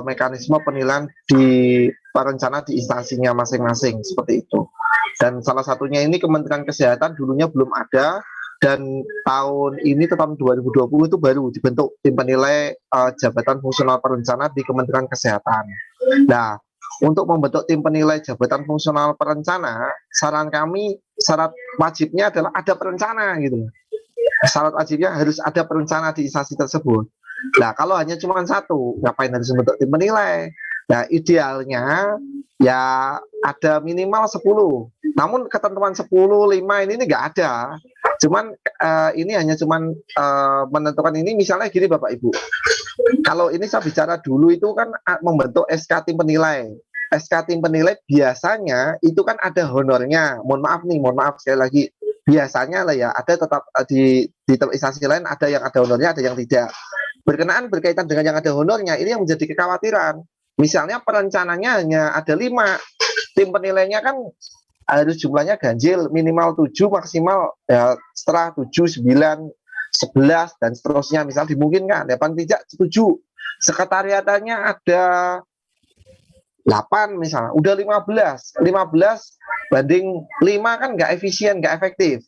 mekanisme penilaian di perencana di instansinya masing-masing seperti itu. Dan salah satunya ini Kementerian Kesehatan dulunya belum ada, dan tahun ini tahun 2020 itu baru dibentuk tim penilai jabatan fungsional perencana di Kementerian Kesehatan. Nah, untuk membentuk tim penilai jabatan fungsional perencana, saran kami syarat wajibnya adalah ada perencana gitu. Syarat wajibnya harus ada perencana di instansi tersebut. Nah, kalau hanya cuma satu, ngapain harus membentuk tim penilai? Nah, idealnya ya ada minimal 10. Namun ketentuan 10, 5 ini nggak ada. Cuman ini hanya cuman menentukan ini, misalnya gini Bapak Ibu. Kalau ini saya bicara dulu itu kan membentuk SK tim penilai. SK tim penilai biasanya itu kan ada honornya. Mohon maaf sekali lagi. Biasanya lah ya, ada tetap di instansi lain ada yang ada honornya, ada yang tidak. Berkaitan dengan yang ada honornya, ini yang menjadi kekhawatiran. Misalnya perencananya hanya ada 5, tim penilainya kan harus jumlahnya ganjil, minimal 7, maksimal ya setelah 7, 9, 11 dan seterusnya, misal dimungkinkan, ya paling tidak 7. Sekretariatannya ada 8 misalnya, udah 15 banding 5 kan nggak efisien, nggak efektif,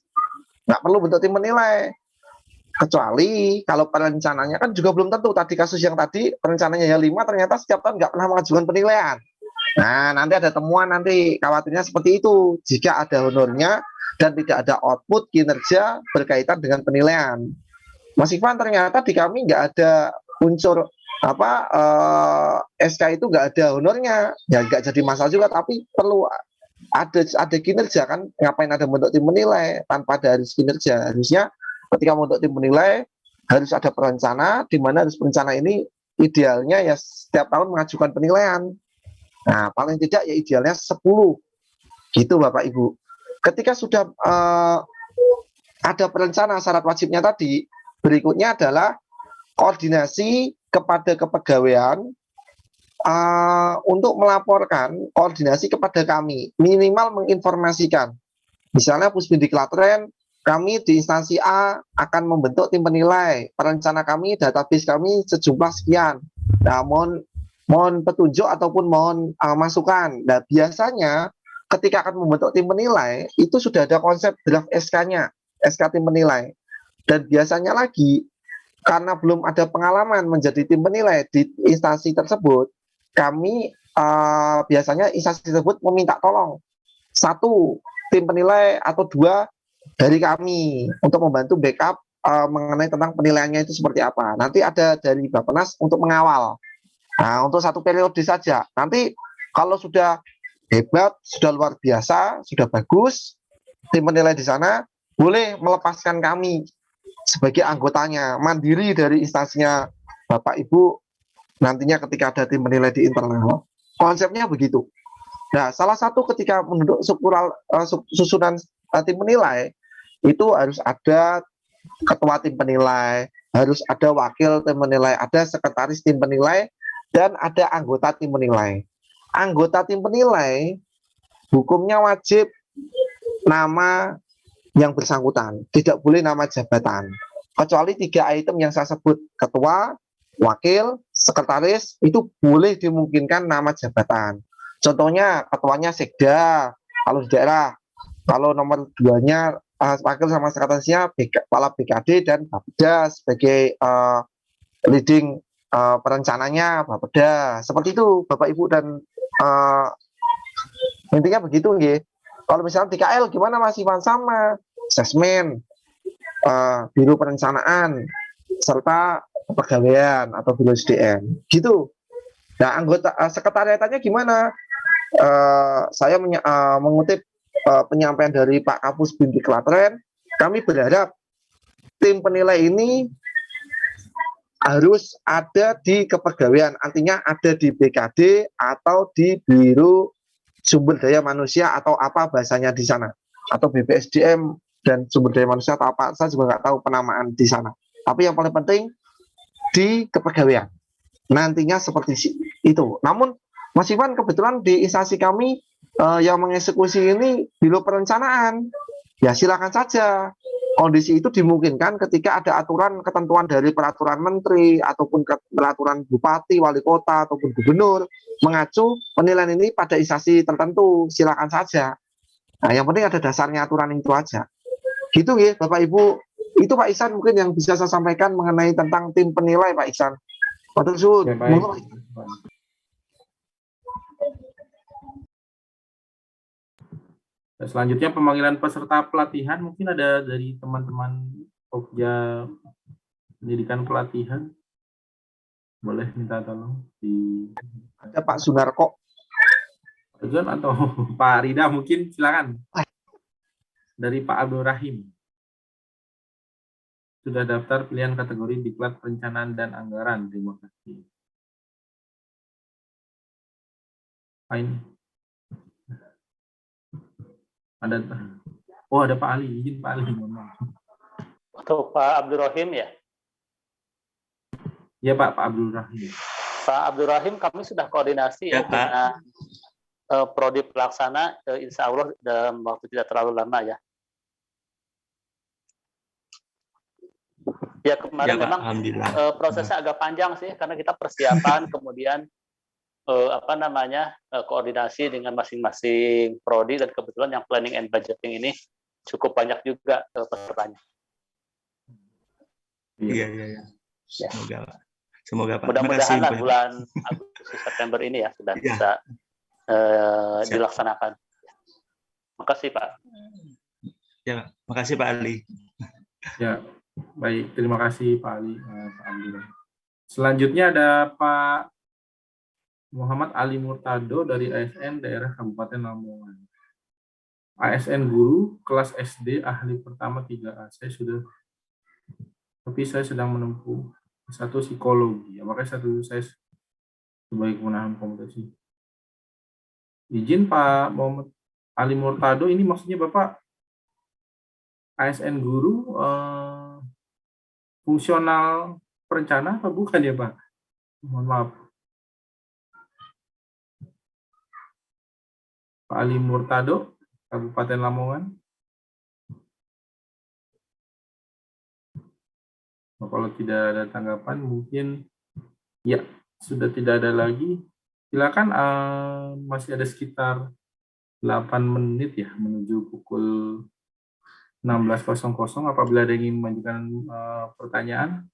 nggak perlu bentuk tim penilai. Kecuali kalau perencananya kan juga belum tentu, tadi kasus yang tadi perencananya ya 5, ternyata setiap tahun nggak pernah mengajukan penilaian. Nah, nanti ada temuan, nanti khawatirnya seperti itu, jika ada honornya dan tidak ada output kinerja berkaitan dengan penilaian. Mas Ivan, ternyata di kami nggak ada unsur SK itu nggak ada honornya, ya nggak jadi masalah juga, tapi perlu ada kinerja kan, ngapain ada bentuk tim penilai tanpa ada harus kinerja. Harusnya ketika bentuk tim penilai harus ada perencana, di mana harus perencana ini idealnya ya setiap tahun mengajukan penilaian. Nah, paling tidak ya idealnya 10. Gitu Bapak Ibu. Ketika sudah ada perencana syarat wajibnya tadi, berikutnya adalah koordinasi kepada kepegawaian untuk melaporkan, koordinasi kepada kami, minimal menginformasikan. Misalnya Pusbindiklatren, kami di instansi A akan membentuk tim penilai, perencana kami, database kami sejumlah sekian. Nah, mohon petunjuk ataupun mohon masukan. Nah, biasanya ketika akan membentuk tim penilai, itu sudah ada konsep draft SK-nya, SK tim penilai. Dan biasanya lagi, karena belum ada pengalaman menjadi tim penilai di instansi tersebut, kami biasanya instansi tersebut meminta tolong 1 tim penilai atau 2 dari kami untuk membantu backup mengenai tentang penilaiannya itu seperti apa. Nanti ada dari Bappenas untuk mengawal. Nah, untuk 1 periode saja. Nanti kalau sudah hebat, sudah luar biasa, sudah bagus, tim penilai di sana boleh melepaskan kami sebagai anggotanya, mandiri dari instansinya Bapak Ibu nantinya ketika ada tim penilai di internal. Konsepnya begitu. Nah, salah satu ketika menurut susunan tim penilai itu harus ada ketua tim penilai, harus ada wakil tim penilai, ada sekretaris tim penilai, dan ada anggota tim penilai. Anggota tim penilai hukumnya wajib nama yang bersangkutan, tidak boleh nama jabatan. Kecuali 3 item yang saya sebut, ketua, wakil, sekretaris, itu boleh dimungkinkan nama jabatan. Contohnya ketuanya sekda, kalau di daerah, kalau nomor 2-nya wakil sama sekretarisnya kepala BKD dan Bapeda sebagai leading perencananya Bapeda. Seperti itu Bapak Ibu, dan intinya begitu nggih. Kalau misalnya TKL gimana Mas Ivan, sama asesmen, biro perencanaan, serta kepegawaian atau biro SDM gitu. Nah, anggota sekretariatannya gimana? Saya mengutip penyampaian dari Pak Kapus Bindiklatren, kami berharap tim penilai ini harus ada di kepegawaian, artinya ada di BKD atau di Biro Sumber Daya Manusia atau apa bahasanya di sana, atau BPSDM dan Sumber Daya Manusia atau apa, saya juga nggak tahu penamaan di sana. Tapi yang paling penting di kepegawaian nantinya seperti itu. Namun Mas Ivan, kebetulan di instansi kami yang mengeksekusi ini biro perencanaan, ya silakan saja. Kondisi itu dimungkinkan ketika ada aturan ketentuan dari peraturan menteri ataupun peraturan bupati, wali kota ataupun gubernur mengacu penilaian ini pada instansi tertentu, silakan saja. Nah, yang penting ada dasarnya aturan itu aja. Gitu ya Bapak Ibu. Itu Pak Ihsan mungkin yang bisa saya sampaikan mengenai tentang tim penilai Pak Ihsan. Matur suwun. Selanjutnya pemanggilan peserta pelatihan, mungkin ada dari teman-teman Pokja Pendidikan Pelatihan. Boleh minta tolong di ada Pak Sunarko. Pak John atau Pak Rida, mungkin silakan. Dari Pak Abdul Rahim. sudah daftar pilihan kategori Diklat Perencanaan dan Anggaran. Terima kasih. Ini ada Pak Ali, izin Pak Ali, mohon maaf. Untuk Pak Abdul Rahim ya? Iya Pak Abdul Rahim. Pak Abdul Rahim, kami sudah koordinasi ya dengan Prodi Pelaksana, insya Allah dalam waktu tidak terlalu lama ya. Ya kemarin memang prosesnya agak panjang sih, karena kita persiapan, kemudian koordinasi dengan masing-masing prodi, dan kebetulan yang planning and budgeting ini cukup banyak juga pesertanya. Iya. Semoga Pak. Mudah-mudahan bulan Agustus September ini ya sudah bisa dilaksanakan. Makasih Pak. Ya, makasih Pak Ali. Ya, baik. Terima kasih Pak Ali. Pak Ali. Selanjutnya ada Pak Muhammad Ali Murtado dari ASN Daerah Kabupaten Lamongan. ASN Guru, kelas SD, ahli pertama 3A. Tapi saya sedang menempuh satu psikologi. Apakah satu saya sebagai kemenahan kompetisi? Izin Pak Muhammad Ali Murtado, ini maksudnya Bapak ASN Guru fungsional perencana apa bukan ya Pak? Mohon maaf. Pak Ali Murtado, Kabupaten Lamongan. Kalau tidak ada tanggapan, mungkin ya sudah tidak ada lagi. Silakan, masih ada sekitar 8 menit ya menuju pukul 16.00. Apabila ada yang ingin mengajukan pertanyaan.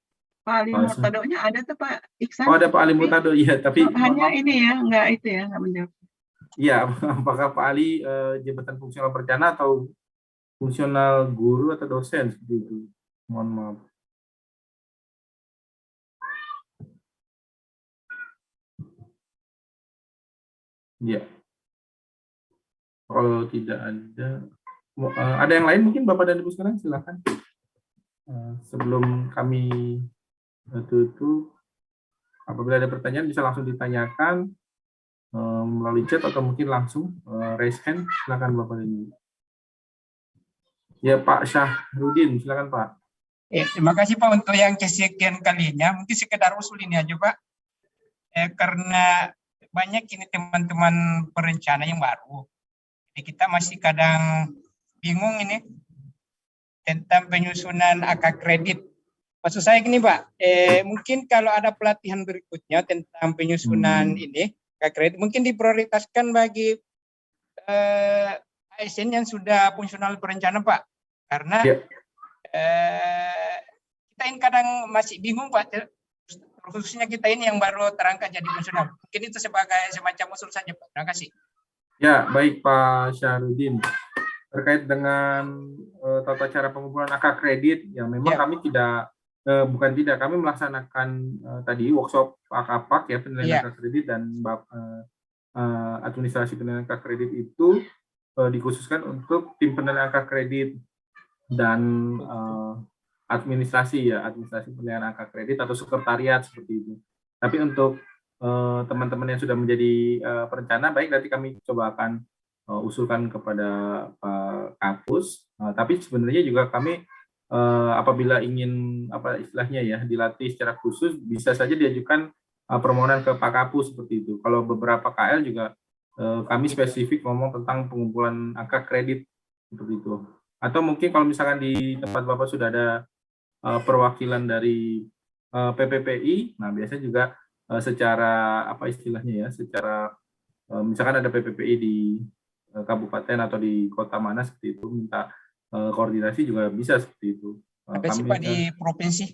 Pak Ali Murtado-nya ada tuh Pak Iksan. Oh ada Pak Ali Murtado, iya. Tapi hanya ini ya, enggak itu ya, enggak menjawab. Iya, apakah Pak Ali jabatan fungsional perencana atau fungsional guru atau dosen seperti itu? Mohon maaf. Ya, kalau tidak ada yang lain mungkin Bapak dan Ibu sekalian silakan. Sebelum kami tutup, apabila ada pertanyaan bisa langsung ditanyakan melalui chat atau mungkin langsung raise hand. Silakan Bapak dan Ibu. Ya Pak Syahrudin, silakan Pak. Terima kasih Pak untuk yang kesekian kalinya. Mungkin sekedar usul ini aja Pak. Karena banyak ini teman-teman perencana yang baru. Jadi kita masih kadang bingung ini tentang penyusunan angka kredit. Maksud saya gini Pak, mungkin kalau ada pelatihan berikutnya tentang penyusunan ini angka kredit, mungkin diprioritaskan bagi ASN yang sudah fungsional perencana Pak. Karena kita ini kadang masih bingung Pak, khususnya kita ini yang baru terangkat jadi fungsional. Mungkin itu sebagai semacam usul saja Pak. Terima kasih. Ya, baik Pak Syahrudin. Terkait dengan tata cara pengumpulan angka kredit, ya memang kami kami melaksanakan tadi workshop AKAPAK ya, penilaian angka kredit dan administrasi penilaian angka kredit itu dikhususkan untuk tim penilaian angka kredit dan administrasi penilaian angka kredit atau sekretariat seperti itu. Tapi untuk teman-teman yang sudah menjadi perencana, baik nanti kami coba akan usulkan kepada Pak Kapus. Tapi sebenarnya juga kami apabila ingin dilatih secara khusus, bisa saja diajukan permohonan ke Pak Kapus seperti itu. Kalau beberapa KL juga kami spesifik ngomong tentang pengumpulan angka kredit seperti itu. Atau mungkin kalau misalkan di tempat Bapak sudah ada perwakilan dari PPPI, nah biasanya juga secara secara misalkan ada PPPI di kabupaten atau di kota mana seperti itu, minta koordinasi juga bisa seperti itu. Kami Pak di provinsi?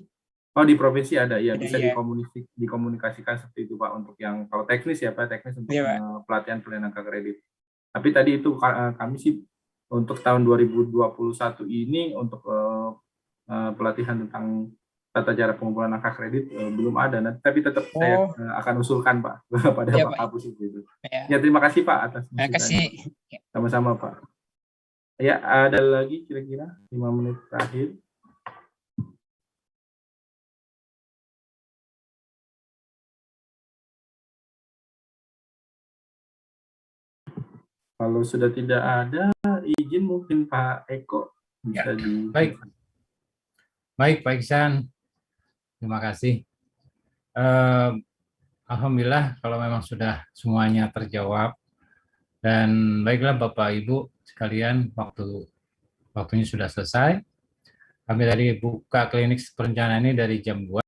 Oh di provinsi ada ya, bisa dikomunikasikan seperti itu Pak, untuk yang kalau teknis ya Pak, teknis untuk pelatihan angka kredit. Tapi tadi itu kami sih untuk tahun 2021 ini untuk pelatihan tentang tata cara pengumpulan angka kredit belum ada, tapi tetap saya akan usulkan Pak pada Pak Kapus itu. Ya terima kasih Pak atas masukan. Terima kasih. Sama-sama Pak. Ya ada lagi kira-kira 5 menit terakhir. Kalau sudah tidak ada izin, mungkin Pak Eko bisa di. Baik. Baik, Pak Iksan. Terima kasih. Alhamdulillah kalau memang sudah semuanya terjawab. Dan baiklah Bapak Ibu sekalian, waktunya sudah selesai. Kami dari buka klinik perencanaan ini dari jam 2.